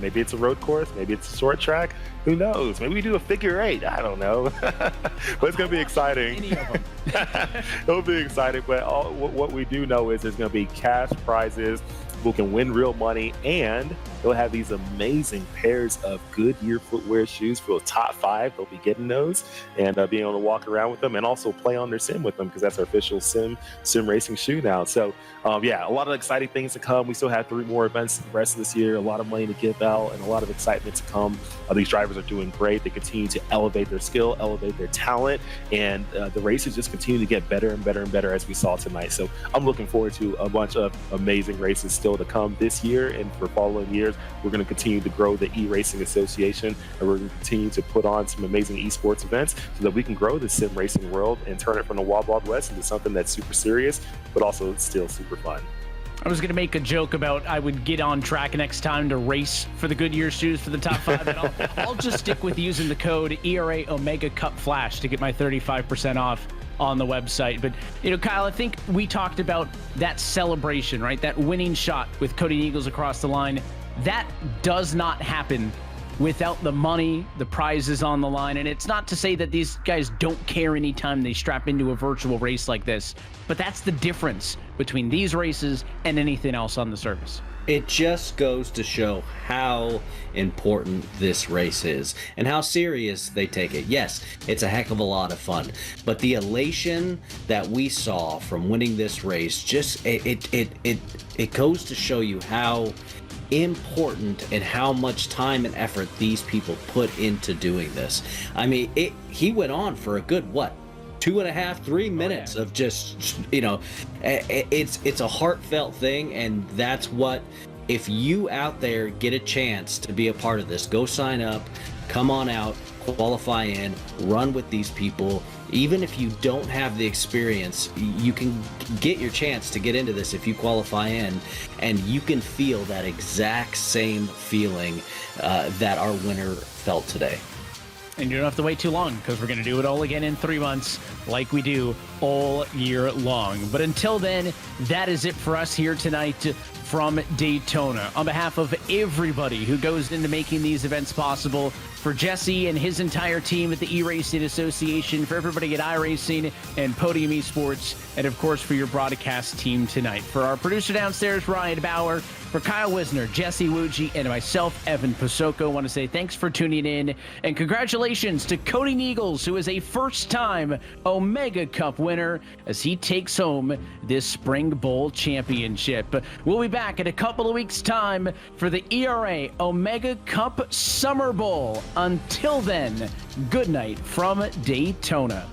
maybe it's a road course, maybe it's a short track. Who knows? Maybe we do a figure 8. I don't know, but it's going to be exciting. Any of them. It'll be exciting, but what we do know is there's going to be cash prizes. People can win real money, and they'll have these amazing pairs of Goodyear footwear shoes for the top 5. They'll be getting those and being able to walk around with them and also play on their sim with them, because that's our official sim racing shoe now. So yeah, a lot of exciting things to come. We still have 3 more events the rest of this year, a lot of money to give out, and a lot of excitement to come. These drivers are doing great. They continue to elevate their skill, elevate their talent, and the races just continue to get better and better and better, as we saw tonight. So I'm looking forward to a bunch of amazing races still to come this year, and for following years. We're going to continue to grow the eRacing Association, and we're going to continue to put on some amazing esports events so that we can grow the sim racing world and turn it from the Wild Wild West into something that's super serious, but also still super fun. I was going to make a joke about I would get on track next time to race for the Goodyear shoes for the top 5, and I'll just stick with using the code ERA Omega Cup Flash to get my 35% off on the website. But, Kyle, I think we talked about that celebration, right? That winning shot with Cody Eagles across the line. That does not happen without the money, the prizes on the line. And it's not to say that these guys don't care anytime they strap into a virtual race like this, but that's the difference between these races and anything else on the service. It just goes to show how important this race is and how serious they take it. Yes, it's a heck of a lot of fun, but the elation that we saw from winning this race, just it goes to show you how important and how much time and effort these people put into doing this. I mean, he went on for a good 2.5, 3 minutes of just, it's a heartfelt thing. And that's what, if you out there get a chance to be a part of this, go sign up, come on out, qualify in, run with these people. Even if you don't have the experience, you can get your chance to get into this if you qualify in, and you can feel that exact same feeling that our winner felt today. And you don't have to wait too long, because we're going to do it all again in 3 months. like we do all year long. But until then, that is it for us here tonight from Daytona. On behalf of everybody who goes into making these events possible, for Jesse and his entire team at the eRacing Association, for everybody at iRacing and Podium Esports, and of course for your broadcast team tonight. For our producer downstairs, Ryan Bauer, for Kyle Wisner, Jesse Wuji, and myself, Evan Pasoko, I want to say thanks for tuning in, and congratulations to Cody Neagles, who is a first-time Omega Cup winner as he takes home this Spring Bowl championship. We'll be back in a couple of weeks' time for the ERA Omega Cup Summer Bowl. Until then, good night from Daytona.